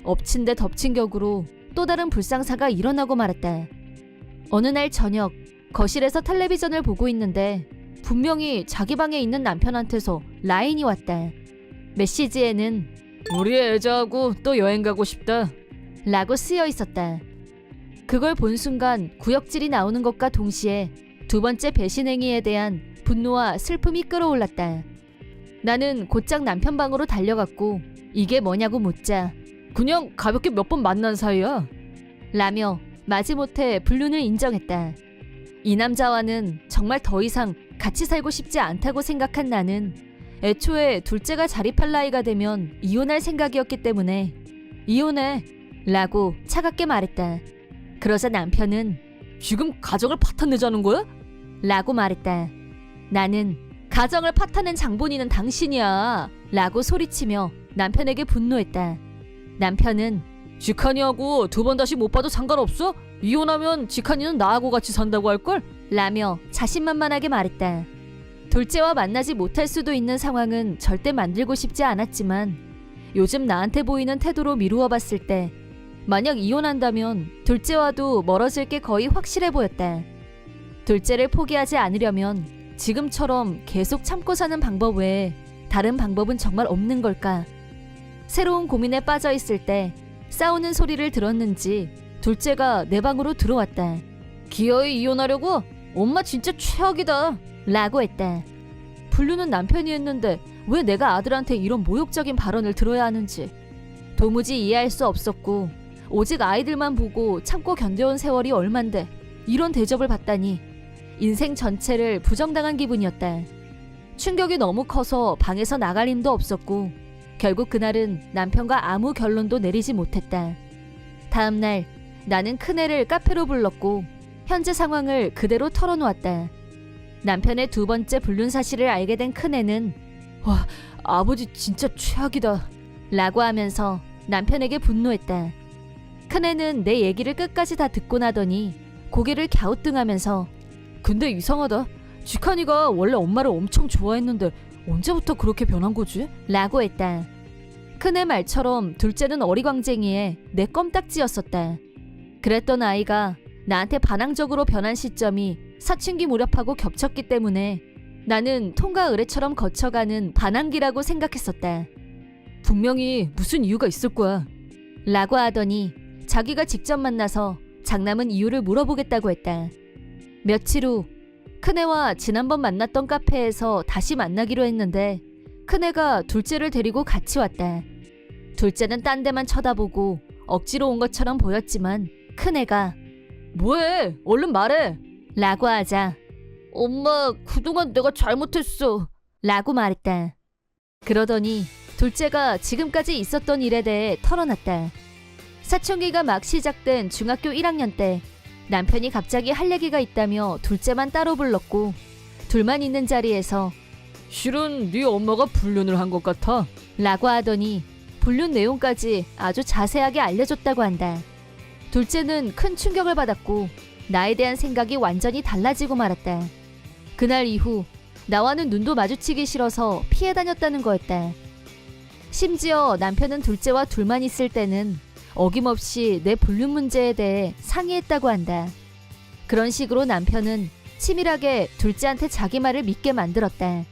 엎친 데 덮친 격으로 또 다른 불상사가 일어나고 말았다. 어느 날 저녁 거실에서 텔레비전을 보고 있는데 분명히 자기 방에 있는 남편한테서 라인이 왔다. 메시지에는 우리 애자하고 또 여행 가고 싶다 라고 쓰여 있었다. 그걸 본 순간 구역질이 나오는 것과 동시에 두 번째 배신 행위에 대한 분노와 슬픔이 끌어올랐다. 나는 곧장 남편 방으로 달려갔고 이게 뭐냐고 묻자 그냥 가볍게 몇 번 만난 사이야 라며 마지못해 불륜을 인정했다. 이 남자와는 정말 더 이상 같이 살고 싶지 않다고 생각한 나는 애초에 둘째가 자립할 나이가 되면 이혼할 생각이었기 때문에 이혼해 라고 차갑게 말했다. 그러자 남편은 지금 가정을 파탄내자는 거야? 라고 말했다. 나는 가정을 파탄낸 장본인은 당신이야 라고 소리치며 남편에게 분노했다. 남편은 지칸이하고 두 번 다시 못 봐도 상관없어? 이혼하면 지칸이는 나하고 같이 산다고 할걸? 라며 자신만만하게 말했다. 둘째와 만나지 못할 수도 있는 상황은 절대 만들고 싶지 않았지만 요즘 나한테 보이는 태도로 미루어 봤을 때 만약 이혼한다면 둘째와도 멀어질 게 거의 확실해 보였다. 둘째를 포기하지 않으려면 지금처럼 계속 참고 사는 방법 외에 다른 방법은 정말 없는 걸까? 새로운 고민에 빠져 있을 때 싸우는 소리를 들었는지 둘째가 내 방으로 들어왔다. 기어이 이혼하려고? 엄마 진짜 최악이다 라고 했다. 분류는 남편이 했는데 왜 내가 아들한테 이런 모욕적인 발언을 들어야 하는지 도무지 이해할 수 없었고 오직 아이들만 보고 참고 견뎌온 세월이 얼만데 이런 대접을 받다니 인생 전체를 부정당한 기분이었다. 충격이 너무 커서 방에서 나갈 힘도 없었고 결국 그날은 남편과 아무 결론도 내리지 못했다. 다음 날 나는 큰애를 카페로 불렀고 현재 상황을 그대로 털어놓았다. 남편의 두 번째 불륜 사실을 알게 된 큰애는 와, 아버지 진짜 최악이다 라고 하면서 남편에게 분노했다. 큰애는 내 얘기를 끝까지 다 듣고 나더니 고개를 갸우뚱하면서 근데 이상하다. 지칸이가 원래 엄마를 엄청 좋아했는데 언제부터 그렇게 변한 거지? 라고 했다. 큰애 말처럼 둘째는 어리광쟁이에 내 껌딱지였었다. 그랬던 아이가 나한테 반항적으로 변한 시점이 사춘기 무렵하고 겹쳤기 때문에 나는 통과 의례처럼 거쳐가는 반항기라고 생각했었다. 분명히 무슨 이유가 있을 거야 라고 하더니 자기가 직접 만나서 장남은 이유를 물어보겠다고 했다. 며칠 후 큰애와 지난번 만났던 카페에서 다시 만나기로 했는데 큰애가 둘째를 데리고 같이 왔다. 둘째는 딴 데만 쳐다보고 억지로 온 것처럼 보였지만 큰애가 뭐해? 얼른 말해! 라고 하자 엄마 그동안 내가 잘못했어 라고 말했다. 그러더니 둘째가 지금까지 있었던 일에 대해 털어놨다. 사춘기가 막 시작된 중학교 1학년 때 남편이 갑자기 할 얘기가 있다며 둘째만 따로 불렀고 둘만 있는 자리에서 실은 네 엄마가 불륜을 한 것 같아 라고 하더니 불륜 내용까지 아주 자세하게 알려줬다고 한다. 둘째는 큰 충격을 받았고 나에 대한 생각이 완전히 달라지고 말았다. 그날 이후 나와는 눈도 마주치기 싫어서 피해 다녔다는 거였다. 심지어 남편은 둘째와 둘만 있을 때는 어김없이 내 불륜 문제에 대해 상의했다고 한다. 그런 식으로 남편은 치밀하게 둘째한테 자기 말을 믿게 만들었다.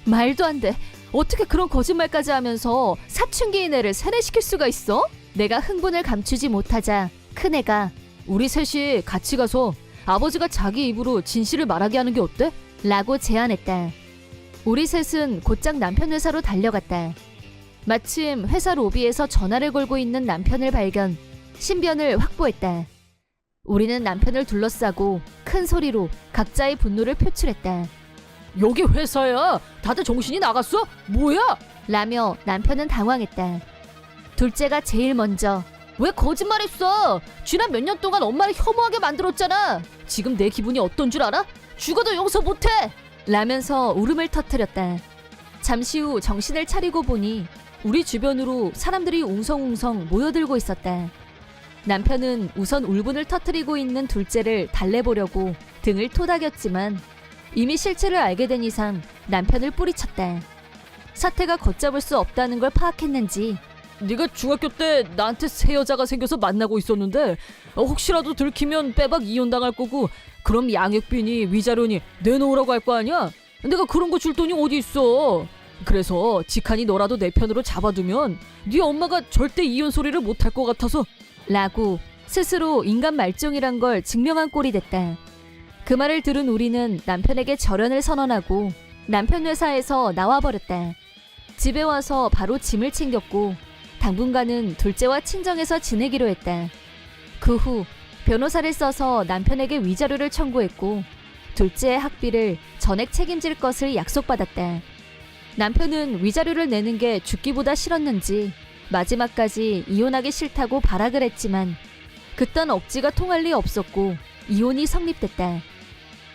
말도 안 돼. 어떻게 그런 거짓말까지 하면서 사춘기인 애를 세뇌시킬 수가 있어? 내가 흥분을 감추지 못하자 큰애가 우리 셋이 같이 가서 아버지가 자기 입으로 진실을 말하게 하는 게 어때? 라고 제안했다. 우리 셋은 곧장 남편 회사로 달려갔다. 마침 회사 로비에서 전화를 걸고 있는 남편을 발견, 신변을 확보했다. 우리는 남편을 둘러싸고 큰 소리로 각자의 분노를 표출했다. 여기 회사야! 다들 정신이 나갔어? 뭐야? 라며 남편은 당황했다. 둘째가 제일 먼저 왜 거짓말했어? 지난 몇 년 동안 엄마를 혐오하게 만들었잖아. 지금 내 기분이 어떤 줄 알아? 죽어도 용서 못해! 라면서 울음을 터뜨렸다. 잠시 후 정신을 차리고 보니 우리 주변으로 사람들이 웅성웅성 모여들고 있었다. 남편은 우선 울분을 터뜨리고 있는 둘째를 달래보려고 등을 토닥였지만 이미 실체를 알게 된 이상 남편을 뿌리쳤다. 사태가 걷잡을 수 없다는 걸 파악했는지 네가 중학교 때 나한테 새 여자가 생겨서 만나고 있었는데 혹시라도 들키면 빼박 이혼당할 거고 그럼 양육비니 위자료니 내놓으라고 할 거 아니야? 내가 그런 거 줄 돈이 어디 있어? 그래서 지칸이 너라도 내 편으로 잡아두면 네 엄마가 절대 이혼 소리를 못할 것 같아서 라고 스스로 인간 말종이란 걸 증명한 꼴이 됐다. 그 말을 들은 우리는 남편에게 절연을 선언하고 남편 회사에서 나와버렸다. 집에 와서 바로 짐을 챙겼고 당분간은 둘째와 친정에서 지내기로 했다. 그 후 변호사를 써서 남편에게 위자료를 청구했고 둘째의 학비를 전액 책임질 것을 약속받았다. 남편은 위자료를 내는 게 죽기보다 싫었는지 마지막까지 이혼하기 싫다고 발악을 했지만 그딴 억지가 통할 리 없었고 이혼이 성립됐다.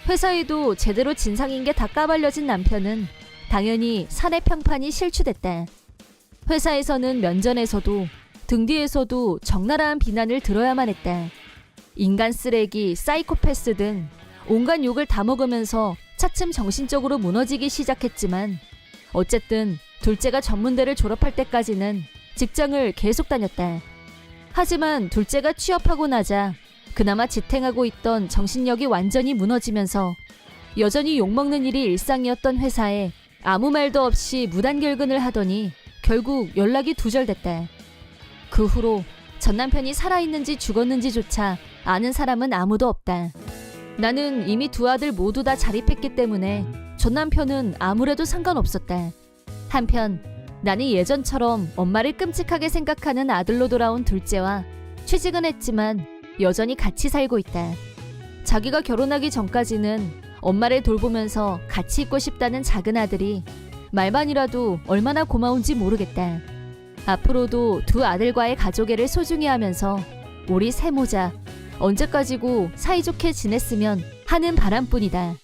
회사에도 제대로 진상인 게 다 까발려진 남편은 당연히 사내 평판이 실추됐다. 회사에서는 면전에서도 등 뒤에서도 적나라한 비난을 들어야만 했다. 인간 쓰레기, 사이코패스 등 온갖 욕을 다 먹으면서 차츰 정신적으로 무너지기 시작했지만 어쨌든 둘째가 전문대를 졸업할 때까지는 직장을 계속 다녔다. 하지만 둘째가 취업하고 나자 그나마 지탱하고 있던 정신력이 완전히 무너지면서 여전히 욕먹는 일이 일상이었던 회사에 아무 말도 없이 무단결근을 하더니 결국 연락이 두절됐다. 그 후로 전 남편이 살아있는지 죽었는지조차 아는 사람은 아무도 없다. 나는 이미 두 아들 모두 다 자립했기 때문에 전 남편은 아무래도 상관없었다. 한편 나는 예전처럼 엄마를 끔찍하게 생각하는 아들로 돌아온 둘째와 취직은 했지만 여전히 같이 살고 있다. 자기가 결혼하기 전까지는 엄마를 돌보면서 같이 있고 싶다는 작은 아들이 말만이라도 얼마나 고마운지 모르겠다. 앞으로도 두 아들과의 가족애를 소중히 하면서 우리 세모자 언제까지고 사이좋게 지냈으면 하는 바람뿐이다.